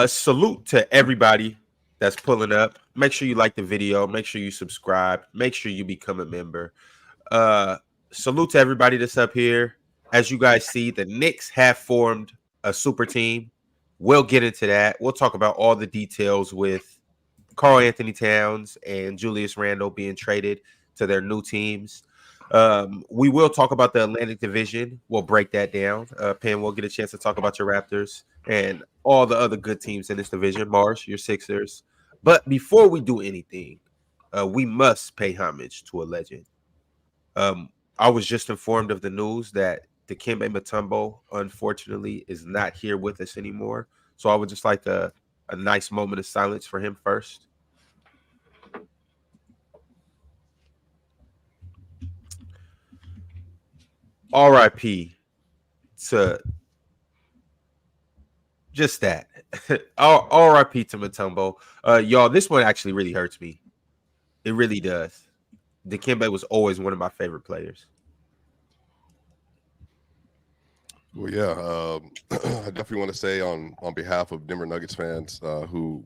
Salute to everybody that's pulling up. Make sure you like the video. Make sure you subscribe. Make sure you become a member. Salute to everybody that's up here. As you guys see, the Knicks have formed a super team. We'll get into that. We'll talk about all the details with Karl-Anthony Towns and Julius Randle being traded to their new teams. We will talk about the Atlantic Division. We'll break that down. Pam, we'll get a chance to talk about your Raptors and all the other good teams in this division. Mars, your Sixers. But before we do anything, we must pay homage to a legend. I was just informed of the news that Dikembe Mutombo, unfortunately, is not here with us anymore. So I would just like a nice moment of silence for him first. R.I.P. to just that. R.I.P. to Mutombo. Y'all, this one actually really hurts me. It really does. Dikembe was always one of my favorite players. Well, yeah, I definitely want to say on behalf of Denver Nuggets fans who,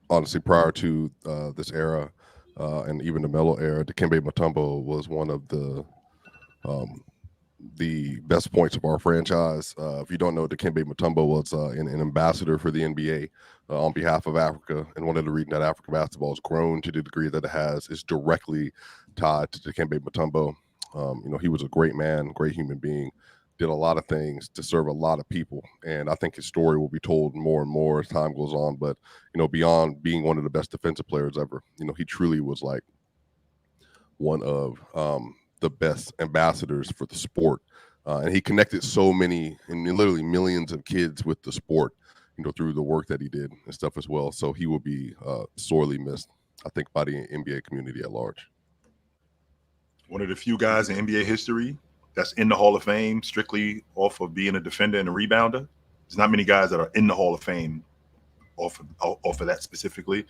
honestly, prior to this era and even the Melo era, Dikembe Mutombo was one of the best points of our franchise. If you don't know, Dikembe Mutombo was an ambassador for the NBA on behalf of Africa, and one of the reasons that African basketball has grown to the degree that it has is directly tied to Dikembe Mutombo. He was a great man, great human being, did a lot of things to serve a lot of people, and I think his story will be told more and more as time goes on. But beyond being one of the best defensive players ever, he truly was like one of the best ambassadors for the sport, and he connected so many and literally millions of kids with the sport, through the work that he did and stuff as well. So he will be sorely missed, I think, by the NBA community at large. One of the few guys in NBA history that's in the Hall of Fame strictly off of being a defender and a rebounder. There's not many guys that are in the Hall of Fame off of that specifically.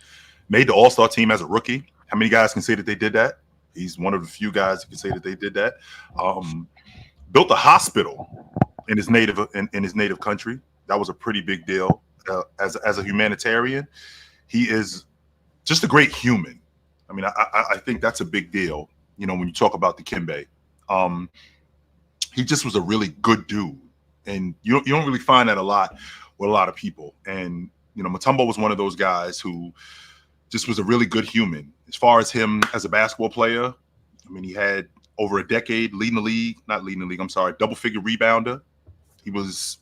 Made the All-Star team as a rookie. How many guys can say that they did that? He's one of the few guys who can say that they did that. Built a hospital in his native country. That was a pretty big deal. As a humanitarian, he is just a great human. I mean, I think that's a big deal. When you talk about Dikembe, he just was a really good dude, and you don't really find that a lot with a lot of people. And Mutombo was one of those guys who just was a really good human. As far as him as a basketball player, I mean, he had over a decade double-figure rebounder. He was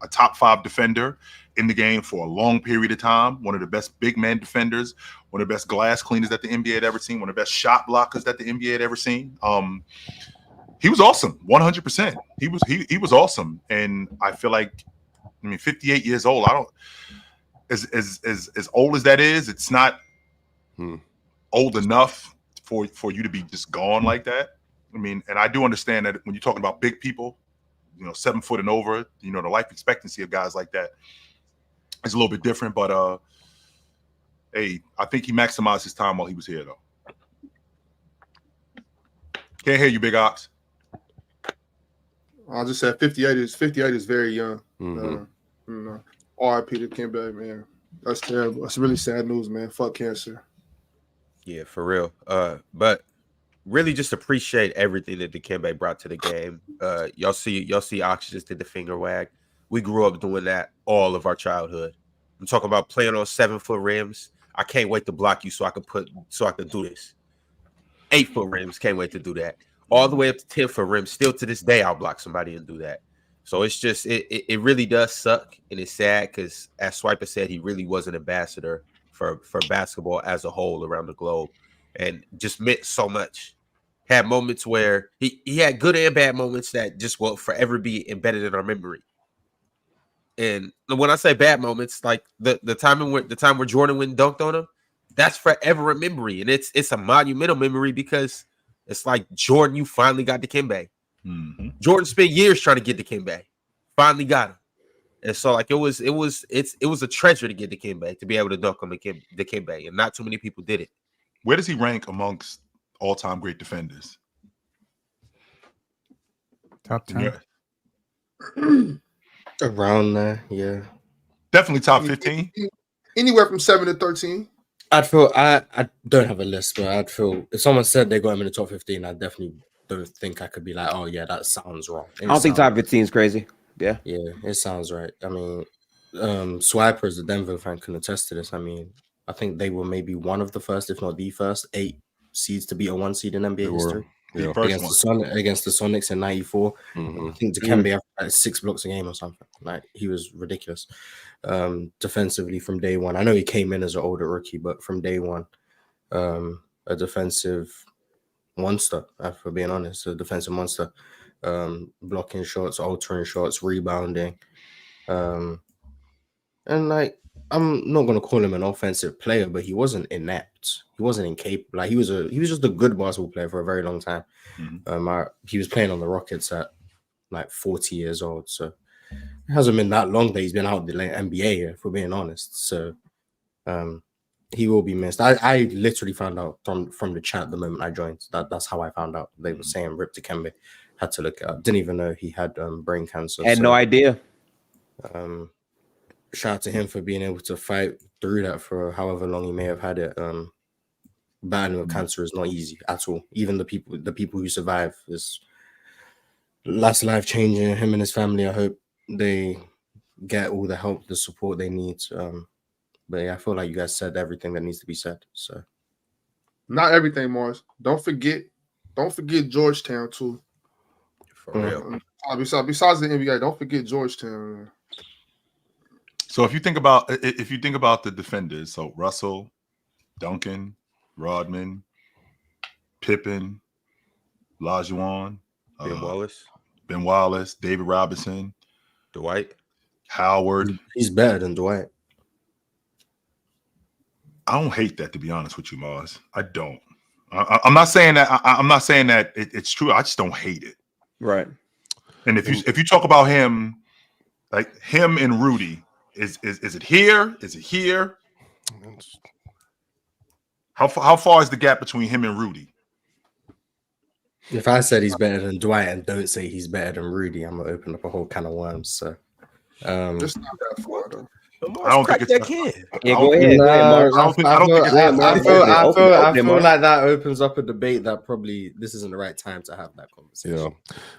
a top 5 defender in the game for a long period of time. One of the best big man defenders, one of the best glass cleaners that the NBA had ever seen, one of the best shot blockers that the NBA had ever seen. He was awesome, 100%. He was awesome, and I feel like, 58 years old. I don't as old as that is, it's not old enough for you to be just gone like that. I mean, and I do understand that when you're talking about big people, 7 foot and over, the life expectancy of guys like that is a little bit different. But hey, I think he maximized his time while he was here, though. Can't hear you, Big Ox. I just said 58 is very young. Mm-hmm. R.I.P. to Dikembe, man. That's terrible. That's really sad news, man. Fuck cancer. Yeah, for real. But really just appreciate everything that Dikembe brought to the game. Y'all see Ox just did the finger wag. We grew up doing that all of our childhood. I'm talking about playing on 7-foot rims. I can't wait to block you so I can do this. 8-foot rims, can't wait to do that. All the way up to 10-foot rims. Still to this day, I'll block somebody and do that. So it's just it really does suck, and it's sad because, as Swiper said, he really was an ambassador for basketball as a whole around the globe, and just meant so much. Had moments where he had good and bad moments that just will forever be embedded in our memory. And when I say bad moments, like the time where Jordan went and dunked on him, that's forever a memory, and it's a monumental memory because it's like, Jordan, you finally got Dikembe. Mm-hmm. Jordan spent years trying to get Dikembe, finally got him, and so like it was a treasure to get Dikembe, to be able to dunk on Dikembe, and not too many people did it. Where does he rank amongst all-time great defenders? Top 10. Yeah. Around there, yeah. Definitely top 15. Anywhere from 7 to 13. I'd feel I don't have a list, but I'd feel if someone said they got him in the top 15, I definitely don't think I could be like, oh yeah, that sounds wrong. I don't think top 15 is crazy. Yeah, it sounds right. I mean, Swiper as a Denver fan can attest to this. I mean, I think they were maybe one of the first, if not the first, 8 seeds to beat a 1 seed in NBA history. Yeah. Against the Sonics in '94. Mhm. I think Dikembe had like 6 blocks a game or something. Like he was ridiculous. Defensively from day one. I know he came in as an older rookie, but from day one, a defensive monster. For being honest, a defensive monster. Blocking shots, altering shots, rebounding. And like I'm not gonna call him an offensive player, but he wasn't inept. He wasn't incapable. Like he was just a good basketball player for a very long time. Mhm. He was playing on the Rockets at like 40 years old, so it hasn't been that long that he's been out of the NBA, if we're being honest. So he will be missed. I literally found out from the chat the moment I joined. That's how I found out. They were saying Rip Dikembe. Had to look it up. Didn't even know he had brain cancer. had no idea. Shout out to him for being able to fight through that for however long he may have had it. Battling with cancer is not easy at all. Even the people who survive that's life changing. Him and his family, I hope they get all the help, the support they need. But yeah, I feel like you guys said everything that needs to be said. So Not everything, Mars. Don't forget Georgetown too. For real. Besides the NBA, don't forget Georgetown. Man. So if you think about the defenders, so Russell, Duncan, Rodman, Pippen, Olajuwon, Ben Wallace, David Robinson, Dwight Howard. he's better than Dwight. I don't hate that, to be honest with you, Mars. I don't. I'm not saying that. I'm not saying that it's true. I just don't hate it. Right. And if you talk about him, like him and Rudy, is it here? Is it here? How far is the gap between him and Rudy? If I said he's better than Dwight and don't say he's better than Rudy, I'm gonna open up a whole can of worms. So It's not that far though. I don't think it's that kid. Yeah, go ahead. I Mark. feel like that opens up a debate that probably this isn't the right time to have that conversation. Yeah.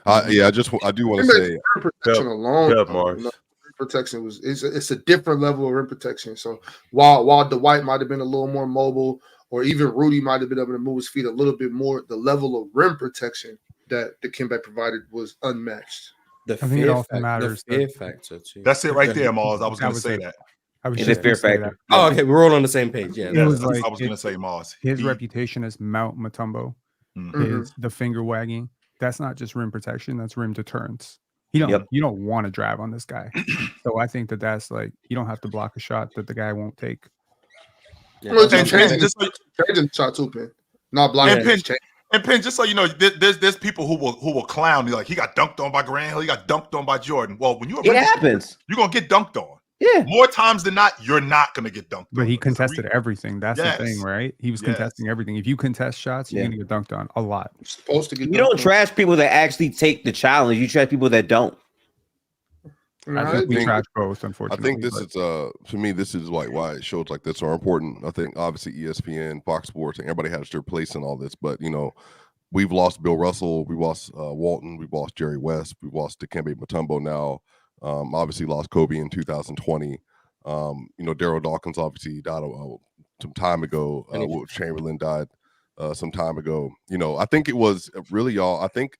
I do want to say Rim protection alone. Mars. Rim protection it's a different level of rim protection. So while Dwight might have been a little more mobile, or even Rudy might have been able to move his feet a little bit more, the level of rim protection that Dikembe provided was unmatched. The I think it also matters. The fear factor too. That's it right there, Mars. I was going to say that. I was It just is fear gonna say factor. Oh, okay, we're all on the same page. Yeah, It was I like was going to say Mars. his reputation as Mount Mutombo is the finger wagging. That's not just rim protection. That's rim deterrence. You don't want to drive on this guy. So I think that's like you don't have to block a shot that the guy won't take. Yeah, Well, that's changing just the shot too, Pin. Not blocking. And Penn, just so you know, there's people who will clown you, like he got dunked on by Grant Hill, he got dunked on by Jordan. Well, when It happens. you're gonna get dunked on. Yeah. More times than not, you're not gonna get dunked on. But he contested everything. That's the thing, right? He was Yes. contesting everything. If you contest shots, you're gonna get dunked on a lot. Supposed to get. You don't trash people that actually take the challenge. You trash people that don't. I think we trash both, unfortunately. I think this is to me, this is like why shows like this are important. I think obviously ESPN, Fox Sports, and everybody has their place in all this, but we've lost Bill Russell, we lost Walton, we've lost Jerry West, we've lost Dikembe Mutombo now. Obviously lost Kobe in 2020. Daryl Dawkins obviously died some time ago. Wilt Chamberlain died some time ago. I think it was really y'all. I think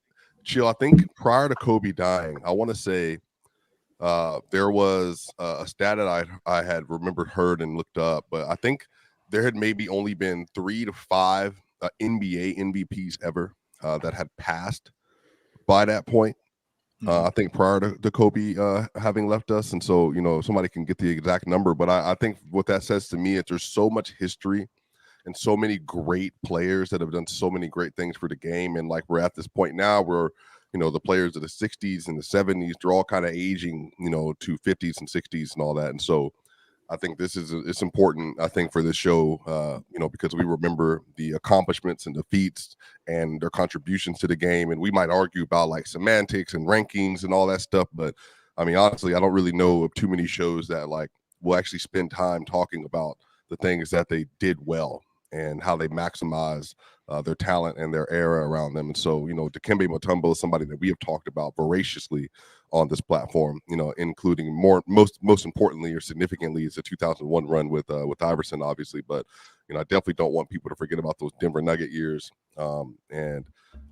prior to Kobe dying, I want to say there was a stat that I had heard and looked up, but I think there had maybe only been 3 to 5 NBA MVPs ever that had passed by that point. I think prior to Kobe having left us, and so somebody can get the exact number, but I think what that says to me is there's so much history and so many great players that have done so many great things for the game, and like we're at this point now where the players of the 60s and the 70s, they're all kind of aging to 50s and 60s and all that, and so I think it's important, I think, for this show, because we remember the accomplishments and defeats and their contributions to the game. And we might argue about like semantics and rankings and all that stuff, but I mean, honestly, I don't really know of too many shows that like will actually spend time talking about the things that they did well and how they maximize their talent and their era around them. And so, Dikembe Mutombo is somebody that we have talked about voraciously on this platform, including most importantly or significantly is the 2001 run with Iverson, obviously. But, I definitely don't want people to forget about those Denver Nugget years. And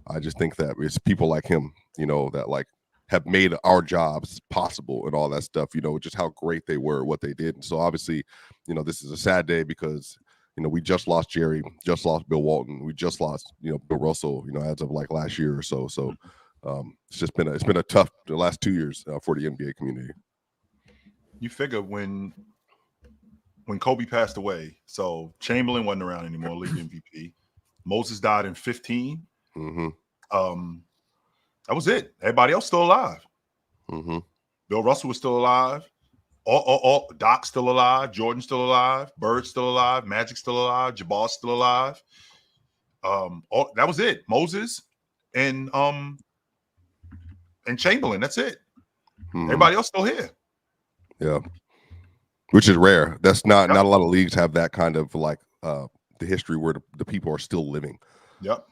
I just think that it's people like him, that like have made our jobs possible and all that stuff, just how great they were, what they did. And so obviously, this is a sad day because we just lost Jerry, just lost Bill Walton, we just lost, Bill Russell, as of like last year or so. So it's been a tough the last 2 years for the NBA community. You figure when Kobe passed away, so Chamberlain wasn't around anymore, league MVP. Moses died in 15. Mm-hmm. That was it. Everybody else still alive. Mm-hmm. Bill Russell was still alive. All Doc's still alive. Jordan's still alive. Bird's still alive. Magic's still alive. Jabbar's still alive. That was it. Moses and Chamberlain. That's it. Mm-hmm. Everybody else still here. Yeah, which is rare. That's not a lot of leagues have that kind of like the history where the people are still living. Yep.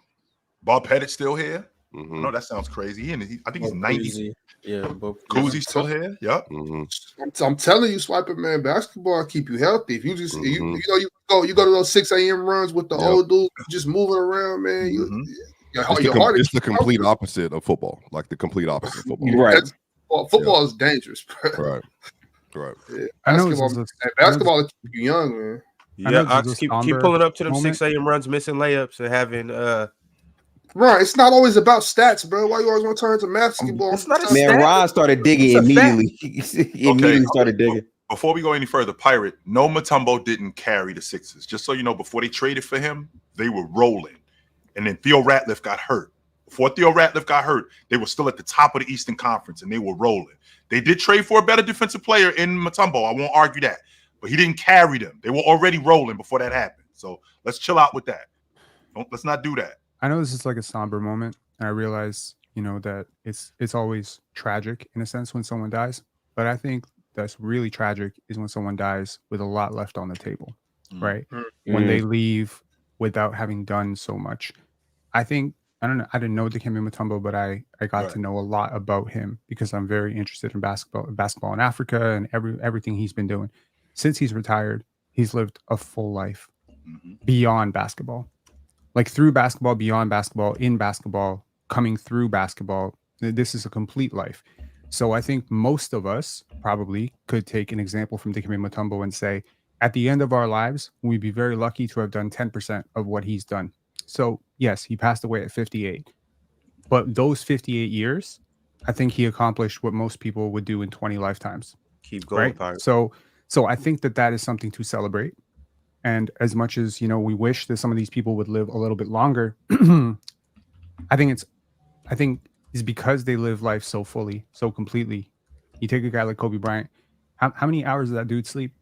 Bob Pettit's still here. Mm-hmm. I know that sounds crazy. I think he's 90. Yeah, both. Cousy still here. Yep. Mm-hmm. I'm telling you, Swiper, man, basketball keep you healthy. If you just Mm-hmm. you go to those 6 a.m. runs with the old dudes just moving around, man. It's the complete opposite of football. Like the complete opposite of football. Right. Football is dangerous, bro. Right. Yeah. I know Basketball will keep you young, man. Yeah, I keep pulling up to them moment. 6 a.m. runs, missing layups, and having Right, it's not always about stats, bro. Why you always want to turn to basketball? It's not a Man, stat. Ron started digging It's a fact. immediately. He immediately started digging. Before we go any further, Pirate, no Mutombo didn't carry the Sixers. Just so you know, before they traded for him, they were rolling. And then Theo Ratliff got hurt. Before Theo Ratliff got hurt, they were still at the top of the Eastern Conference, and they were rolling. They did trade for a better defensive player in Mutombo. I won't argue that. But he didn't carry them. They were already rolling before that happened. So let's chill out with that. Let's not do that. I know this is like a somber moment, and I realize, that it's always tragic in a sense when someone dies. But I think that's really tragic is when someone dies with a lot left on the table, right? When they leave without having done so much. I think, I don't know, I didn't know Dikembe Mutombo, but I got to know a lot about him because I'm very interested in basketball in Africa and everything he's been doing. Since he's retired, he's lived a full life beyond basketball. Like through basketball, beyond basketball, in basketball, coming through basketball. This is a complete life. So I think most of us probably could take an example from Dikembe Mutombo and say, at the end of our lives, we'd be very lucky to have done 10% of what he's done. So yes, he passed away at 58. But those 58 years, I think he accomplished what most people would do in 20 lifetimes. Keep going, right? So I think that is something to celebrate. And as much as, we wish that some of these people would live a little bit longer, I think it's because they live life so fully, so completely. You take a guy like Kobe Bryant, how many hours did that dude sleep?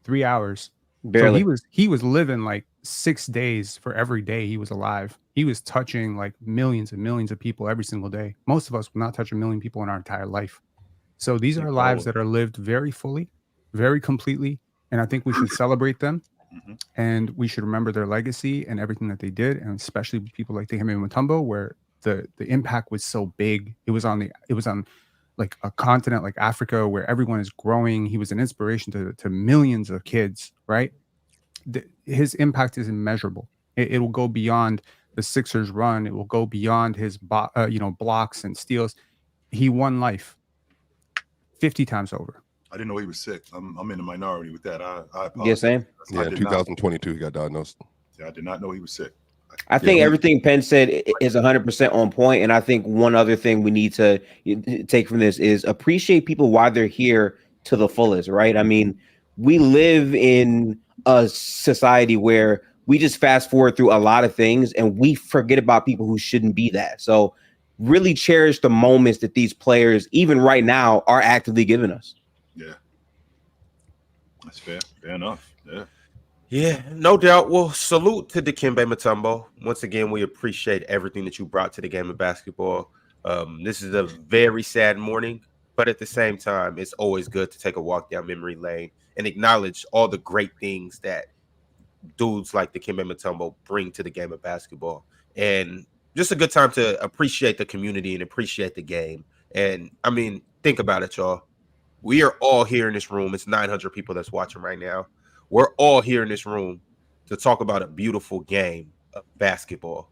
3 hours. Barely. So he was living like 6 days for every day he was alive. He was touching like millions and millions of people every single day. Most of us will not touch 1 million people in our entire life. So these are lives that are lived very fully, very completely. And I think we should celebrate them. And we should remember their legacy and everything that they did, and especially people like Dikembe Mutombo, where the impact was so big. It was on like a continent like Africa where everyone is growing. He was an inspiration to millions of kids, right? His impact is immeasurable. It will go beyond the Sixers run. It will go beyond his blocks and steals. He won life 50 times over. I didn't know he was sick. I'm in the minority with that. I Yeah, same. Yeah, 2022 he got diagnosed. Yeah, I did not know he was sick. I think everything Penn said is 100% on point. And I think one other thing we need to take from this is appreciate people while they're here to the fullest, right? I mean, we live in a society where we just fast forward through a lot of things and we forget about people who shouldn't be that. So really cherish the moments that these players, even right now, are actively giving us. Yeah. That's fair. Fair enough. Yeah. Yeah, no doubt. Well, salute to Dikembe Mutombo. Once again, we appreciate everything that you brought to the game of basketball. This is a very sad morning. But at the same time, it's always good to take a walk down memory lane and acknowledge all the great things that dudes like Dikembe Mutombo bring to the game of basketball. And just a good time to appreciate the community and appreciate the game. And I mean, think about it, y'all. We are all here in this room. It's 900 people that's watching right now. We're all here in this room to talk about a beautiful game of basketball.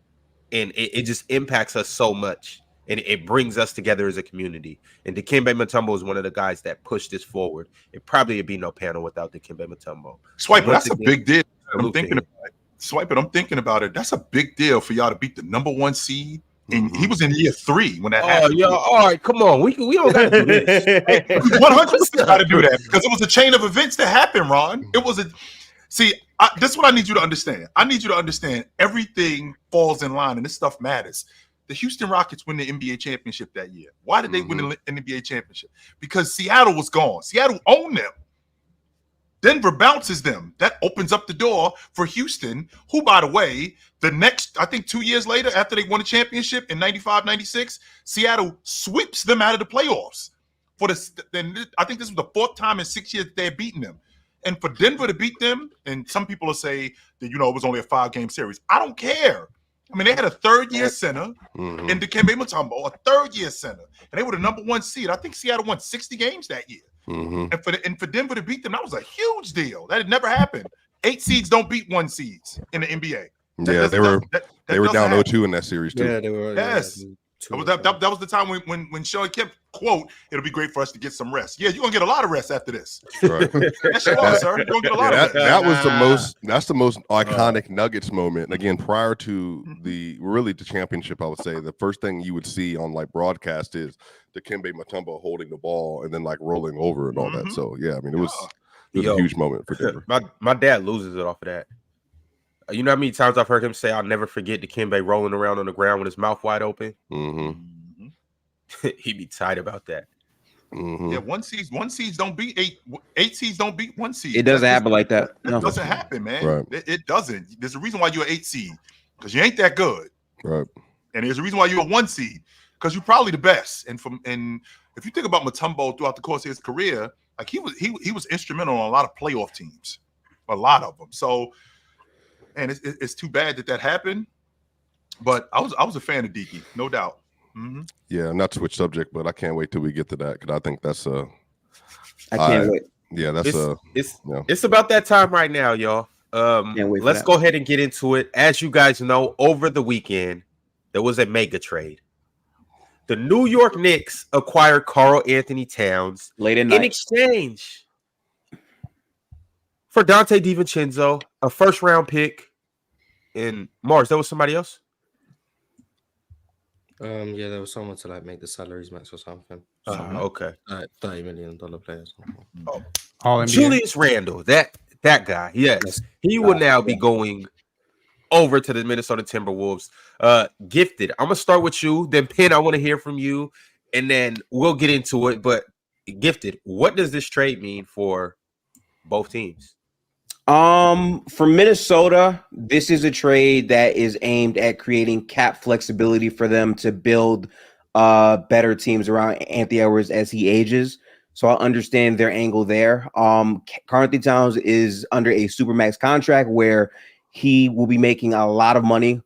And it just impacts us so much. And it brings us together as a community. And Dikembe Mutombo is one of the guys that pushed this forward. It probably would be no panel without Dikembe Mutombo. Swiper, that's a big deal. I'm thinking about it. Swiper, I'm thinking about it. That's a big deal for y'all to beat the #1 seed. And he was in year 3 when that happened. Yeah, all right, come on. We don't got to do this. 100% got to do that because it was a chain of events that happened, Ron. It was this is what I need you to understand. I need you to understand everything falls in line and this stuff matters. The Houston Rockets win the NBA championship that year. Why did they win the NBA championship? Because Seattle was gone. Seattle owned them. Denver bounces them. That opens up the door for Houston, who, by the way, the next, I think 2 years later, after they won the championship in 95, 96, Seattle sweeps them out of the playoffs. Then I think this was the 4th time in 6 years they had beaten them. And for Denver to beat them, and some people will say that, it was only a 5-game series. I don't care. I mean, they had a 3rd-year center in Dikembe Mutombo, a 3rd-year center, and they were the #1 seed. I think Seattle won 60 games that year. And for Denver to beat them, that was a huge deal. That had never happened. 8 seeds don't beat 1 seeds in the NBA. They were down 0-2 in that series too. Yeah, they were. Yes. That was the time when Sean Kemp quote, "It'll be great for us to get some rest." Yeah, you're gonna get a lot of rest after this. Right. Yes, you are, sir. You're gonna get a lot of rest. That's the most iconic Nuggets moment. And again, prior to the championship, I would say the first thing you would see on like broadcast is Dikembe Mutombo holding the ball and then like rolling over and all that. So yeah, I mean it was a huge moment for Denver. My dad loses it off of that. You know how many times I've heard him say, "I'll never forget Dikembe rolling around on the ground with his mouth wide open." He'd be tight about that. Yeah, 1 seeds don't beat 8 seeds don't beat 1 seed. It doesn't happen like that. It doesn't happen, man. Right. It doesn't. There's a reason why you're an 8 seed because you ain't that good. Right. And there's a reason why you're a 1 seed because you're probably the best. And if you think about Mutombo throughout the course of his career, like he was instrumental on a lot of playoff teams, a lot of them. So. And it's too bad that happened, but I was a fan of Deke, no doubt. Yeah, not to switch subject, but I can't wait till we get to that because I think that's I can't wait. Yeah, it's about that time right now, y'all. Let's go ahead and get into it. As you guys know, over the weekend there was a mega trade. The New York Knicks acquired Karl-Anthony Towns late at night in exchange for Dante DiVincenzo, a 1st-round pick in Mars. There was somebody else? Yeah, there was someone to like make the salaries max or something. Okay. $30 million players. Julius Randle, that guy. Yes. He will now be going over to the Minnesota Timberwolves. Gifted, I'm going to start with you. Then Penn, I want to hear from you. And then we'll get into it. But Gifted, what does this trade mean for both teams? For Minnesota, this is a trade that is aimed at creating cap flexibility for them to build better teams around Anthony Edwards as he ages. So I understand their angle there. Karl-Anthony Towns is under a supermax contract where he will be making a lot of money,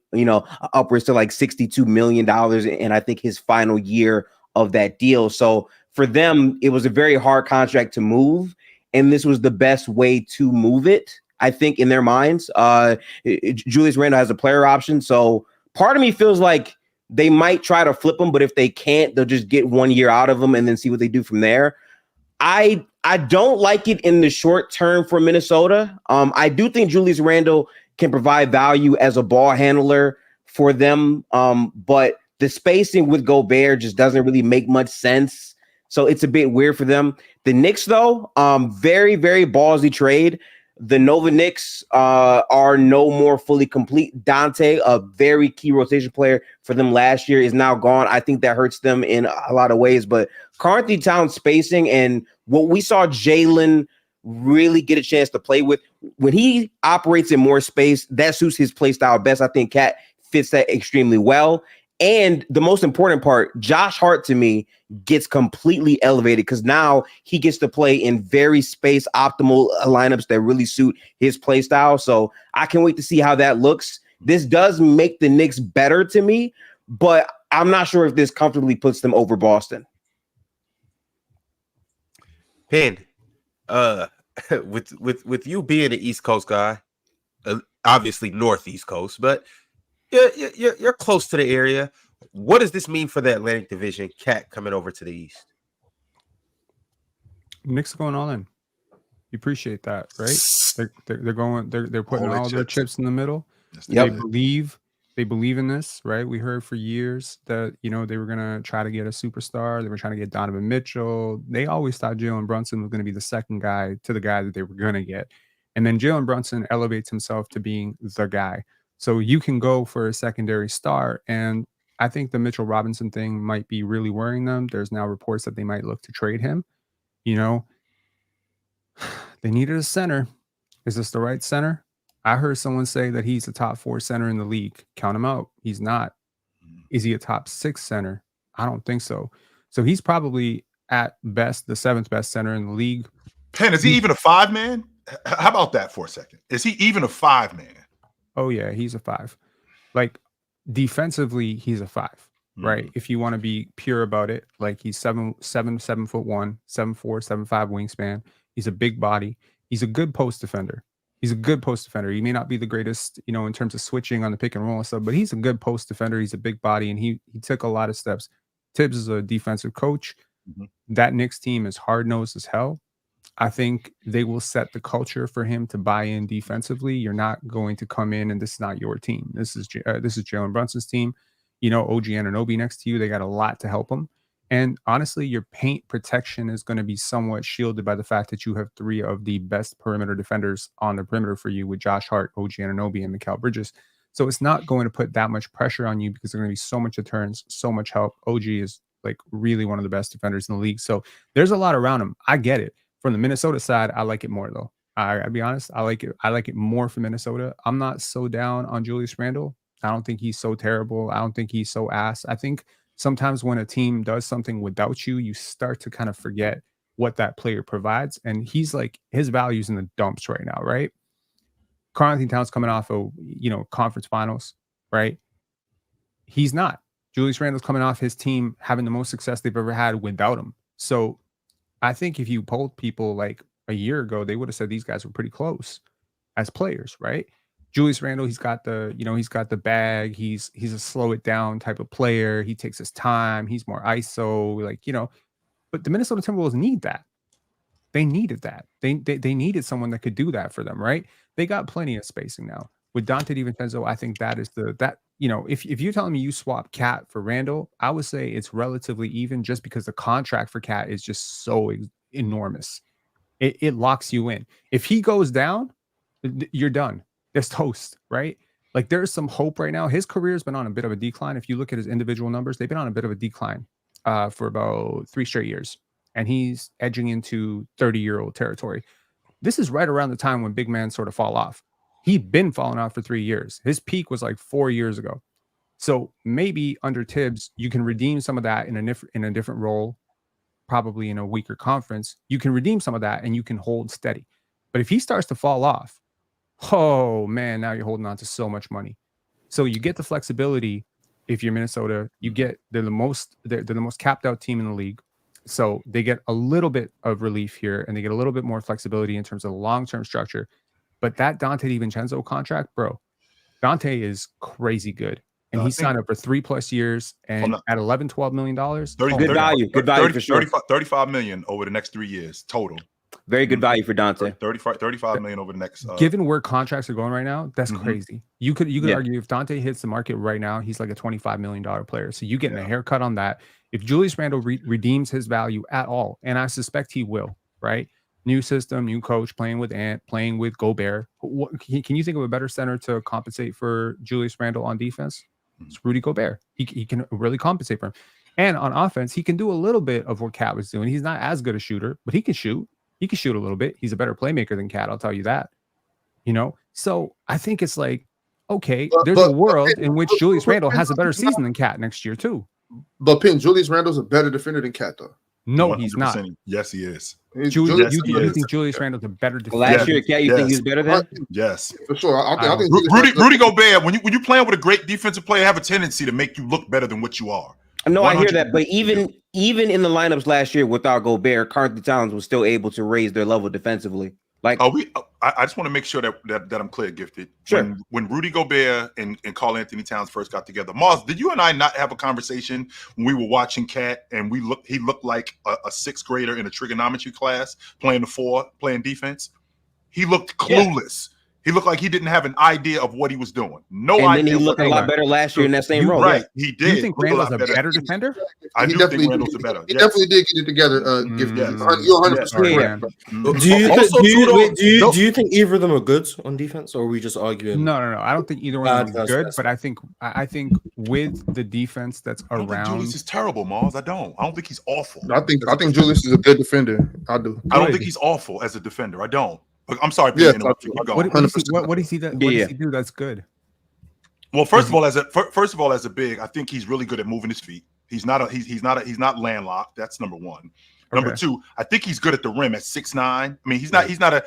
upwards to like $62 million. And I think his final year of that deal. So for them, it was a very hard contract to move. And this was the best way to move it, I think, in their minds. Julius Randle has a player option. So part of me feels like they might try to flip him, but if they can't, they'll just get 1 year out of him and then see what they do from there. I don't like it in the short term for Minnesota. I do think Julius Randle can provide value as a ball handler for them. But the spacing with Gobert just doesn't really make much sense. So it's a bit weird for them. The Knicks, though, very, very ballsy trade. The Nova Knicks are no more fully complete. Dante, a very key rotation player for them last year, is now gone. I think that hurts them in a lot of ways. But Karl-Anthony Towns spacing and what we saw Jalen really get a chance to play with, when he operates in more space, that suits his play style best. I think Cat fits that extremely well. And the most important part, Josh Hart to me gets completely elevated because now he gets to play in very space optimal lineups that really suit his play style. So I can't wait to see how that looks. This does make the Knicks better to me, but I'm not sure if this comfortably puts them over Boston. Penn, with you being an East Coast guy, obviously Northeast Coast, but you're close to the area. What does this mean for the Atlantic Division? Cat coming over to the East. Knicks going all in. You appreciate that, right? They're putting all their chips in the middle. Yep. They believe in this, right? We heard for years that they were gonna try to get a superstar. They were trying to get Donovan Mitchell. They always thought Jalen Brunson was gonna be the second guy to the guy that they were gonna get, and then Jalen Brunson elevates himself to being the guy. So you can go for a secondary star, and I think the Mitchell Robinson thing might be really worrying them. There's now reports that they might look to trade him. They needed a center. Is this the right center? I heard someone say that he's a top 4 center in the league. Count him out. He's not. Is he a top 6 center? I don't think so. So he's probably at best the 7th best center in the league. Penn, is he even a 5-man? How about that for a second? Is he even a 5-man? Oh yeah, he's a 5. Like defensively, he's a 5. Right. If you want to be pure about it, like he's 7'1", 7'4", 7'5" wingspan. He's a big body. He's a good post defender. He may not be the greatest, in terms of switching on the pick and roll and stuff, but he's a good post defender. He's a big body, and he took a lot of steps. Tibbs is a defensive coach. That Knicks team is hard-nosed as hell. I think they will set the culture for him to buy in defensively. You're not going to come in and this is not your team. This is Jalen Brunson's team. OG Anunoby next to you. They got a lot to help him. And honestly, your paint protection is going to be somewhat shielded by the fact that you have 3 of the best perimeter defenders on the perimeter for you with Josh Hart, OG Anunoby, and Mikal Bridges. So it's not going to put that much pressure on you because there's going to be so much deterrence, so much help. OG is like really one of the best defenders in the league. So there's a lot around him. I get it. From the Minnesota side, I like it more though. I'll be honest. I like it more for Minnesota. I'm not so down on Julius Randle. I don't think he's so terrible. I don't think he's so ass. I think sometimes when a team does something without you, you start to kind of forget what that player provides. And he's like, his value's in the dumps right now, right? Karl-Anthony Towns coming off of, conference finals, right? He's not. Julius Randle's coming off his team having the most success they've ever had without him. So I think if you polled people like a year ago, they would have said these guys were pretty close as players, right? Julius Randle, he's got the bag. He's a slow it down type of player. He takes his time. He's more ISO, but the Minnesota Timberwolves need that. They needed that. They needed someone that could do that for them, right? They got plenty of spacing now. With Dante DiVincenzo, I think that is if you're telling me you swap Cat for Randle, I would say it's relatively even just because the contract for Cat is just so enormous. It locks you in. If he goes down, you're done. It's toast, right? Like there's some hope right now. His career has been on a bit of a decline. If you look at his individual numbers, they've been on a bit of a decline for about 3 straight years. And he's edging into 30-year-old territory. This is right around the time when big men sort of fall off. He'd been falling off for 3 years. His peak was like 4 years ago. So maybe under Tibbs, you can redeem some of that in a different role, probably in a weaker conference. You can redeem some of that and you can hold steady. But if he starts to fall off, oh man, now you're holding on to so much money. So you get the flexibility. If you're Minnesota, they're the most capped out team in the league. So they get a little bit of relief here and they get a little bit more flexibility in terms of long-term structure. But that Dante DiVincenzo contract, bro, Dante is crazy good. And he signed up for 3+ years and at $11-12 million. Good value for sure. 35 million over the next 3 years total. Very good value for Dante. 35 million over the next. Given where contracts are going right now, that's crazy. You could argue if Dante hits the market right now, he's like a $25 million player. So you getting a haircut on that. If Julius Randle redeems his value at all, and I suspect he will, right? New system, new coach, playing with Ant, playing with Gobert. Can you think of a better center to compensate for Julius Randle on defense? It's Rudy Gobert. He can really compensate for him. And on offense, he can do a little bit of what Cat was doing. He's not as good a shooter, but he can shoot. He can shoot a little bit. He's a better playmaker than Cat, I'll tell you that. So I think it's like Okay, there's a world in which Julius Randle has a better season than Cat next year too. But Julius Randle's a better defender than Cat, though. No, he's not. Yes, he is. You is. think Julius Randle's a better defender? Last year, Cat, you think he's better than? Yes, for sure. I think Rudy Gobert. When you playing with a great defensive player, have a tendency to make you look better than what you are. No, I hear that, but even in the lineups last year without Gobert, Karl-Anthony Towns was still able to raise their level defensively. Like, I just want to make sure that I'm clear, Gifted. Sure. When Rudy Gobert and Karl-Anthony Towns first got together, Mars, did you and I not have a conversation when we were watching Cat and he looked like a sixth grader in a trigonometry class playing the four, playing defense? He looked clueless. Yeah. He looked like he didn't have an idea of what he was doing. No idea. And then he looked a lot better last year in that same role. Right, he did. You think Randle's a better defender? I do think Randle's a better. He definitely did get it together. You're 100%. Do you think either of them are good on defense, or are we just arguing? No. I don't think either one of them is good, but I think with the defense that's around, Julius is terrible, Mars. I don't think he's awful. I think Julius is a good defender. I do. I don't think he's awful as a defender. I don't. I'm sorry. Yeah, what does he do that's good? Well, first of all, as a big, I think he's really good at moving his feet. He's not landlocked. That's number one. Number two, I think he's good at the rim at 6'9". I mean, he's not a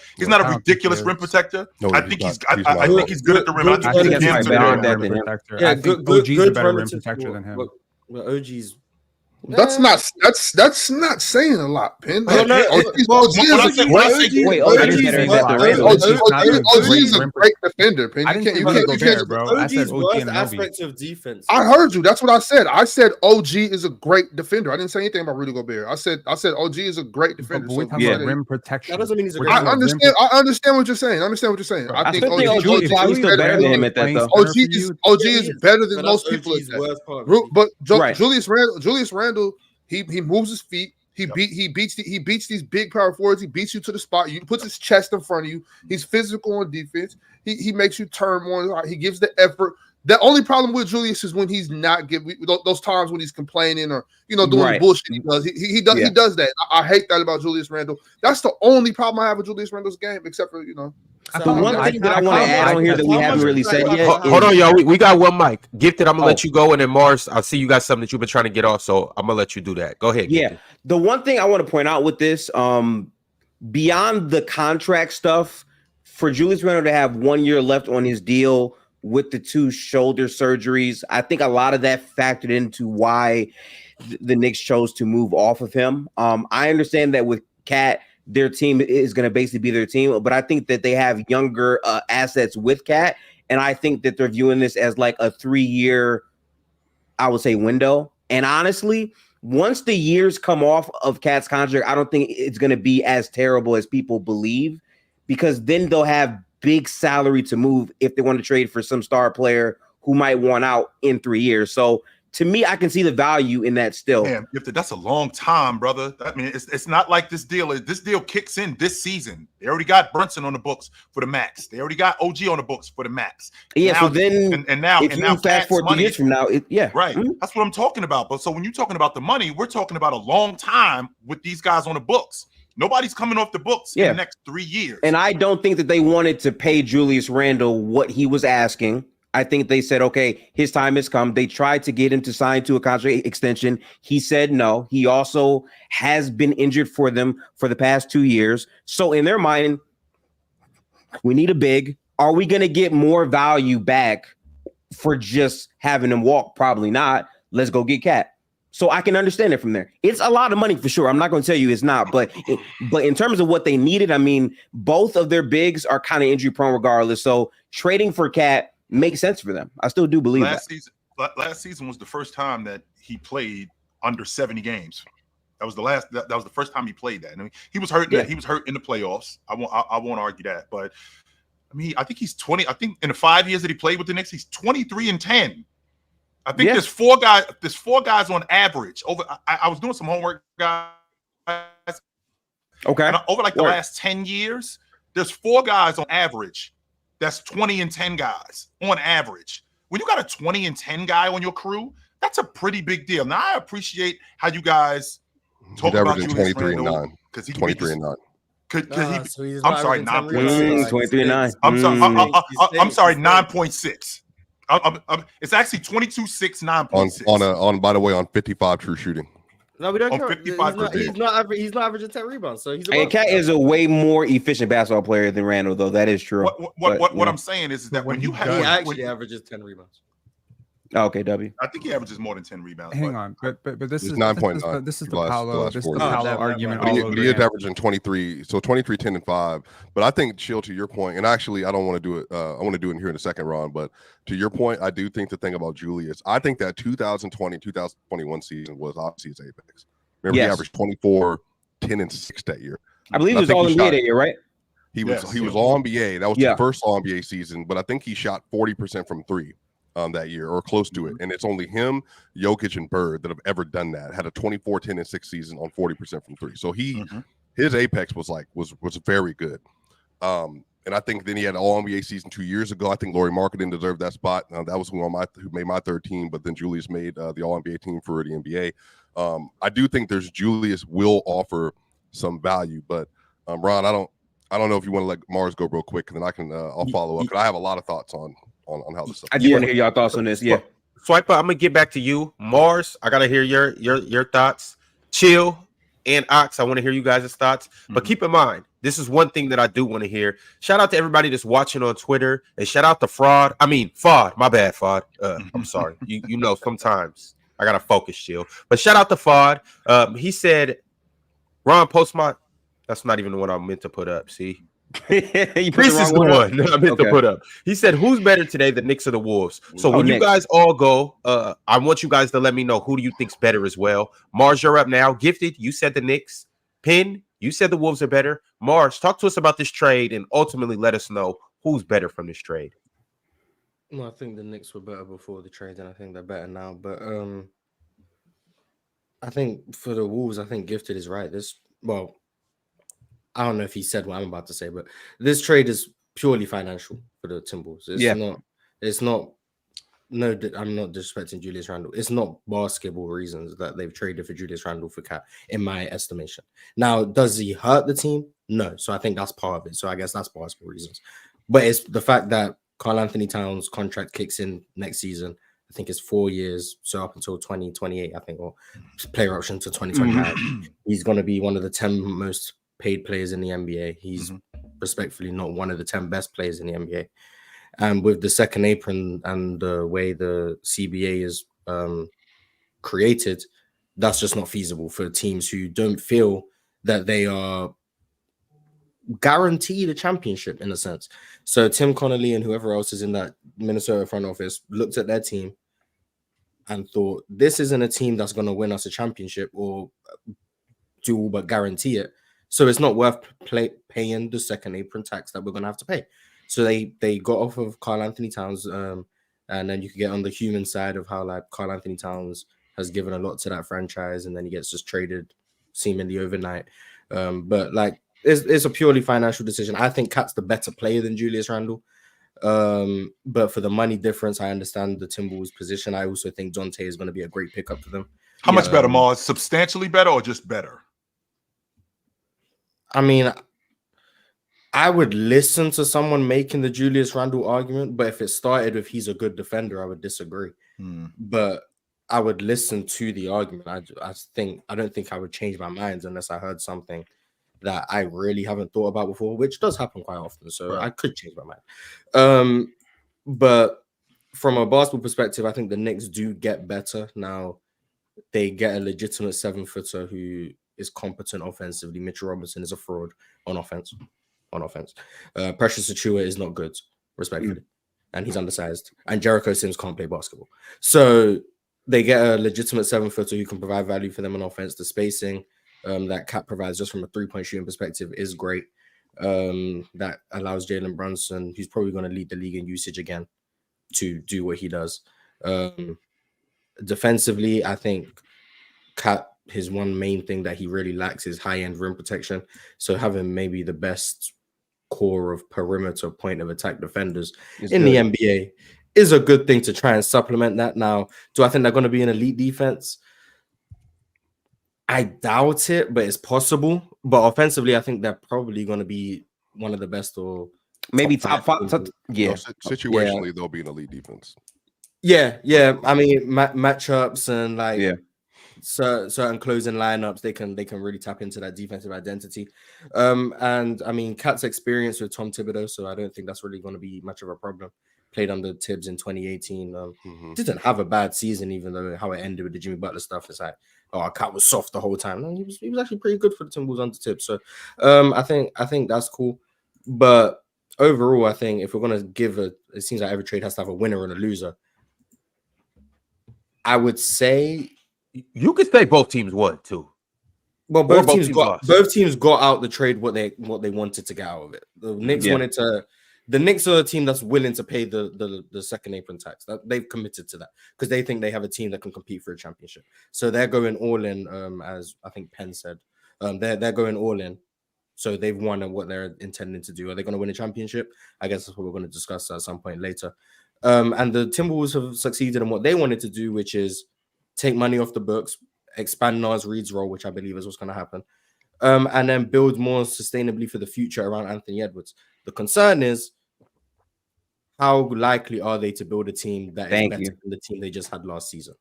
ridiculous rim protector. No, I think he's good at the rim. I think that's better rim protector. Yeah, OG's a better rim protector than him. Well, OG's. That's not saying a lot, Penn. OG is a great defender, Penn. I didn't say Gobert, bro. I said OG and aspects of defense. I heard you. That's what I said. I said OG is a great defender. I didn't say anything about Rudy Gobert. I said OG is a great defender. But we're talking about rim protection. That doesn't mean he's a great I understand what you're saying. I think OG is better than him at that, though. OG is better than most people at that. But Julius Randle, he moves his feet. He beats these big power forwards. He beats you to the spot. He puts his chest in front of you. He's physical on defense. He makes you turn more. He gives the effort. The only problem with Julius is when he's not giving those times when he's complaining or doing bullshit. He does. He does that. I hate that about Julius Randle. That's the only problem I have with Julius Randle's game, except for The one thing that I want to add on here that we haven't really said yet. Hold on, y'all. We got one mic. Gifted, I'm going to let you go. And then Mars, I see you got something that you've been trying to get off. So I'm going to let you do that. Go ahead. Yeah. The one thing I want to point out with this, beyond the contract stuff, for Julius Randle to have 1 year left on his deal with the 2 shoulder surgeries, I think a lot of that factored into why the Knicks chose to move off of him. I understand that with Cat, their team is going to basically be their team, but I think that they have younger assets with Cat, and I think that they're viewing this as like a 3-year, I would say, window. And honestly, once the years come off of Cat's contract, I don't think it's going to be as terrible as people believe, because then they'll have big salary to move if they want to trade for some star player who might want out in 3 years. So to me, I can see the value in that still. Damn, that's a long time, brother. I mean, it's not like this deal kicks in this season. They already got Brunson on the books for the max. They already got OG on the books for the max. Yeah, now, so then if you fast forward 2 years from now, right. Mm-hmm. That's what I'm talking about. But so when you're talking about the money, we're talking about a long time with these guys on the books. Nobody's coming off the books in the next 3 years. And I don't think that they wanted to pay Julius Randle what he was asking. I think they said, okay, his time has come. They tried to get him to sign to a contract extension. He said no. He also has been injured for them for the past 2 years. So in their mind, we need a big. Are we going to get more value back for just having him walk? Probably not. Let's go get Cat. So I can understand it from there. It's a lot of money for sure. I'm not going to tell you it's not, but in terms of what they needed, I mean, both of their bigs are kind of injury prone regardless. So trading for Cat makes sense for them. I still do believe last season was the first time that he played under 70 games. That was the first time he played that. I mean, he was hurt. He was hurt in the playoffs. I won't argue that. But I mean, I think he's 20. I think in the 5 years that he played with the Knicks, he's 23-10. I think there's four guys on average. I was doing some homework, guys. Okay. And over the last 10 years, there's 4 guys on average. That's 20-10 guys on average. When you got a 20-10 guy on your crew, that's a pretty big deal. Now I appreciate how you guys talk about Julius Randle because 23-9. Could he? So he's I'm not sorry, averaging 10 rebounds. 23 and 9. I'm sorry. I'm sorry, He's 9.6. It's actually 22.6, 9.6. On by the way, on 55 true shooting. No, we don't On care. 55%. He's not averaging 10 rebounds. So he's And Cat is a way more efficient basketball player than Randle, though. That is true. What I'm saying is that when you he have actually averages 10 rebounds. Oh, okay, W. I think he averages more than 10 rebounds. Hang on, but this is 9.9. this is the the last Paolo 4 years. argument. But all he over is again. averaging 23, so 23, 10, and 5. But I think, Chill, to your point, and actually, I don't want to do it. I want to do it here in the second round. But to your point, I do think the thing about Julius, I think that 2020, 2021 season was obviously his apex. Remember, he averaged 24, 10, and 6 that year. I believe he was all NBA that year, right? He was all NBA. That was the first all NBA season. But I think he shot 40% from 3. That year or close to it, and it's only him, Jokic, and Bird that have ever done that. Had a 24, 10, and 6 season on 40% from 3. So his apex was very good. And I think then he had an All NBA season 2 years ago. I think Lauri Markkanen deserved that spot. That was who made my third team, but then Julius made the All NBA team for the NBA. I do think Julius will offer some value, but Ron, I don't know if you want to let Mars go real quick, and then I'll follow up because I have a lot of thoughts on how this stuff. I do want to hear y'all thoughts on this. Yeah, Swiper, I'm gonna get back to you, Mars. I gotta hear your thoughts. Chill and Ox, I want to hear you guys' thoughts. But keep in mind, this is one thing that I do want to hear. Shout out to everybody that's watching on Twitter, and shout out to Fod. My bad, Fod. I'm sorry. You know, sometimes I gotta focus, Chill. But shout out to Fod. He said, Ron Postmont. That's not even the one I meant to put up. See. Priest is the one I meant to put up. He said, "Who's better today, the Knicks or the Wolves?" So when you guys all go, I want you guys to let me know who do you think's better as well. Mars, you're up now. Gifted, you said the Knicks. Pin, you said the Wolves are better. Mars, talk to us about this trade and ultimately let us know who's better from this trade. Well, I think the Knicks were better before the trade, and I think they're better now. But I think for the Wolves, I think Gifted is right. I don't know if he said what I'm about to say, but this trade is purely financial for the Timberwolves. I'm not disrespecting Julius Randle. It's not basketball reasons that they've traded for Julius Randle for Cat, in my estimation. Now, does he hurt the team? No. So I think that's part of it. So I guess that's basketball reasons. But it's the fact that Karl-Anthony Towns' contract kicks in next season. I think it's 4 years, so up until 2028, I think, or player option to 2029. He's going to be one of the 10 most paid players in the NBA. He's respectfully not one of the 10 best players in the NBA. And with the second apron and the way the CBA is created, that's just not feasible for teams who don't feel that they are guaranteed a championship in a sense. So Tim Connolly and whoever else is in that Minnesota front office looked at their team and thought, this isn't a team that's going to win us a championship or do all but guarantee it. So it's not worth paying the second apron tax that we're going to have to pay. So they got off of Karl-Anthony Towns, and then you could get on the human side of how like Karl-Anthony Towns has given a lot to that franchise, and then he gets just traded seemingly overnight. But like it's a purely financial decision. I think Cat's the better player than Julius Randle. But for the money difference, I understand the Timberwolves' position. I also think Jonte is going to be a great pickup for them. How much better, Mars? Substantially better or just better? I mean, I would listen to someone making the Julius Randle argument, but if it started with he's a good defender, I would disagree. But I would listen to the argument. I don't think I would change my mind unless I heard something that I really haven't thought about before, which does happen quite often. So I could change my mind. But from a basketball perspective, I think the Knicks do get better now. They get a legitimate 7-footer who is competent offensively. Mitchell Robinson is a fraud on offense. Precious Achiuwa is not good, respectfully, and he's undersized. And Jericho Sims can't play basketball. So they get a legitimate 7-footer who can provide value for them on offense. The spacing that Cat provides just from a 3-point shooting perspective is great. That allows Jalen Brunson, who's probably going to lead the league in usage again, to do what he does. Defensively, I think Cat, his one main thing that he really lacks is high-end rim protection. So having maybe the best core of perimeter point of attack defenders in the NBA is a good thing to try and supplement that. Now, do I think they're going to be an elite defense? I doubt it, but it's possible. But offensively, I think they're probably going to be one of the best, or maybe top five. Yeah, situationally, they'll be an elite defense. Yeah. I mean, matchups and like certain closing lineups, they can really tap into that defensive identity. And I mean, Cat's experience with Tom Thibodeau, so I don't think that's really going to be much of a problem. Played under Tibbs in 2018. Didn't have a bad season, even though how it ended with the Jimmy Butler stuff. It's like, Cat was soft the whole time. No, he was actually pretty good for the Timberwolves under Tibbs. So I think that's cool. But overall, I think if we're gonna give it seems like every trade has to have a winner and a loser. I would say you could say both teams won too. Well, both teams got out the trade what they wanted to get out of it. The Knicks wanted to. The Knicks are a team that's willing to pay the second apron tax. That they've committed to that because they think they have a team that can compete for a championship. So they're going all in. As I think Penn said, they're going all in. So they've won at what they're intending to do. Are they going to win a championship? I guess that's what we're going to discuss at some point later. And the Timberwolves have succeeded in what they wanted to do, which is take money off the books, expand Naz Reid's role, which I believe is what's going to happen, and then build more sustainably for the future around Anthony Edwards. The concern is how likely are they to build a team that is better than the team they just had last season?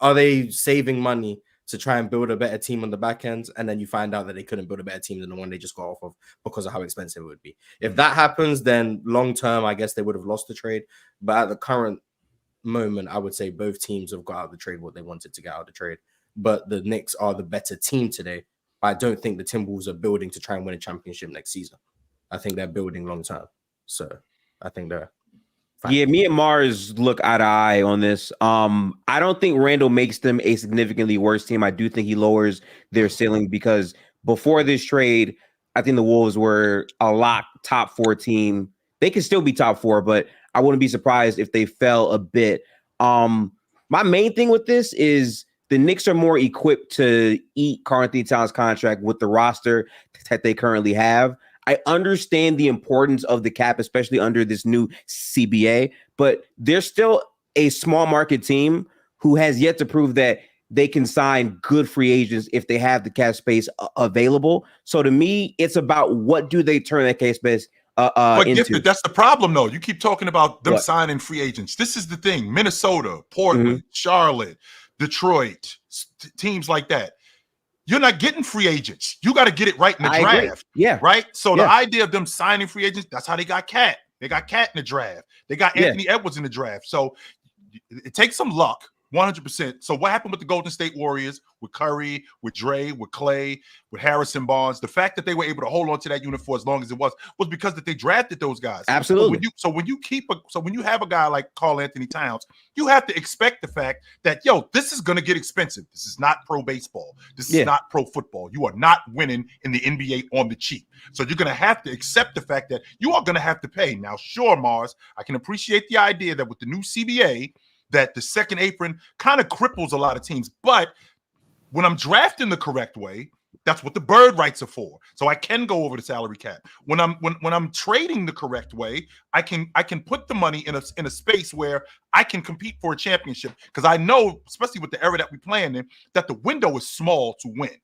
Are they saving money to try and build a better team on the back end, and then you find out that they couldn't build a better team than the one they just got off of because of how expensive it would be? If that happens, then long term, I guess they would have lost the trade. But at the current moment, I would say both teams have got out of the trade what they wanted to get out of the trade. But the Knicks are the better team today. I don't think the Timberwolves are building to try and win a championship next season. I think they're building long term. So I think they're fine. Yeah, me and Mars look eye to eye on this. I don't think Randle makes them a significantly worse team. I do think he lowers their ceiling because before this trade, I think the Wolves were a lock top 4 team. They can still be top 4, but I wouldn't be surprised if they fell a bit. My main thing with this is the Knicks are more equipped to eat Karl-Anthony Towns' contract with the roster that they currently have. I understand the importance of the cap, especially under this new CBA, but they're still a small market team who has yet to prove that they can sign good free agents if they have the cap space available. So to me, it's about what do they turn that cap space but into. Gifted, that's the problem, though. You keep talking about them signing free agents. This is the thing. Minnesota, Portland, Charlotte, Detroit, teams like that. You're not getting free agents. You got to get it right in the draft. Agree. Yeah. Right? So the idea of them signing free agents, that's how they got Cat. They got Cat in the draft. They got Anthony Edwards in the draft. So it takes some luck, 100%. So what happened with the Golden State Warriors, with Curry, with Dre, with Clay, with Harrison Barnes? The fact that they were able to hold on to that unit for as long as it was because that they drafted those guys. Absolutely. So when you have a guy like Karl-Anthony Towns, you have to expect the fact that, this is going to get expensive. This is not pro baseball. This is not pro football. You are not winning in the NBA on the cheap. So you're going to have to accept the fact that you are going to have to pay. Now, sure, Mars, I can appreciate the idea that with the new CBA, that the second apron kind of cripples a lot of teams. But when I'm drafting the correct way, that's what the bird rights are for. So I can go over the salary cap. When I'm trading the correct way, I can put the money in a space where I can compete for a championship. Because I know, especially with the era that we're playing in, that the window is small to win.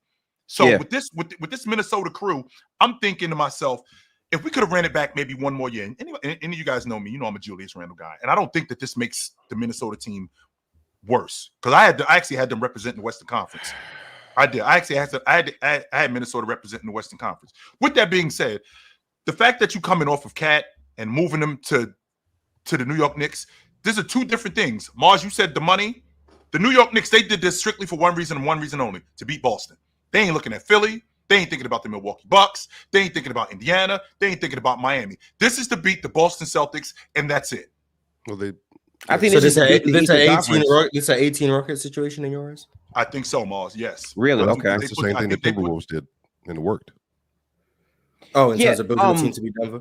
So with this Minnesota crew, I'm thinking to myself, if we could have ran it back maybe one more year, and any of you guys know me, I'm a Julius Randle guy, and I don't think that this makes the Minnesota team worse because I actually had them representing the Western Conference. I did. I had Minnesota representing the Western Conference. With that being said, the fact that you coming off of Cat and moving them to the New York Knicks, these are two different things. Mars, you said the money. The New York Knicks, they did this strictly for one reason and one reason only: to beat Boston. They ain't looking at Philly. They ain't thinking about the Milwaukee Bucks. They ain't thinking about Indiana. They ain't thinking about Miami. This is to beat the Boston Celtics, and that's it. Well, I think this is an 18 Rocket situation in yours. I think so, Mars. Yes. Really? Okay. It's the same thing the Timberwolves did, and it worked. Oh, in terms of building a team to be Denver.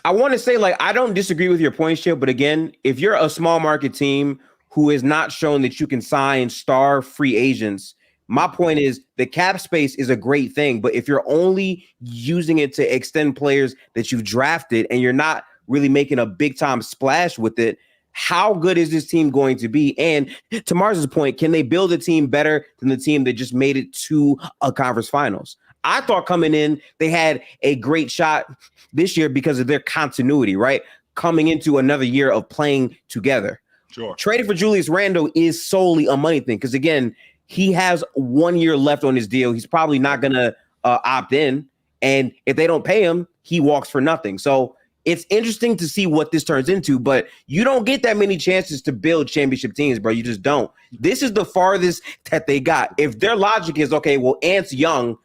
I want to say, I don't disagree with your point, Chip, but again, if you're a small market team who has not shown that you can sign star free agents, my point is the cap space is a great thing, but if you're only using it to extend players that you've drafted and you're not really making a big time splash with it, how good is this team going to be? And to Mars's point, can they build a team better than the team that just made it to a conference finals? I thought coming in, they had a great shot this year because of their continuity, right? Coming into another year of playing together. Sure. Trading for Julius Randle is solely a money thing because, again, he has 1 year left on his deal. He's probably not going to opt in. And if they don't pay him, he walks for nothing. So it's interesting to see what this turns into, but you don't get that many chances to build championship teams, bro. You just don't. This is the farthest that they got. If their logic is, okay, well, Ant's young,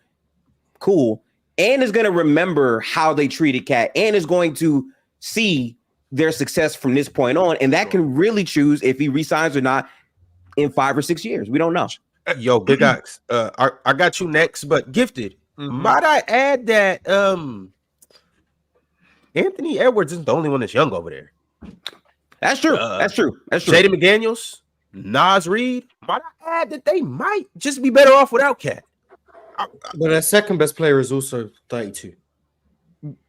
cool. Ant is going to remember how they treated Cat and is going to see their success from this point on. And that can really choose if he resigns or not in 5 or 6 years. We don't know. Yo, Big Ox, I got you next, but Gifted. Might I add that Anthony Edwards is the only one that's young over there. That's true. That's true. Jaden McDaniels, Nas Reed. Might I add that they might just be better off without Cat. But their second best player is also 32.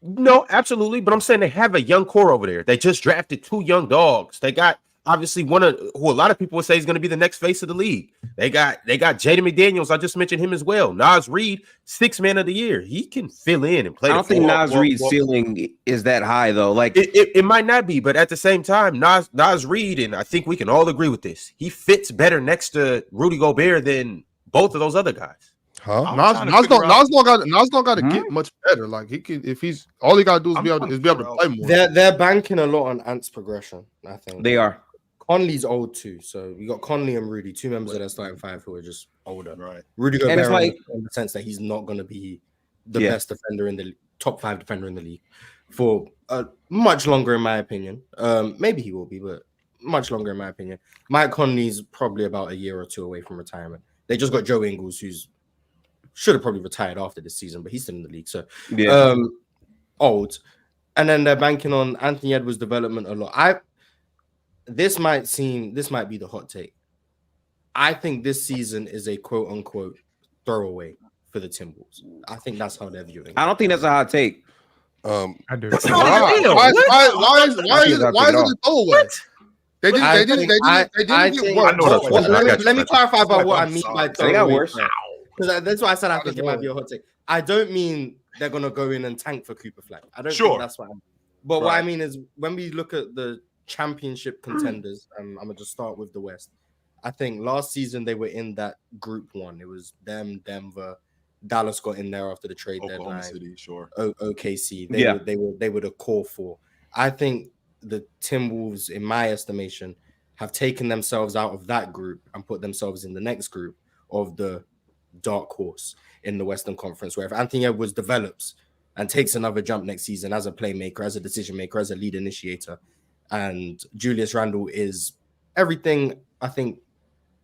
No, absolutely. But I'm saying they have a young core over there. They just drafted 2 young dogs. They got obviously one of who a lot of people would say is going to be the next face of the league. They got Jaden McDaniels. I just mentioned him as well. Nas Reed, 6th man of the year. He can fill in and play. I don't think Nas Reed's ceiling is that high though. Like it might not be, but at the same time, Nas Reed, and I think we can all agree with this. He fits better next to Rudy Gobert than both of those other guys. Huh? Nas don't got to get much better. Like he can, if he's all he got to do is be able to play more. They're banking a lot on Ant's progression. I think they are. Conley's old too, so you got Conley and Rudy, 2 members of their starting 5 who are just older. Right. Rudy Gobert, it's like, in the sense that he's not going to be the best defender in the top 5 defender in the league for much longer, in my opinion. Maybe he will be, but much longer, in my opinion. Mike Conley's probably about a year or 2 away from retirement. They just got Joe Ingles, who's should have probably retired after this season, but he's still in the league, so old. And then they're banking on Anthony Edwards' development a lot. This might be the hot take. I think this season is a quote unquote throwaway for the Timberwolves. I think that's how they're viewing it. I don't think that's a hot take. I do. Why is it a throwaway? They didn't get worse. Let me clarify about what I mean by throwaway. They got worse. Because that's why I said I think it might be a hot take. I don't mean they're gonna go in and tank for Cooper Flag. I don't think that's what I mean. But what I mean is when we look at the championship contenders, I'm gonna just start with the West. I think last season they were in that group 1. It was them, Denver, Dallas got in there after the trade Oklahoma deadline. City, sure. OKC, they were the core 4. I think the Timberwolves, in my estimation, have taken themselves out of that group and put themselves in the next group of the dark horse in the Western Conference, where if Anthony Edwards develops and takes another jump next season as a playmaker, as a decision maker, as a lead initiator, and Julius Randle is everything I think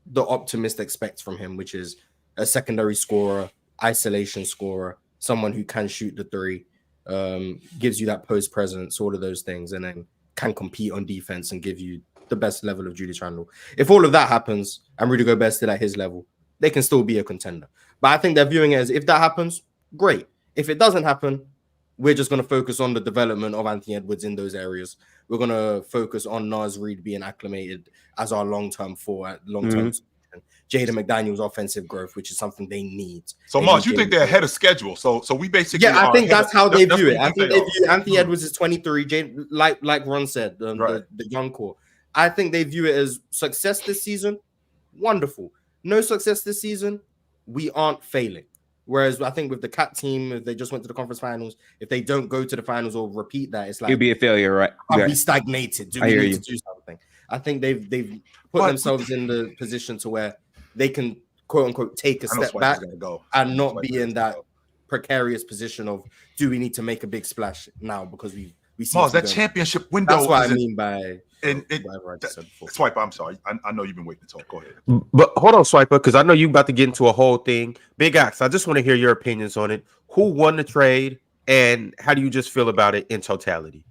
the optimist expects from him, which is a secondary scorer, isolation scorer, someone who can shoot the 3, gives you that post presence, all of those things, and then can compete on defense and give you the best level of Julius Randle. If all of that happens and Rudy Gobert still at his level, they can still be a contender. But I think they're viewing it as if that happens, great. If it doesn't happen, we're just going to focus on the development of Anthony Edwards in those areas. We're going to focus on Nas Reed being acclimated as our long-term 4, long-term Jaden McDaniels' offensive growth, which is something they need. So, Mars, you think they're ahead of schedule? So we basically, I think that's how they view it. I think they view Anthony Edwards is 23, like Ron said, the young core. I think they view it as success this season. Wonderful. No success this season. We aren't failing. Whereas I think with the Cat team, if they just went to the conference finals, if they don't go to the finals or repeat that, it's like it'd be a failure, right? Are we stagnated? Do we need to do something? I think they've put themselves in the position to where they can quote unquote take a step back and not be in that precarious position of do we need to make a big splash now because we see that championship window. That's what I mean by Swiper. I'm sorry, I know you've been waiting to talk. Go ahead. But hold on, Swiper, because I know you're about to get into a whole thing. Big Ox, I just want to hear your opinions on it. Who won the trade, and how do you just feel about it in totality?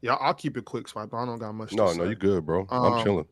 Yeah, I'll keep it quick, Swiper. I don't got much. No, you good, bro. I'm chilling.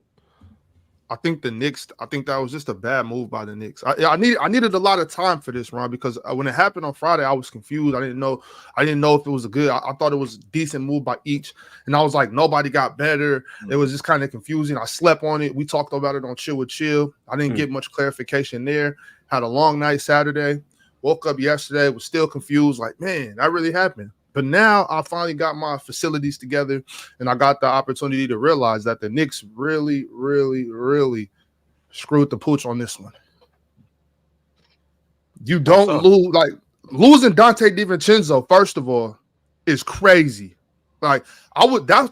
I think that was just a bad move by the Knicks. I needed a lot of time for this, Ron, because when it happened on Friday, I was confused. I didn't know if it was a good. I thought it was a decent move by each, and I was like, nobody got better. It was just kind of confusing. I slept on it. We talked about it on Chill with Chill. I didn't get much clarification there. Had a long night Saturday. Woke up yesterday, was still confused. Like, man, that really happened. But now I finally got my facilities together, and I got the opportunity to realize that the Knicks really, really, really screwed the pooch on this one. You don't lose, like losing Dante DiVincenzo, first of all, is crazy. Like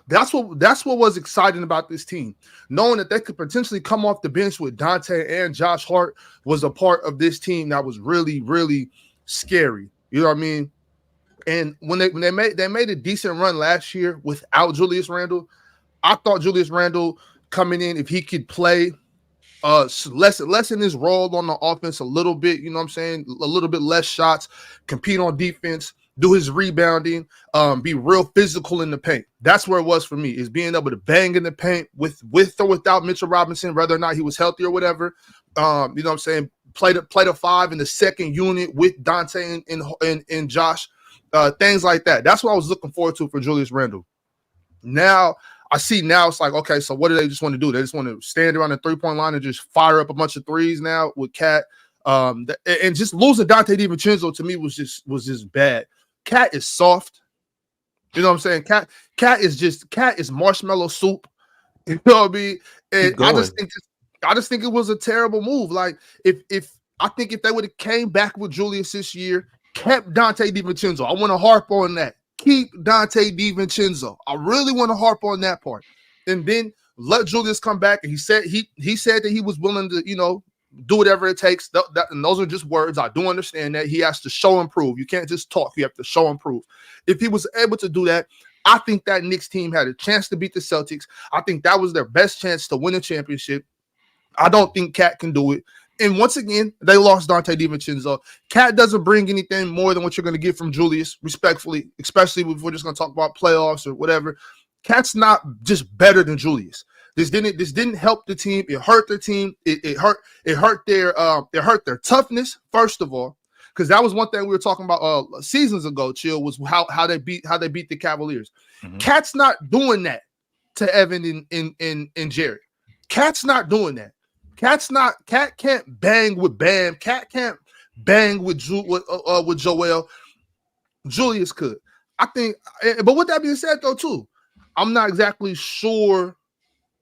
that's what was exciting about this team. Knowing that they could potentially come off the bench with Dante and Josh Hart was a part of this team that was really, really scary. You know what I mean? And when they made a decent run last year without Julius Randle, I thought Julius Randle coming in, if he could play lessen his role on the offense a little bit, you know what I'm saying? A little bit less shots, compete on defense, do his rebounding, be real physical in the paint. That's where it was for me, is being able to bang in the paint with or without Mitchell Robinson, whether or not he was healthy or whatever. You know what I'm saying? Play the five in the second unit with Dante and Josh. Things like that. That's what I was looking forward to for Julius Randle. Now it's like, okay, so what do they just want to do? They just want to stand around the three-point line and just fire up a bunch of threes now with Cat. And just losing Dante DiVincenzo to me was just bad. Cat is soft. You know what I'm saying? Cat is marshmallow soup. You know what I mean? And I just think it was a terrible move. Like if they would have came back with Julius this year, kept Dante DiVincenzo. I want to harp on that. Keep Dante DiVincenzo. I really want to harp on that part. And then let Julius come back. And he said that he was willing to, do whatever it takes. And those are just words. I do understand that. He has to show and prove. You can't just talk. You have to show and prove. If he was able to do that, I think that Knicks team had a chance to beat the Celtics. I think that was their best chance to win a championship. I don't think Cat can do it. And once again, they lost Dante DiVincenzo. Cat doesn't bring anything more than what you're going to get from Julius, respectfully, especially if we're just going to talk about playoffs or whatever. Cat's not just better than Julius. This didn't help the team. It hurt their team. It hurt their toughness, first of all, because that was one thing we were talking about seasons ago. Chill, was how they beat the Cavaliers. Mm-hmm. Cat's not doing that to Evan and Jared. Cat's not doing that. Cat can't bang with Bam. Cat can't bang with Joel. Julius could. I think, but with that being said, though, too, I'm not exactly sure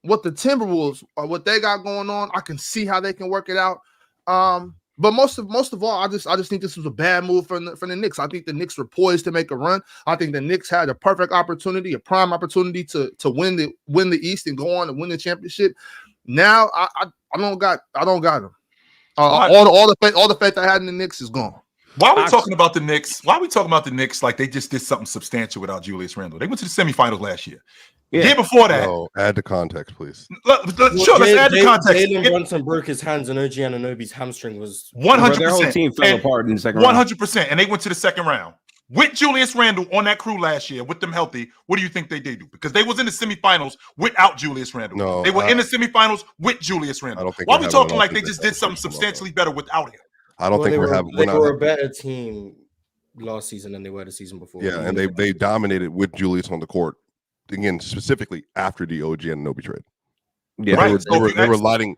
what the Timberwolves or what they got going on. I can see how they can work it out. But most of all, I just think this was a bad move for the Knicks. I think the Knicks were poised to make a run. I think the Knicks had a perfect opportunity, a prime opportunity to win the East and go on and win the championship. Now I don't got them. All the faith I had in the Knicks is gone. Why are we talking about the Knicks? Why are we talking about the Knicks like they just did something substantial without Julius Randle? They went to the semifinals last year. Yeah. Year before that. No, add the context, please. Let's add the context. Jalen Brunson broke his hands and OG Anunoby's hamstring was 100%. Their whole team fell apart in the second round. 100%. And they went to the second round. With Julius Randle on that crew last year, with them healthy, what do you think they did do? Because they was in the semifinals without Julius Randle. No, they were in the semifinals with Julius Randle. Why are we talking like they just did something substantially better without him? I don't think they were a better team last season than they were the season before. Yeah, and they dominated with Julius on the court. Again, specifically after the OG Anunoby trade. Yeah, right. They were lighting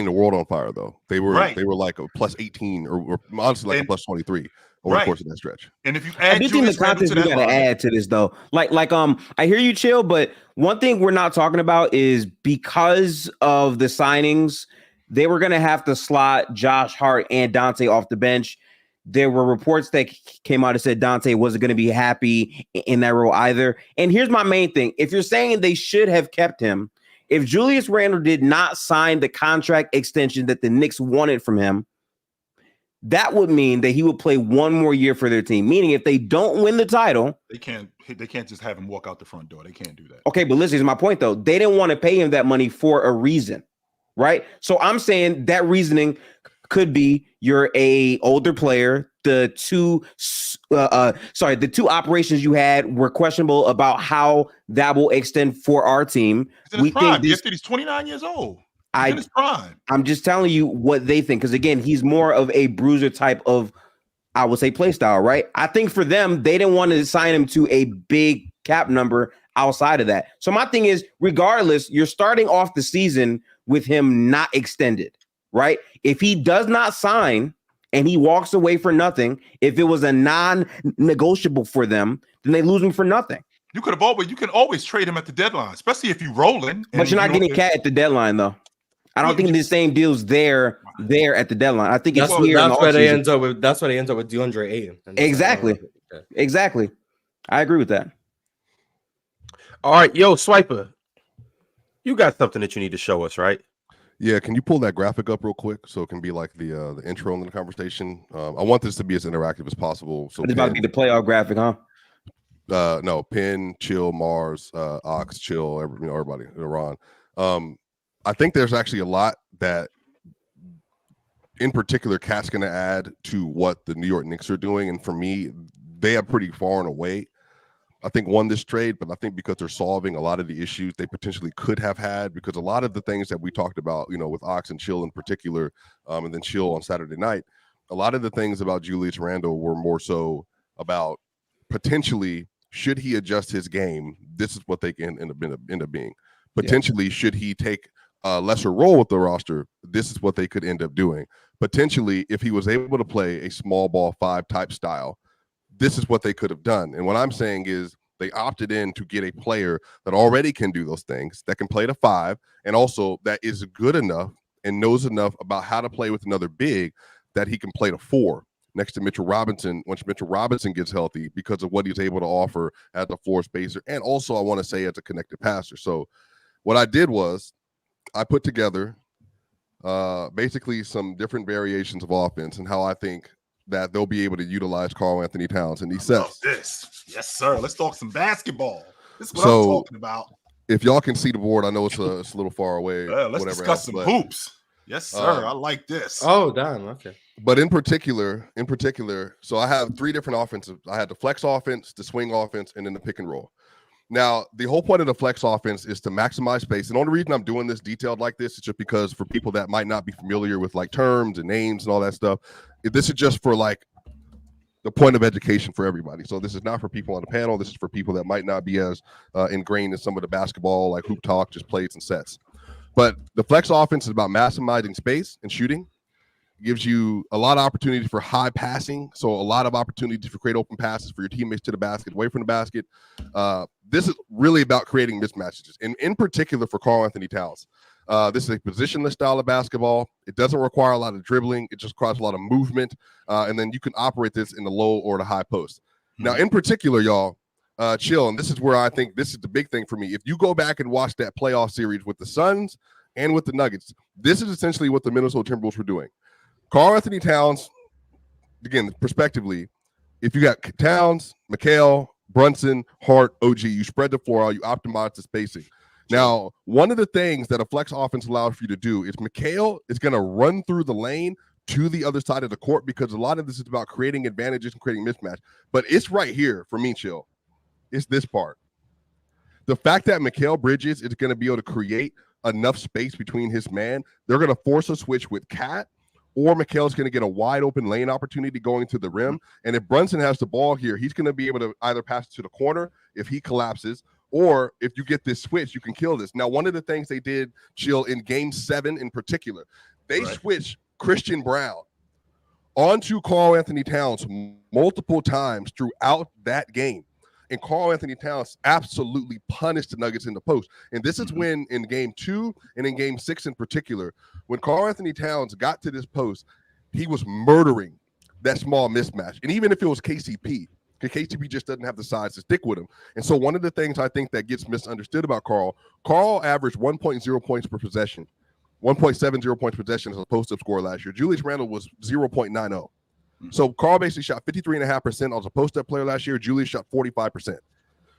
the world on fire though. They were like a plus 18 or honestly like a plus 23 over the course of that stretch. And if you add Julius Randle to that, we got to add to this though. Like I hear you, Chill, but one thing we're not talking about is because of the signings, they were going to have to slot Josh Hart and Dante off the bench. There were reports that came out that said Dante wasn't going to be happy in that role either. And here's my main thing. If you're saying they should have kept him, if Julius Randle did not sign the contract extension that the Knicks wanted from him, that would mean that he would play one more year for their team. Meaning if they don't win the title, they can't just have him walk out the front door. They can't do that. Okay, but listen, here's my point though. They didn't want to pay him that money for a reason, right? So I'm saying that reasoning could be you're a older player. The two operations you had were questionable about how that will extend for our team. We think he's 29 years old. in his prime. I'm just telling you what they think. Because again, he's more of a bruiser type of, I would say, play style, right? I think for them, they didn't want to sign him to a big cap number outside of that. So my thing is, regardless, you're starting off the season with him not extended, right? If he does not sign and he walks away for nothing, if it was a non-negotiable for them, then they lose him for nothing. You can always trade him at the deadline, especially if you're rolling. But you're not getting cat at the deadline, though. I don't think the same deal's there at the deadline. I think that's where they end up with. That's why they end up with DeAndre Ayton. Exactly. Exactly. I agree with that. All right, yo, Swiper, you got something that you need to show us, right? Yeah, can you pull that graphic up real quick so it can be like the intro in the conversation? I want this to be as interactive as possible. So it's about to be the playoff graphic, huh? No, Penn, Chill, Mars, Ox, Chill, everybody, Iran. I think there's actually a lot that, in particular, Cat's going to add to what the New York Knicks are doing. And for me, they are pretty far and away, I think, won this trade. But I think because they're solving a lot of the issues they potentially could have had, because a lot of the things that we talked about, with Ox and Chill in particular, and then Chill on Saturday night, a lot of the things about Julius Randle were more so about potentially, should he adjust his game, this is what they can end up being. Potentially, should he take a lesser role with the roster, this is what they could end up doing. Potentially, if he was able to play a small ball 5 type style, this is what they could have done. And what I'm saying is they opted in to get a player that already can do those things, that can play the 5, and also that is good enough and knows enough about how to play with another big that he can play the 4 next to Mitchell Robinson once Mitchell Robinson gets healthy, because of what he's able to offer as a floor spacer, and also I want to say as a connected passer. So what I did was I put together basically some different variations of offense and how I think that they'll be able to utilize Karl-Anthony Towns in these sets. This. Yes, sir. Let's talk some basketball. This is what I'm talking about. If y'all can see the board, I know it's a little far away. Let's discuss some hoops. Yes, sir. I like this. Oh, damn. Okay. But in particular, so I have 3 different offensive. I had the flex offense, the swing offense, and then the pick and roll. Now, the whole point of the flex offense is to maximize space. And the only reason I'm doing this detailed like this is just because for people that might not be familiar with like terms and names and all that stuff, this is just for like the point of education for everybody. So this is not for people on the panel. This is for people that might not be as ingrained in some of the basketball, like hoop talk, just plays and sets. But the flex offense is about maximizing space and shooting. Gives you a lot of opportunity for high passing, so a lot of opportunities for create open passes for your teammates to the basket, away from the basket. This is really about creating mismatches, and in particular for Karl-Anthony Towns. This is a positionless style of basketball. It doesn't require a lot of dribbling. It just requires a lot of movement, and then you can operate this in the low or the high post. Now, in particular, y'all, Chill, and this is where I think this is the big thing for me. If you go back and watch that playoff series with the Suns and with the Nuggets, this is essentially what the Minnesota Timberwolves were doing. Karl-Anthony Towns, again, prospectively, if you got Towns, McHale, Brunson, Hart, OG, you spread the floor out, you optimize the spacing. Now, one of the things that a flex offense allows for you to do is McHale is going to run through the lane to the other side of the court, because a lot of this is about creating advantages and creating mismatch. But it's right here for me, Chill. It's this part. The fact that McHale Bridges is going to be able to create enough space between his man, they're going to force a switch with Cat, or McHale's going to get a wide open lane opportunity going to the rim. And if Brunson has the ball here, he's going to be able to either pass it to the corner if he collapses, or if you get this switch, you can kill this. Now, one of the things they did, Chill, in Game 7 in particular, they switched Christian Brown onto Karl-Anthony Towns multiple times throughout that game. And Karl-Anthony Towns absolutely punished the Nuggets in the post. And this is when, in Game 2 and in Game 6 in particular, when Karl-Anthony Towns got to this post, he was murdering that small mismatch. And even if it was KCP, because KCP just doesn't have the size to stick with him. And so one of the things I think that gets misunderstood about Karl averaged 1.0 points per possession, 1.70 points per possession as a post-up scorer last year. Julius Randle was 0.90. So Karl basically shot 53.5% as a post-up player last year. Julius shot 45%.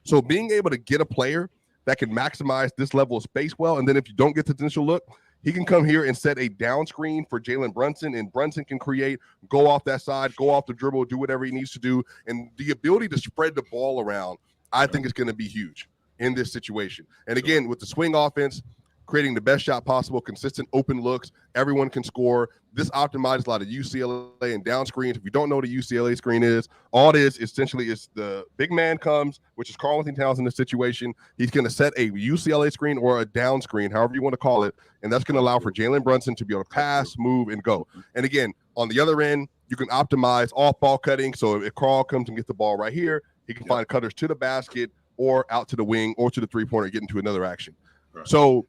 So being able to get a player that can maximize this level of space well, and then if you don't get the initial look, he can come here and set a down screen for Jalen Brunson, and Brunson can create, go off that side, go off the dribble, do whatever he needs to do. And the ability to spread the ball around, I think, is going to be huge in this situation. And again, with the swing offense, creating the best shot possible, consistent open looks. Everyone can score. This optimizes a lot of UCLA and down screens. If you don't know what a UCLA screen is, all it is essentially is the big man comes, which is Karl-Anthony Towns in this situation. He's going to set a UCLA screen or a down screen, however you want to call it, and that's going to allow for Jalen Brunson to be able to pass, move, and go. And again, on the other end, you can optimize off ball cutting. So if Karl comes and gets the ball right here, he can find cutters to the basket or out to the wing or to the three-pointer, get into another action. Right. So,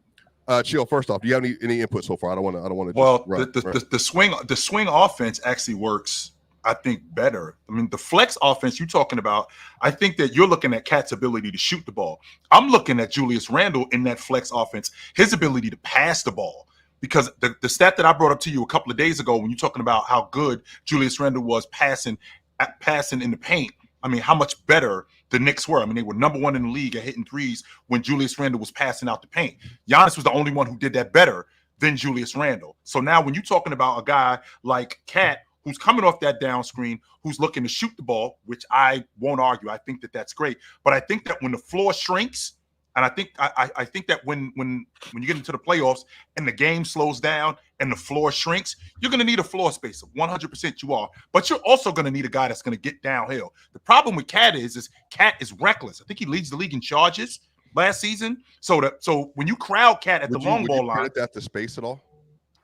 Chill, first off, do you have any input so far? I don't want to. Well, the swing offense actually works, I think, better. I mean, the flex offense you're talking about, I think that you're looking at Cat's ability to shoot the ball. I'm looking at Julius Randle in that flex offense, his ability to pass the ball. Because the stat that I brought up to you a couple of days ago when you're talking about how good Julius Randle was passing in the paint, I mean, how much better the Knicks were. I mean, they were number one in the league at hitting threes when Julius Randle was passing out the paint. Giannis was the only one who did that better than Julius Randle. So now when you're talking about a guy like Cat, who's coming off that down screen, who's looking to shoot the ball, which I won't argue. I think that that's great. But I think that when the floor shrinks, and I think that when you get into the playoffs and the game slows down and the floor shrinks, you're going to need a floor spacer. 100% you are. But you're also going to need a guy that's going to get downhill. The problem with Cat is Cat is reckless. I think he leads the league in charges last season. So when you crowd Cat at the long ball line, credit that to space at all?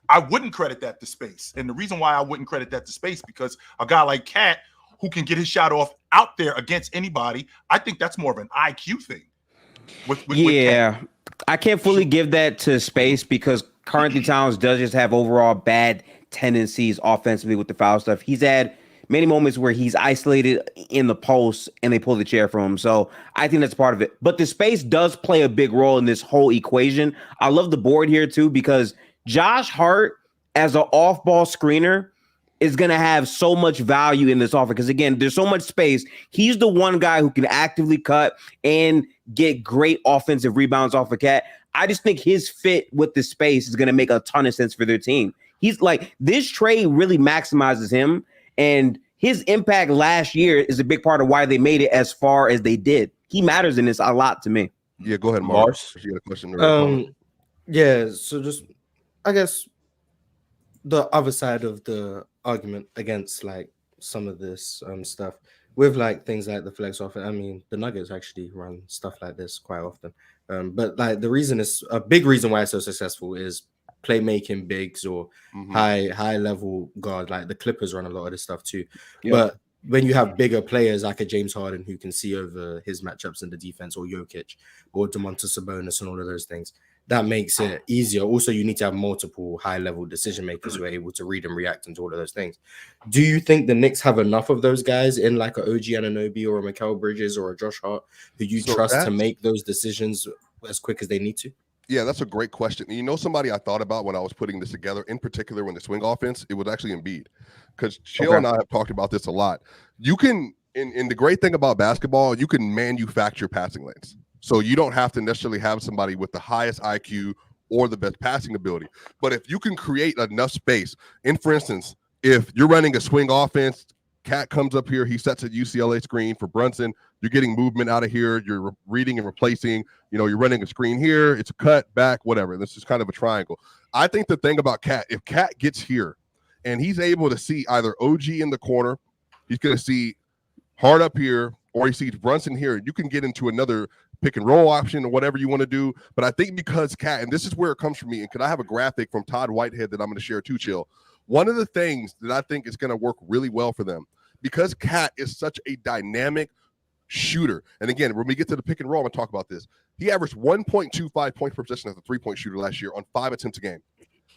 I wouldn't credit that to space. And the reason why I wouldn't credit that to space, because a guy like Cat who can get his shot off out there against anybody, I think that's more of an IQ thing. With I can't fully give that to space because Karl-Anthony Towns does just have overall bad tendencies offensively with the foul stuff. He's had many moments where he's isolated in the post and they pull the chair from him. So I think that's part of it. But the space does play a big role in this whole equation. I love the board here too because Josh Hart as an off-ball screener is going to have so much value in this offer because, again, there's so much space. He's the one guy who can actively cut and get great offensive rebounds off of Cat. I just think his fit with the space is going to make a ton of sense for their team. He's like, this trade really maximizes him, and his impact last year is a big part of why they made it as far as they did. He matters in this a lot to me. Yeah, go ahead, Mars. You got a question? Yeah, so just, I guess, the other side of the argument against like some of this stuff with like things like the flex offense. I mean, the Nuggets actually run stuff like this quite often. But like the reason is a big reason why it's so successful is playmaking bigs or high level guard. Like the Clippers run a lot of this stuff too. Yeah. But when you have bigger players like a James Harden who can see over his matchups in the defense, or Jokic or Domantas Sabonis and all of those things, that makes it easier. Also, you need to have multiple high-level decision makers who are able to read and react into all of those things. Do you think the Knicks have enough of those guys in like an OG Anunoby or a Mikal Bridges or a Josh Hart who you trust to make those decisions as quick as they need to? Yeah, that's a great question. You know, somebody I thought about when I was putting this together, in particular when the swing offense, it was actually Embiid. Because Chill and I have talked about this a lot. You can, in the great thing about basketball, you can manufacture passing lanes. So you don't have to necessarily have somebody with the highest IQ or the best passing ability. But if you can create enough space, and for instance, if you're running a swing offense, Cat comes up here, he sets a UCLA screen for Brunson, you're getting movement out of here, you're reading and replacing, you know, you're running a screen here, it's a cut, back, whatever. This is kind of a triangle. I think the thing about Cat, if Cat gets here and he's able to see either OG in the corner, he's going to see Hart up here, or he sees Brunson here, you can get into another pick and roll option or whatever you want to do. But I think because Cat, and this is where it comes from me, and could I have a graphic from Todd Whitehead that I'm going to share too, Chill? One of the things that I think is going to work really well for them, because Cat is such a dynamic shooter. And again, when we get to the pick and roll, I'm going to talk about this. He averaged 1.25 points per possession as a three-point shooter last year on 5 attempts a game.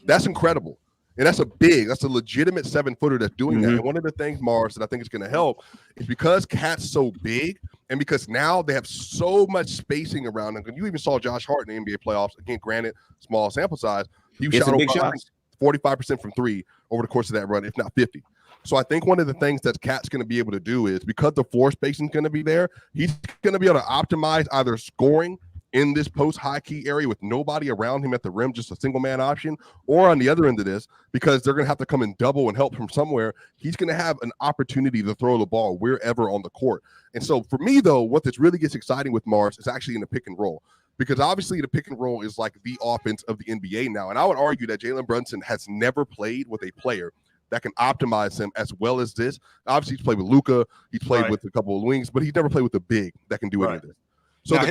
That's incredible. And that's a legitimate 7-footer that's doing that. And one of the things, Mars, that I think is going to help is because Cat's so big and because now they have so much spacing around them. And you even saw Josh Hart in the NBA playoffs. Again, granted, small sample size. He shot over 45% from three over the course of that run, if not 50. So I think one of the things that Cat's going to be able to do is, because the floor spacing is going to be there, he's going to be able to optimize either scoring in this post-high key area with nobody around him at the rim, just a single man option, or on the other end of this, because they're going to have to come and double and help from somewhere, he's going to have an opportunity to throw the ball wherever on the court. And so for me, though, what this really gets exciting with Mars is actually in the pick and roll. because obviously the pick and roll is like the offense of the NBA now. And I would argue that Jalen Brunson has never played with a player that can optimize him as well as this. Obviously, he's played with Luka, he's played with a couple of wings, but he's never played with a big that can do any of this. So now,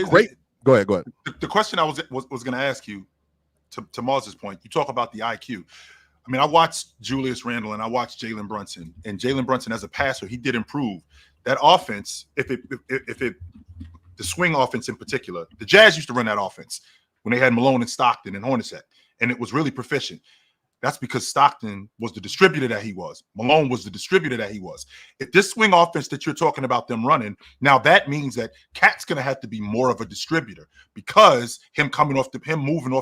go ahead. The question I was going to ask you, to Mars's point, you talk about the IQ. I mean, I watched Julius Randle and I watched Jalen Brunson, and Jalen Brunson as a passer, he did improve that offense. If the swing offense in particular, the Jazz used to run that offense when they had Malone and Stockton and Hornacek, and it was really proficient. That's because Stockton was the distributor that he was. Malone was the distributor that he was. If this swing offense that you're talking about them running, now that means that Cat's going to have to be more of a distributor because him moving off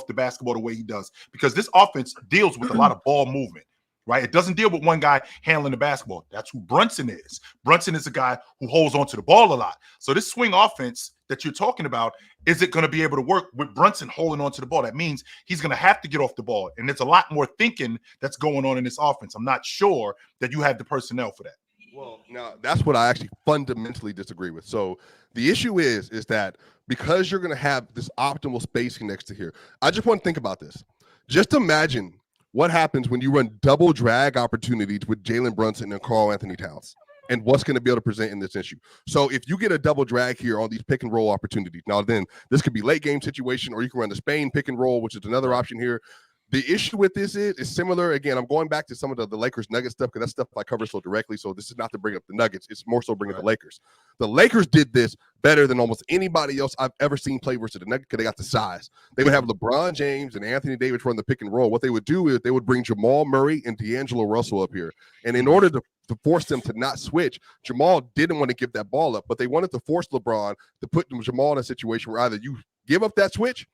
the basketball the way he does. Because this offense deals with a lot of ball movement, right? It doesn't deal with one guy handling the basketball. That's who Brunson is. Brunson is a guy who holds onto the ball a lot. So this swing offense that you're talking about, is it going to be able to work with Brunson holding onto the ball? That means he's going to have to get off the ball. And there's a lot more thinking that's going on in this offense. I'm not sure that you have the personnel for that. Well, now that's what I actually fundamentally disagree with. So the issue is that because you're going to have this optimal spacing next to here, I just want to think about this. Just imagine what happens when you run double drag opportunities with Jalen Brunson and Karl-Anthony Towns, and what's going to be able to present in this issue. So if you get a double drag here on these pick and roll opportunities, now then this could be late game situation, or you can run the Spain pick and roll, which is another option here. The issue with this is similar. Again, I'm going back to some of the Lakers Nuggets stuff because that stuff I cover so directly. So this is not to bring up the Nuggets. It's more so bringing up the Lakers. The Lakers did this better than almost anybody else I've ever seen play versus the Nuggets because they got the size. They would have LeBron James and Anthony Davis run the pick and roll. What they would do is they would bring Jamal Murray and D'Angelo Russell up here. And in order to force them to not switch, Jamal didn't want to give that ball up, but they wanted to force LeBron to put Jamal in a situation where either you give up that switch,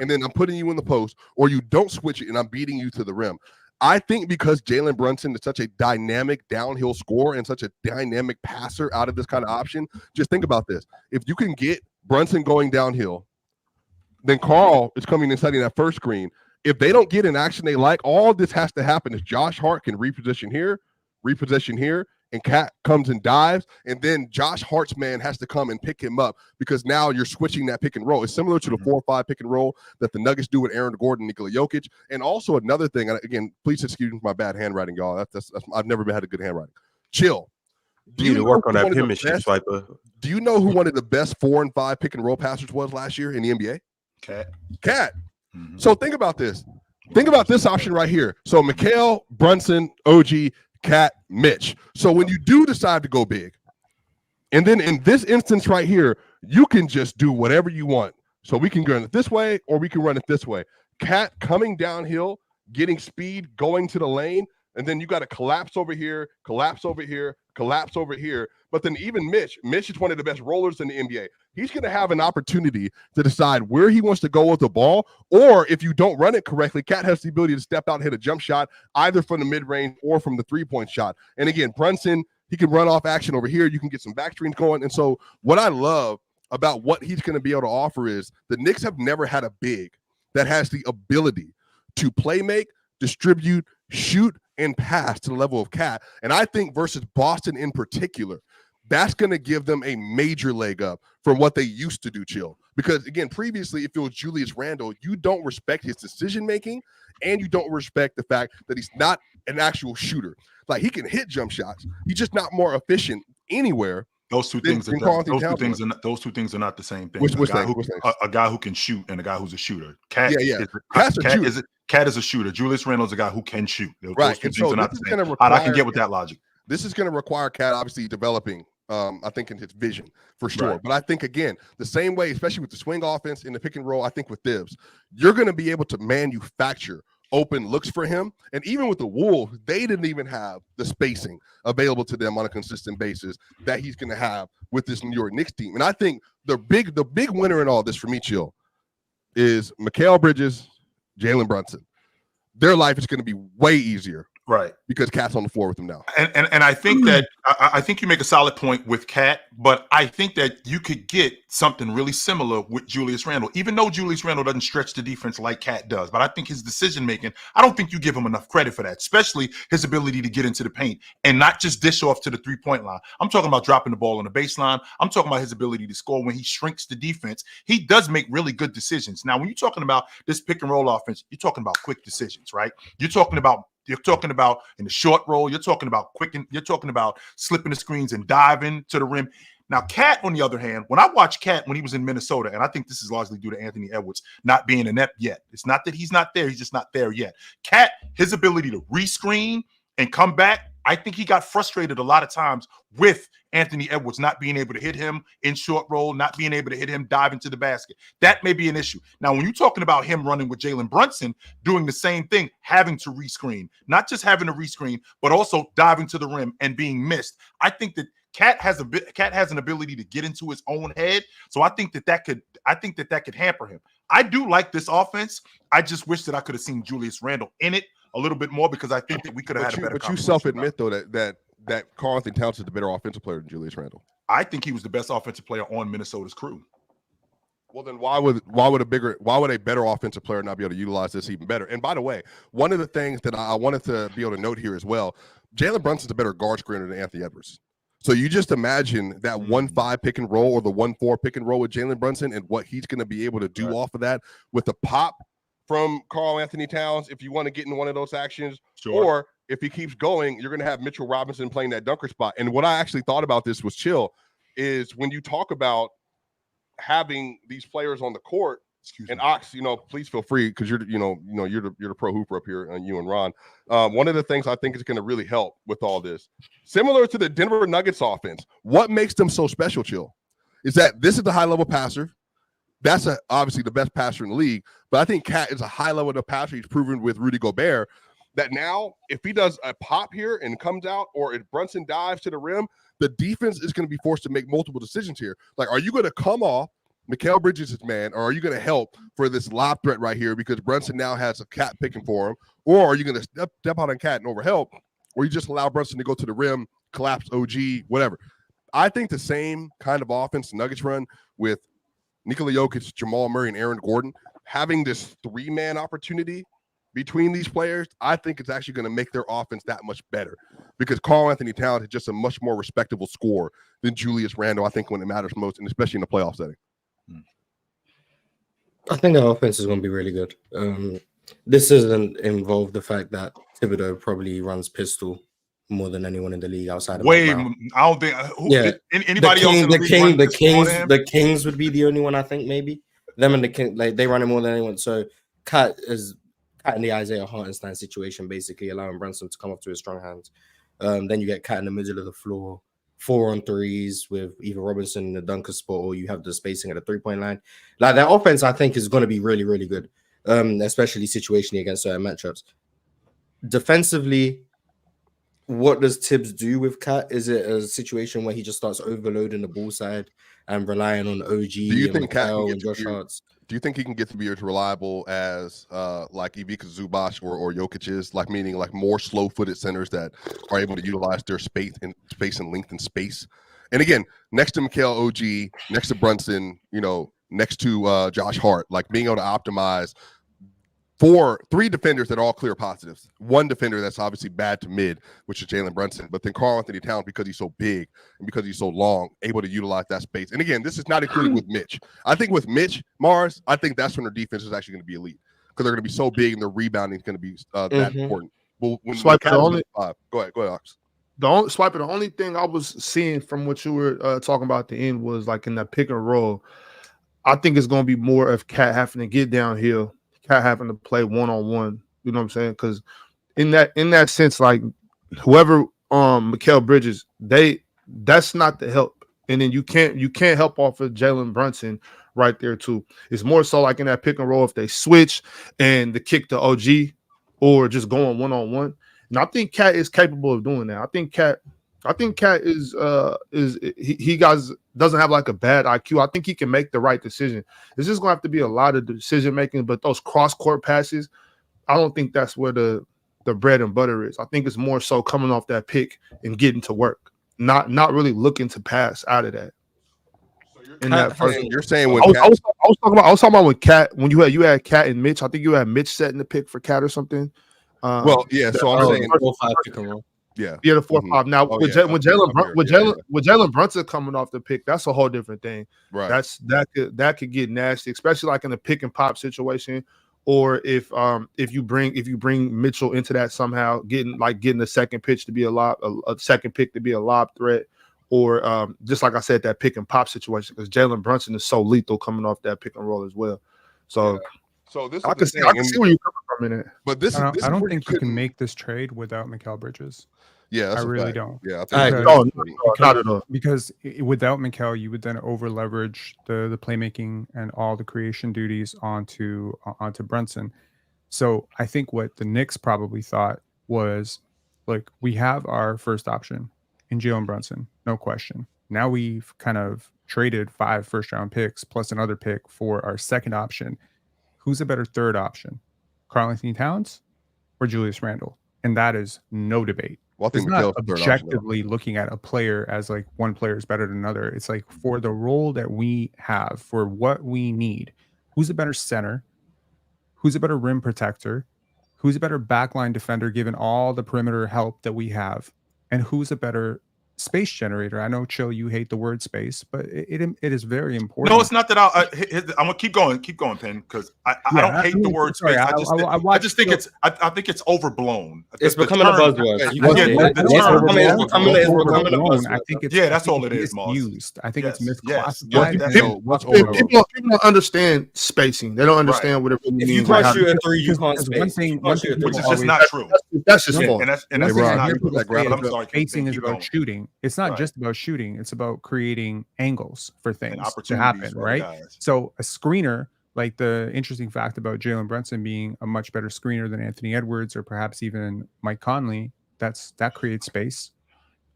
and then I'm putting you in the post, or you don't switch it and I'm beating you to the rim. I think because Jalen Brunson is such a dynamic downhill scorer and such a dynamic passer out of this kind of option, just think about this. If you can get Brunson going downhill, then Karl is coming and setting that first screen. If they don't get an action they like, all this has to happen is Josh Hart can reposition here, and Cat comes and dives, and then Josh Hart's man has to come and pick him up because now you're switching that pick and roll. It's similar to the 4-5 pick and roll that the Nuggets do with Aaron Gordon, Nikola Jokic. And also another thing, and again, please excuse me for my bad handwriting, y'all. That's I've never had a good handwriting. Chill. You need to work on that penmanship, Swiper. Do you know who one of the best 4 and 5 pick and roll passers was last year in the NBA? Cat. Mm-hmm. So think about this. Think about this option right here. So Mikal, Brunson, OG, Cat, Mitch. So when you do decide to go big, and then in this instance right here, you can just do whatever you want. So we can run it this way, or we can run it this way. Cat coming downhill, getting speed, going to the lane, and then you got to collapse over here, collapse over here, collapse over here. But then even Mitch is one of the best rollers in the NBA. He's going to have an opportunity to decide where he wants to go with the ball, or if you don't run it correctly, Cat has the ability to step out and hit a jump shot, either from the mid-range or from the three-point shot. And again, Brunson, he can run off action over here. You can get some back screens going. And so what I love about what he's going to be able to offer is the Knicks have never had a big that has the ability to play make, distribute, shoot, and pass to the level of Cat. And I think versus Boston in particular, that's going to give them a major leg up from what they used to do, Chill. Because, again, previously, if it was Julius Randle, you don't respect his decision-making, and you don't respect the fact that he's not an actual shooter. Like, he can hit jump shots. He's just not more efficient anywhere. Those two things are not the same thing. A guy who can shoot and a guy who's a shooter. Cat is a shooter. Julius Randle is a guy who can shoot. Those two things are not the same. I can get with that logic. This is going to require Cat obviously developing, I think, in his vision for sure. Right. But I think, again, the same way, especially with the swing offense in the pick and roll, I think with Thibs, you're going to be able to manufacture open looks for him. And even with the Wolves, they didn't even have the spacing available to them on a consistent basis that he's going to have with this New York Knicks team. And I think the big winner in all this for me, Chill, is Mikal Bridges, Jalen Brunson. Their life is going to be way easier. Right. Because Cat's on the floor with him now. And I think that I think you make a solid point with Cat, but I think that you could get something really similar with Julius Randle, even though Julius Randle doesn't stretch the defense like Cat does. But I think his decision-making, I don't think you give him enough credit for that, especially his ability to get into the paint and not just dish off to the three-point line. I'm talking about dropping the ball on the baseline. I'm talking about his ability to score when he shrinks the defense. He does make really good decisions. Now, when you're talking about this pick-and-roll offense, you're talking about quick decisions, right? You're talking about in the short roll, you're talking about you're talking about slipping the screens and diving to the rim. Now, Cat, on the other hand, when I watched Cat when he was in Minnesota, and I think this is largely due to Anthony Edwards not being inept yet. It's not that he's not there. He's just not there yet. Cat, his ability to rescreen and come back, I think he got frustrated a lot of times with Anthony Edwards not being able to hit him in short roll, not being able to hit him dive into the basket. That may be an issue. Now, when you're talking about him running with Jalen Brunson, doing the same thing, having to rescreen, not just having to rescreen, but also diving to the rim and being missed, I think that Cat has an ability to get into his own head, so I think that could hamper him. I do like this offense. I just wish that I could have seen Julius Randle in it a little bit more, because I think that we could have had a better. But you self-admit though that Karl-Anthony Towns is the better offensive player than Julius Randle. I think he was the best offensive player on Minnesota's crew. Well, then why would a better offensive player not be able to utilize this even better? And by the way, one of the things that I wanted to be able to note here as well, Jalen Brunson's a better guard screener than Anthony Edwards. So you just imagine that 1-5 pick and roll or the 1-4 pick and roll with Jalen Brunson and what he's going to be able to do off of that with a pop from Karl-Anthony Towns if you want to get into one of those actions. Sure. Or if he keeps going, you're going to have Mitchell Robinson playing that dunker spot. And what I actually thought about this was chill is when you talk about having these players on the court, and Ox, please feel free because you're the pro hooper up here, and you and Ron. One of the things I think is going to really help with all this, similar to the Denver Nuggets offense, what makes them so special, Chill, is that this is the high level passer. That's obviously the best passer in the league, but I think Cat is a high level passer. He's proven with Rudy Gobert that now if he does a pop here and comes out, or if Brunson dives to the rim, the defense is going to be forced to make multiple decisions here. Like, are you going to come off Mikal Bridges' man, or are you going to help for this lob threat right here because Brunson now has a Cat picking for him? Or are you going to step out on Cat and overhelp, or you just allow Brunson to go to the rim, collapse OG, whatever? I think the same kind of offense the Nuggets run with Nikola Jokic, Jamal Murray, and Aaron Gordon, having this three-man opportunity between these players, I think it's actually going to make their offense that much better because Karl-Anthony Towns is just a much more respectable scorer than Julius Randle, I think, when it matters most, and especially in the playoff setting. I think the offense is going to be really good. This doesn't involve the fact that Thibodeau probably runs pistol more than anyone in the league outside of I don't think anybody else in the Kings would be the only one, I think, maybe them and the King, like they run it more than anyone. So Cat in the Isaiah Hartenstein situation, basically allowing Brunson to come up to his strong hands. Then you get Cat in the middle of the floor, 4-on-3s with either Robinson in the dunker spot, or you have the spacing at the 3-point line. Like that offense, I think, is going to be really, really good, especially situationally against certain matchups. Defensively, what does Tibbs do with Cat? Is it a situation where he just starts overloading the ball side and relying on OG and Mikal and Josh Hart's? Do you think he can get to be as reliable as like Ivica Zubac or Jokic is, like meaning like more slow-footed centers that are able to utilize their space and length and space? And again, next to Mikal, OG, next to Brunson, next to Josh Hart, like being able to optimize three defenders that are all clear positives. One defender that's obviously bad to mid, which is Jalen Brunson, but then Karl-Anthony Towns, because he's so big and because he's so long, able to utilize that space. And again, this is not included with Mitch. I think with Mitch, Mars, I think that's when their defense is actually going to be elite because they're going to be so big and their rebounding is going to be that important. But when go ahead, Ox. The only thing I was seeing from what you were talking about at the end was like in that pick and roll. I think it's going to be more of Cat having to get downhill, Cat having to play one-on-one, you know what I'm saying? Because in that sense, like whoever Mikal Bridges, that's not the help. And then you can't help off of Jalen Brunson right there too. It's more so like in that pick and roll if they switch and the kick to OG or just going one-on-one. And I think Cat is capable of doing that. I think Cat is doesn't have like a bad IQ. I think he can make the right decision. It's just gonna have to be a lot of decision making, but those cross court passes, I don't think that's where the bread and butter is. I think it's more so coming off that pick and getting to work, not really looking to pass out of that. in that first. You're saying when I was talking about when Cat, when you had Cat and Mitch. I think you had Mitch setting the pick for Cat or something. Well, yeah. So I'm saying 4-5 pick and roll. Yeah, the 4-5. Now Oh, with yeah. when Jalen Brunson coming off the pick, that's a whole different thing. right. That could get nasty, especially like in a pick and pop situation, or if you bring Mitchell into that somehow, getting a second pitch to be a second pick to be a lob threat, or just like I said, that pick and pop situation, because Jalen Brunson is so lethal coming off that pick and roll as well. So. Yeah. So this I can see where you're coming from in it. But this I is don't think you can make this trade without Mikal Bridges. Yeah, that's I a really fact. don't. Yeah, I think agree. Not at all. Because without Mikal, you would then over leverage the playmaking and all the creation duties onto Brunson. So I think what the Knicks probably thought was, like, we have our first option in Jalen Brunson, no question. Now we've kind of traded 5 first-round picks plus another pick for our second option. Who's a better third option, Karl-Anthony Towns or Julius Randle? And that is no debate. Well, I think It's not Mikal's the third option, objectively looking at a player as like one player is better than another. It's like, for the role that we have, for what we need, who's a better center? Who's a better rim protector? Who's a better backline defender given all the perimeter help that we have? And who's a better space generator? I know, Chill, you hate the word space, but it is very important. No, it's not that I'm gonna keep going, Penn, because I don't hate the word space. I just think it's overblown. It's becoming a buzzword. I think it's that's all it is, Moss. Used. I think it's misclassified. People don't understand spacing. They don't understand what it really means. If you can't shoot a 3, you can't space. Which is just not true. That's just false. And that's not true. I'm sorry. Spacing is about shooting. It's not just about shooting. It's about creating angles for things to happen, right? So a screener, like the interesting fact about Jalen Brunson being a much better screener than Anthony Edwards or perhaps even Mike Conley, that creates space.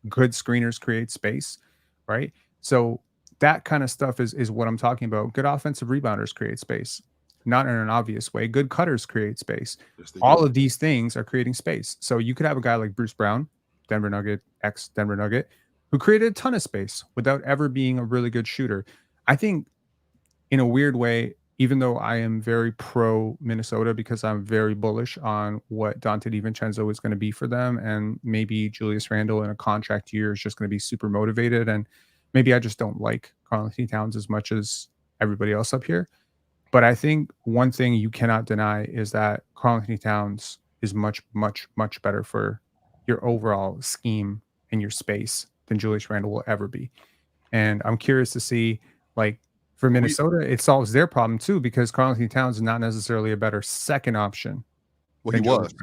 Good screeners create space, right? So that kind of stuff is what I'm talking about. Good offensive rebounders create space, not in an obvious way. Good cutters create space. All of these things are creating space. So you could have a guy like Bruce Brown, Denver Nugget, ex-Denver Nugget, who created a ton of space without ever being a really good shooter. I think, in a weird way, even though I am very pro Minnesota because I'm very bullish on what Dante DiVincenzo is going to be for them, and maybe Julius Randle in a contract year is just going to be super motivated, and maybe I just don't like Karl-Anthony Towns as much as everybody else up here. But I think one thing you cannot deny is that Karl-Anthony Towns is much, much, much better for your overall scheme and your space than Julius Randle will ever be. And I'm curious to see, like, for Minnesota, it solves their problem too, because Karl-Anthony Towns is not necessarily a better second option. Well, he was.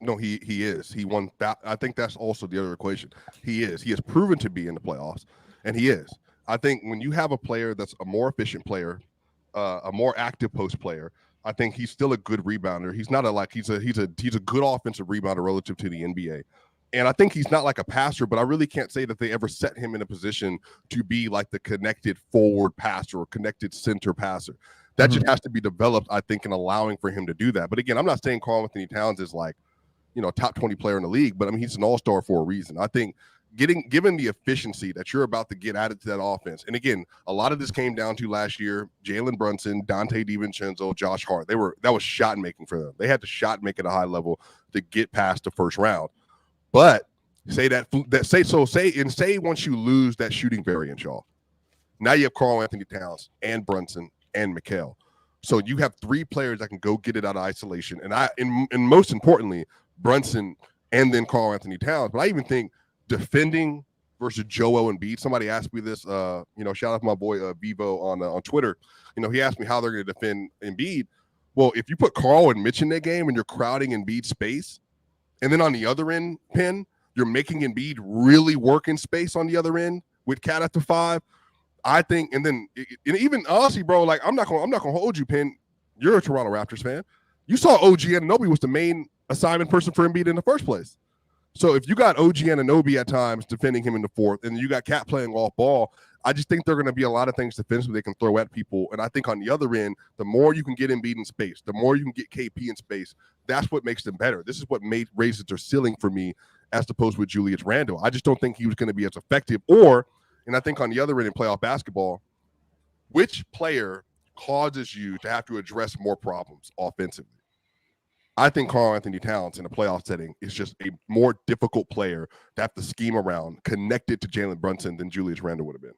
No, he is. He won that. I think that's also the other equation. He is. He has proven to be in the playoffs, and he is. I think when you have a player that's a more efficient player, a more active post player, I think he's still a good rebounder. He's not he's a good offensive rebounder relative to the NBA. And I think he's not like a passer, but I really can't say that they ever set him in a position to be like the connected forward passer or connected center passer. That just has to be developed, I think, in allowing for him to do that. But again, I'm not saying Karl-Anthony Towns is like, top 20 player in the league, but I mean, he's an all-star for a reason. I think given the efficiency that you're about to get added to that offense. And again, a lot of this came down to last year, Jalen Brunson, Dante DiVincenzo, Josh Hart. That was shot making for them. They had to shot make at a high level to get past the first round. But say once you lose that shooting variant, y'all, now you have Karl-Anthony Towns and Brunson and Mikal. So you have 3 players that can go get it out of isolation. And most importantly, Brunson and then Karl-Anthony Towns. But I even think defending versus Joel Embiid. Somebody asked me this, shout out to my boy Vivo on Twitter. He asked me how they're going to defend Embiid. Well, if you put Karl and Mitch in that game and you're crowding Embiid's space, and then on the other end, Penn, you're making Embiid really work in space on the other end with Cat at the 5. I think, and even honestly, bro, like I'm not gonna hold you, Penn. You're a Toronto Raptors fan. You saw OG Anunoby was the main assignment person for Embiid in the first place. So if you got OG Anunoby at times defending him in the fourth, and you got Cat playing off ball, I just think there are going to be a lot of things defensively they can throw at people. And I think on the other end, the more you can get Embiid in space, the more you can get KP in space, that's what makes them better. This is what raises their ceiling for me as opposed with Julius Randle. I just don't think he was going to be as effective. And I think on the other end in playoff basketball, which player causes you to have to address more problems offensively? I think Karl-Anthony Towns in a playoff setting is just a more difficult player to have to scheme around, connected to Jalen Brunson than Julius Randle would have been.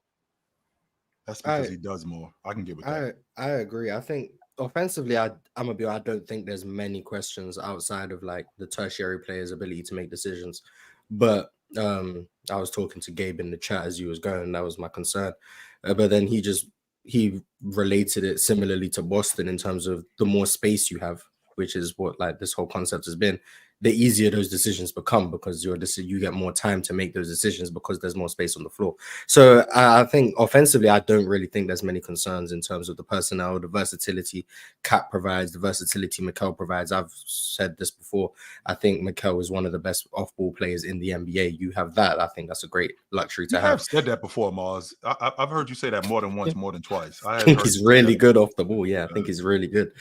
That's because he does more. I can get with that. I agree. I think offensively, I don't think there's many questions outside of like the tertiary player's ability to make decisions. But I was talking to Gabe in the chat as you was going, that was my concern. But then he related it similarly to Boston in terms of the more space you have, which is what like this whole concept has been, the easier those decisions become because you get more time to make those decisions because there's more space on the floor. So I think offensively, I don't really think there's many concerns in terms of the personnel, the versatility Cat provides, the versatility Mikal provides. I've said this before. I think Mikal is one of the best off-ball players in the NBA. You have that. I think that's a great luxury to have. I've said that before, Mars. I've heard you say that more than once, more than twice. I think he's really good off the ball. Yeah, I think he's really good.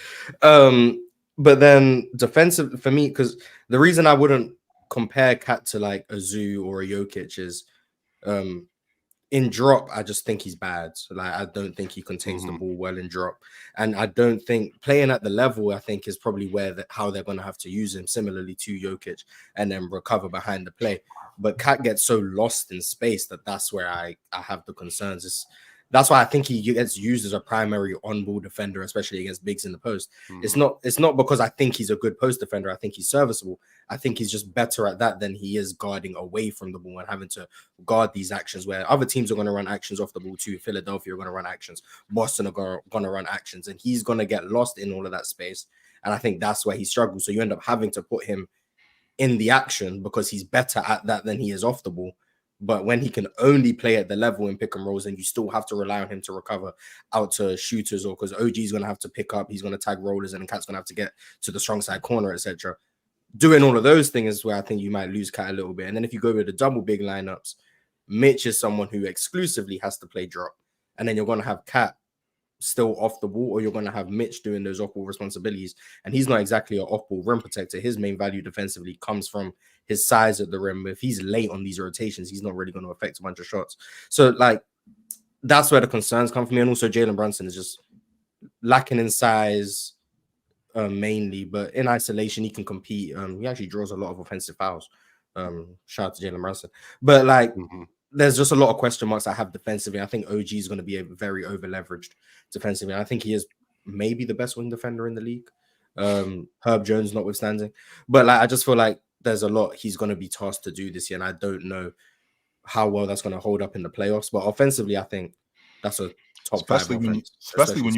But then defensive for me, because the reason I wouldn't compare Cat to like a Zoo or a Jokic is in drop, I just think he's bad. So like I don't think he contains the ball well in drop. And I don't think playing at the level, I think, is probably how they're going to have to use him similarly to Jokic and then recover behind the play. But Cat gets so lost in space that's where I have the concerns. That's why I think he gets used as a primary on-ball defender, especially against bigs in the post. It's not because I think he's a good post defender. I think he's serviceable. I think he's just better at that than he is guarding away from the ball and having to guard these actions where other teams are going to run actions off the ball too. Philadelphia are going to run actions. Boston are going to run actions. And he's going to get lost in all of that space. And I think that's where he struggles. So you end up having to put him in the action because he's better at that than he is off the ball. But when he can only play at the level in pick and rolls, and you still have to rely on him to recover out to shooters, or because OG is going to have to pick up, he's going to tag rollers, and Cat's going to have to get to the strong side corner, etc. Doing all of those things is where I think you might lose Cat a little bit. And then if you go with the double big lineups, Mitch is someone who exclusively has to play drop, and then you're going to have Cat still off the ball, or you're going to have Mitch doing those off-ball responsibilities. And he's not exactly an off-ball rim protector. His main value defensively comes from his size at the rim. If he's late on these rotations, he's not really going to affect a bunch of shots. So, like, that's where the concerns come from me. And also, Jalen Brunson is just lacking in size mainly, but in isolation, he can compete. He actually draws a lot of offensive fouls. Shout out to Jalen Brunson. But, like, there's just a lot of question marks I have defensively. I think OG is going to be very over-leveraged defensively. I think he is maybe the best wing defender in the league. Herb Jones notwithstanding. But like I just feel like there's a lot he's going to be tasked to do this year, and I don't know how well that's going to hold up in the playoffs. But offensively, I think that's a top especially five. Especially when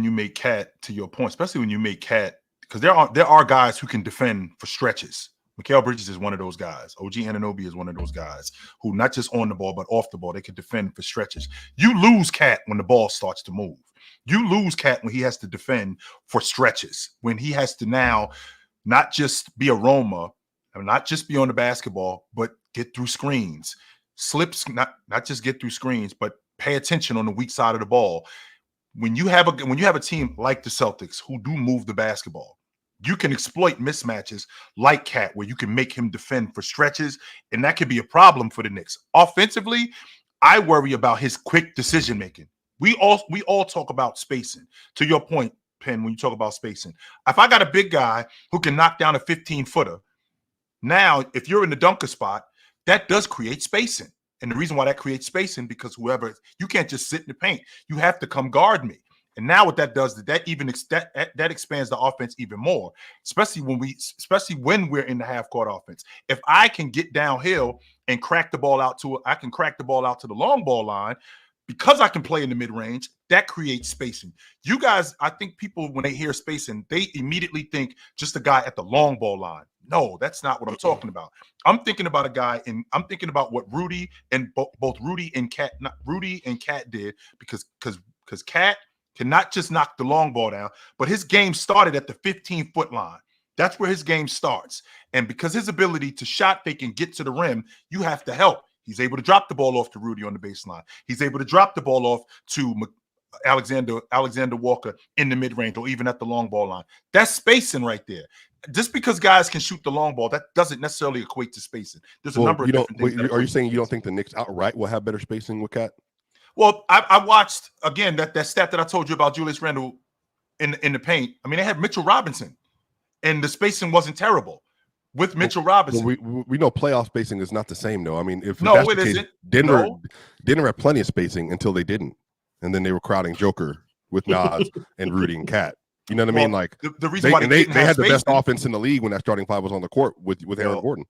you make Cat, to your point, especially when you make Cat, because there are guys who can defend for stretches. Mikal Bridges is one of those guys. OG Anunoby is one of those guys who not just on the ball, but off the ball, they can defend for stretches. You lose Cat when the ball starts to move. You lose Cat when he has to defend for stretches, when he has to now not just be a roamer, not just be on the basketball, but get through screens, slips, not just get through screens, but pay attention on the weak side of the ball. When you have a team like the Celtics who do move the basketball, you can exploit mismatches like Cat, where you can make him defend for stretches, and that could be a problem for the Knicks. Offensively, I worry about his quick decision making. We all talk about spacing. To your point, Penn, when you talk about spacing, if I got a big guy who can knock down a 15-footer, now if you're in the dunker spot, that does create spacing. And the reason why that creates spacing, because you can't just sit in the paint. You have to come guard me. And now what that does is that expands the offense even more, especially when we're in the half court offense. If I can get downhill and crack the ball out to the long ball line, because I can play in the mid range, that creates spacing. You guys, I think people, when they hear spacing, they immediately think just a guy at the long ball line. No, that's not what I'm talking about. I'm thinking about a guy, and I'm thinking about what Rudy and both Rudy and Cat did, because Cat cannot just knock the long ball down, but his game started at the 15-foot line. That's where his game starts. And because his ability to shot fake and get to the rim, you have to help. He's able to drop the ball off to Rudy on the baseline. He's able to drop the ball off to Alexander Walker in the mid-range or even at the long ball line. That's spacing right there. Just because guys can shoot the long ball, that doesn't necessarily equate to spacing. There's a number of different things. Are you saying you don't think the Knicks outright will have better spacing with Cat? Well, I watched again that stat that I told you about Julius Randle in the paint. I mean, they had Mitchell Robinson, and the spacing wasn't terrible with Mitchell Robinson. Well, we know playoff spacing is not the same, though. I mean, if No, that's it the case, isn't. Denver No. had plenty of spacing until they didn't, and then they were crowding Joker with Nas and Rudy and Cat. You know what I mean? Like the reason why they had the best offense in the league when that starting five was on the court with Aaron Gordon.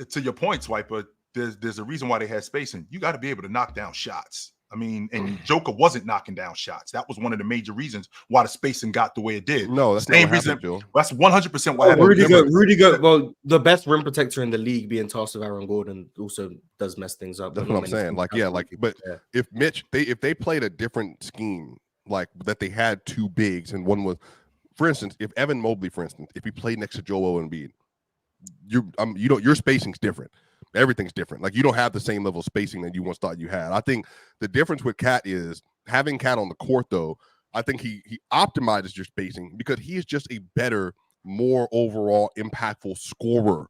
To your point, Swiper, there's a reason why they had spacing. You got to be able to knock down shots. I mean, and Joker wasn't knocking down shots. That was one of the major reasons why the spacing got the way it did. No, that's same not reason. Phil. That's 100% why. Rudy, well, the best rim protector in the league being tossed with Aaron Gordon also does mess things up. That's what I'm saying. If they played a different scheme, like that they had two bigs and one was, for instance, if Evan Mobley, for instance, if he played next to Joel Embiid, your spacing's different. Everything's different. Like you don't have the same level of spacing that you once thought you had. I think the difference with Cat is having Cat on the court, though. I think he optimizes your spacing because he is just a better, more overall impactful scorer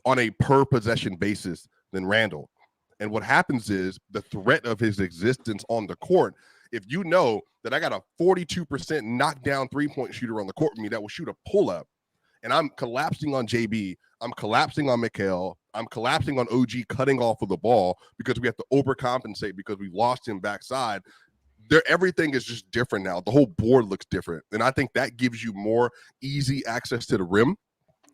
on a per possession basis than Randle. And what happens is the threat of his existence on the court. If you know that I got a 42% knockdown 3-point shooter on the court with me that will shoot a pull up, and I'm collapsing on JB, I'm collapsing on Mikal, I'm collapsing on OG cutting off of the ball because we have to overcompensate because we lost him backside. Everything is just different now. The whole board looks different. And I think that gives you more easy access to the rim.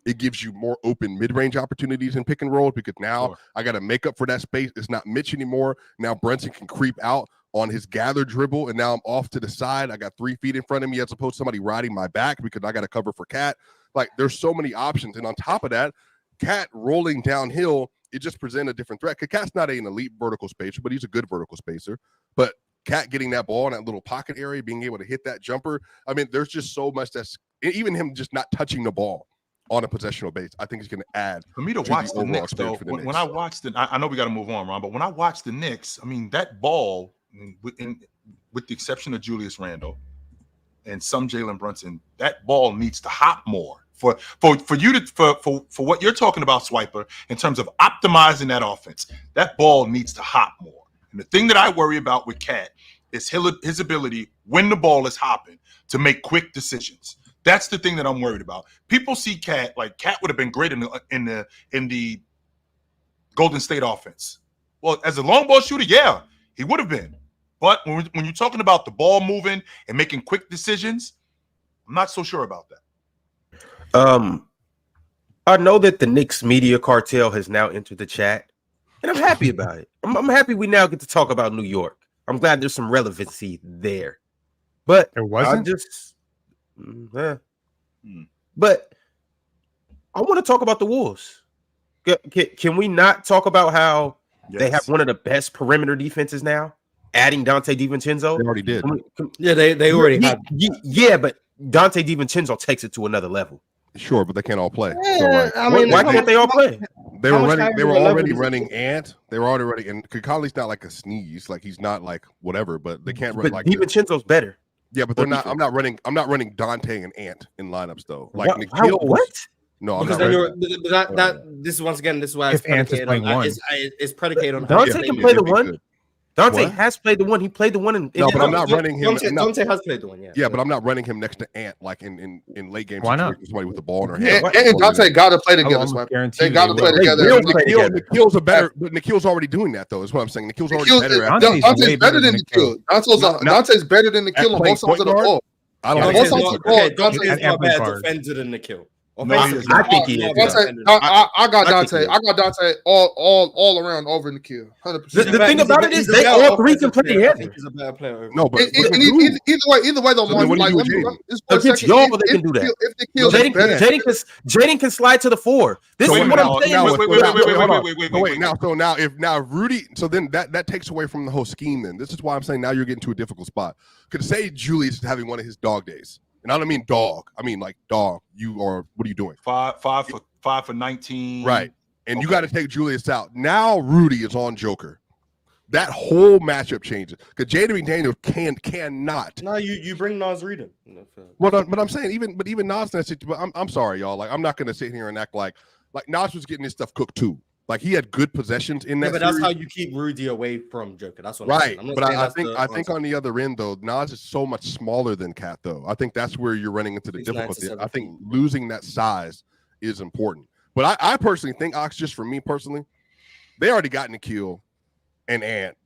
It gives you more open mid-range opportunities in pick and roll because now I got to make up for that space. It's not Mitch anymore. Now Brunson can creep out on his gather dribble, and now I'm off to the side. I got 3 feet in front of me as opposed to somebody riding my back because I got to cover for Cat. Like, there's so many options. And on top of that, Cat rolling downhill, it just presents a different threat. Because Cat's not an elite vertical spacer, but he's a good vertical spacer. But Cat getting that ball in that little pocket area, being able to hit that jumper, I mean, there's just so much that's – even him just not touching the ball on a possessional base, I think he's going to add. For me to watch the Knicks, though, when I watched – I know we got to move on, Ron, but when I watched the Knicks, I mean, that ball, with the exception of Julius Randle and some Jalen Brunson, that ball needs to hop more. For you to for what you're talking about, Swiper, in terms of optimizing that offense, that ball needs to hop more. And the thing that I worry about with Cat is his ability when the ball is hopping to make quick decisions. That's the thing that I'm worried about. People see Cat like Cat would have been great in the Golden State offense. Well, as a long ball shooter, yeah, he would have been. But when you're talking about the ball moving and making quick decisions, I'm not so sure about that. I know that the Knicks media cartel has now entered the chat, and I'm happy about it. I'm happy we now get to talk about New York. I'm glad there's some relevancy there. But there wasn't. But I want to talk about the Wolves. Can we not talk about how they have one of the best perimeter defenses now? Adding Dante DiVincenzo. They already did. Yeah, they already had. Yeah, but Dante DiVincenzo takes it to another level. Sure, but they can't all play. Yeah, so like, I mean, why can't they all play? They were already running Ant. They were already running, and Conley's not like a sneeze. Like he's not like whatever, but they can't run but like DiVincenzo's better. Yeah, but they're not. I'm not running Dante and Ant in lineups though. Like what? No, I'm because not. That this is once again. This is why it's predicated on. It's predicated on. Dante can play the one. Dante has played the one. He played the one in. No, but I'm not running him. Dante has played the one. Yeah. Yeah, but I'm not running him next to Ant like in late game. Why not? Somebody with the ball in her Yeah, hand. and Dante got to play together. They got to play together. Nikhil's a better. But Nikhil's already doing that though. Is what I'm saying. Nikhil's already better. Dante's better than Nikhil. Dante's better than Nikhil on both sides of the ball. I don't know. Dante's not better defender than Nikhil. No, I think he is. I got Dante. I got Dante all around over Nikhil. 100%. The thing about it is they all three can play together. He's a better player. No, but either way, though, against y'all, they can do that. Jaden can slide to the 4. This is what I'm saying. Wait. Now if Rudy, so then that takes away from the whole scheme. Then this is why I'm saying now you're getting to a difficult spot. Could say Julius is having one of his dog days. And I don't mean dog. I mean like dog. What are you doing? 5 for 19. Right. And you got to take Julius out. Now Rudy is on Joker. That whole matchup changes. Because Jaden McDaniels cannot. No, you bring Nas Reed in. Well, but I'm saying even Nas in that situation. But I'm sorry, y'all. Like I'm not gonna sit here and act like Nas was getting his stuff cooked too. Like he had good possessions in that. Yeah, but that's series. how you keep Rudy away from Joker. That's what Right. I'm saying. But I think on the other end though, Nas is so much smaller than Cat though. I think that's where you're running into the difficulty. I think losing that size is important. But I personally think, Ox, just for me personally, they already got Nikhil and Ant.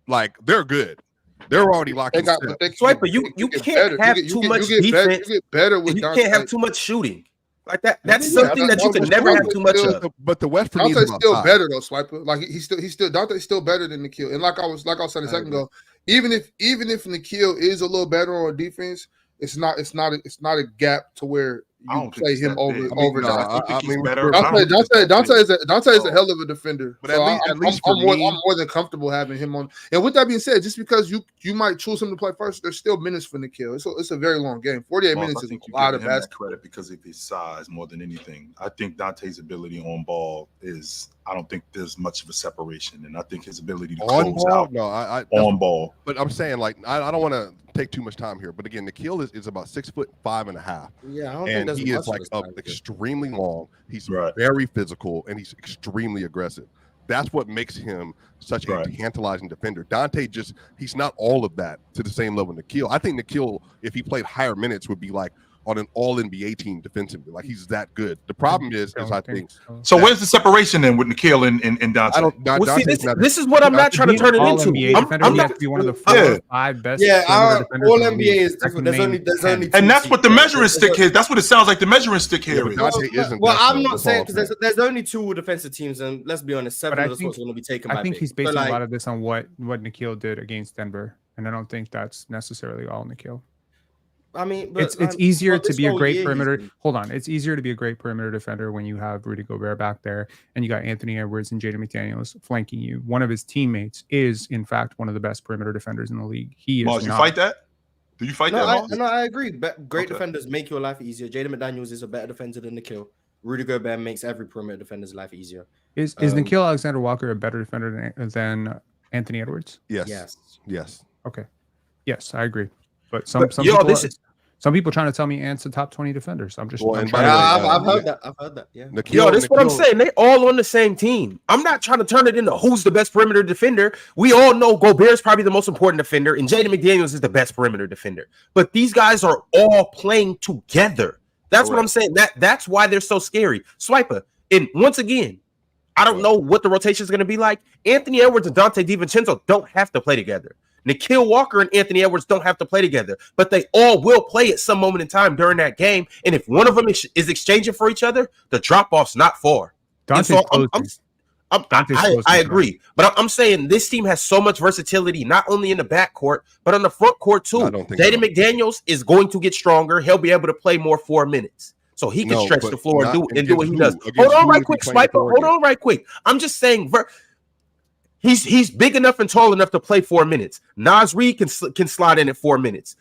Like they're good. They're already locked in. Swiper, you can't have too much defense. You get better with you can't have too much shooting. Like that. That's something that you can never have too much of. But the West for me Dante's still better though, Swiper. Like he's still Dante's still better than Nikhil. And like I was saying a second ago, even if Nikhil is a little better on defense, it's not a gap to where you play him over. Dante is a hell of a defender. But so at least I'm more than comfortable having him on. And with that being said, just because you might choose him to play first, there's still minutes for Nikhil. It's a very long game. 48 minutes is a lot of basketball. Credit because of his size more than anything. I think Dante's ability on ball is. I don't think there's much of a separation, and I think his ability to close out on ball. But I'm saying, like, I don't want to take too much time here. But again, Nikhil is about 6'5.5". Yeah, I don't and think he is like extremely long. He's very physical, and he's extremely aggressive. That's what makes him such a tantalizing defender. Dante he's not all of that to the same level Nikhil. I think Nikhil, if he played higher minutes, would be like on an all-NBA team defensively. Like he's that good. The problem is I think. So where's the separation then with Nikhil and Dante? This is what I'm not trying to turn it into. I'm not to be one of the 5 best. Yeah, all NBA is different. There's only and that's what the measuring stick is. That's what it sounds like. The measuring stick here is. Well, I'm not saying because there's only 2 defensive teams, and let's be honest, 7 of the spots are going to be taken. I think he's basing a lot of this on what Nikhil did against Denver, and I don't think that's necessarily all Nikhil. I mean, it's easier to be a great perimeter. Hold on, it's easier to be a great perimeter defender when you have Rudy Gobert back there, and you got Anthony Edwards and Jaden McDaniels flanking you. One of his teammates is, in fact, one of the best perimeter defenders in the league. He is. Mars, you fight that? Do you fight that? No, I agree. Great defenders make your life easier. Jaden McDaniels is a better defender than Nikhil. Rudy Gobert makes every perimeter defender's life easier. Is Nikhil Alexander-Walker a better defender than Anthony Edwards? Yes. Okay. Yes, I agree. But some people trying to tell me Ant's a top 20 defender. So I'm just. I've heard that. Yeah. That's what I'm saying. They all on the same team. I'm not trying to turn it into who's the best perimeter defender. We all know Gobert's probably the most important defender, and Jaden McDaniels is the best perimeter defender. But these guys are all playing together. That's what I'm saying. That's why they're so scary. Swiper. And once again, I don't know what the rotation is going to be like. Anthony Edwards and Dante DiVincenzo don't have to play together. Nikhil Walker and Anthony Edwards don't have to play together, but they all will play at some moment in time during that game. And if one of them is exchanging for each other, the drop-off's not far. I agree, but I'm saying this team has so much versatility, not only in the backcourt, but on the front court too. Jaden McDaniels is going to get stronger. He'll be able to play more 4 minutes. So he can stretch the floor and do what he does. Hold on right quick, Swiper. Hold on right quick. I'm just saying he's big enough and tall enough to play 4 minutes. Naz Reid can slide in at 4 minutes.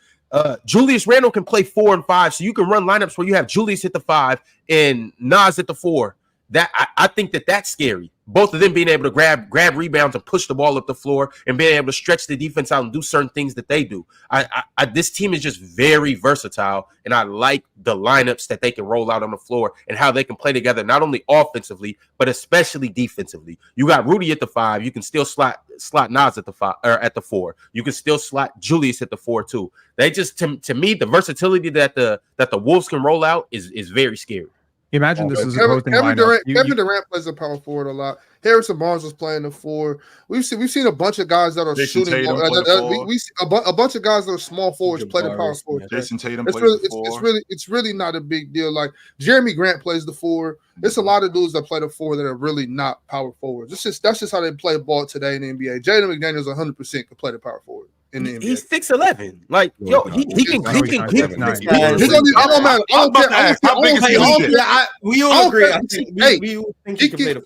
Julius Randle can play 4 and 5. So you can run lineups where you have Julius at the 5 and Naz at the 4. That I think that's scary. Both of them being able to grab rebounds and push the ball up the floor and being able to stretch the defense out and do certain things that they do. This team is just very versatile, and I like the lineups that they can roll out on the floor and how they can play together, not only offensively, but especially defensively. You got Rudy at the 5. You can still slot Naz at the 5 or at the 4. You can still slot Julius at the 4 too. They just to me, the versatility that the Wolves can roll out is very scary. Imagine this is a Kevin Durant plays a power forward a lot. Harrison Barnes was playing the 4. We've seen a bunch of guys that are shooting. We see a bunch of guys that are small forwards play the power forward. Jason Tatum plays the 4. It's really not a big deal. Like Jeremy Grant plays the 4. It's a lot of dudes that play the 4 that are really not power forwards. That's just how they play ball today in the NBA. Jaden McDaniels 100% can play the power forward. He's 6'11". Like he can. We all agree. He could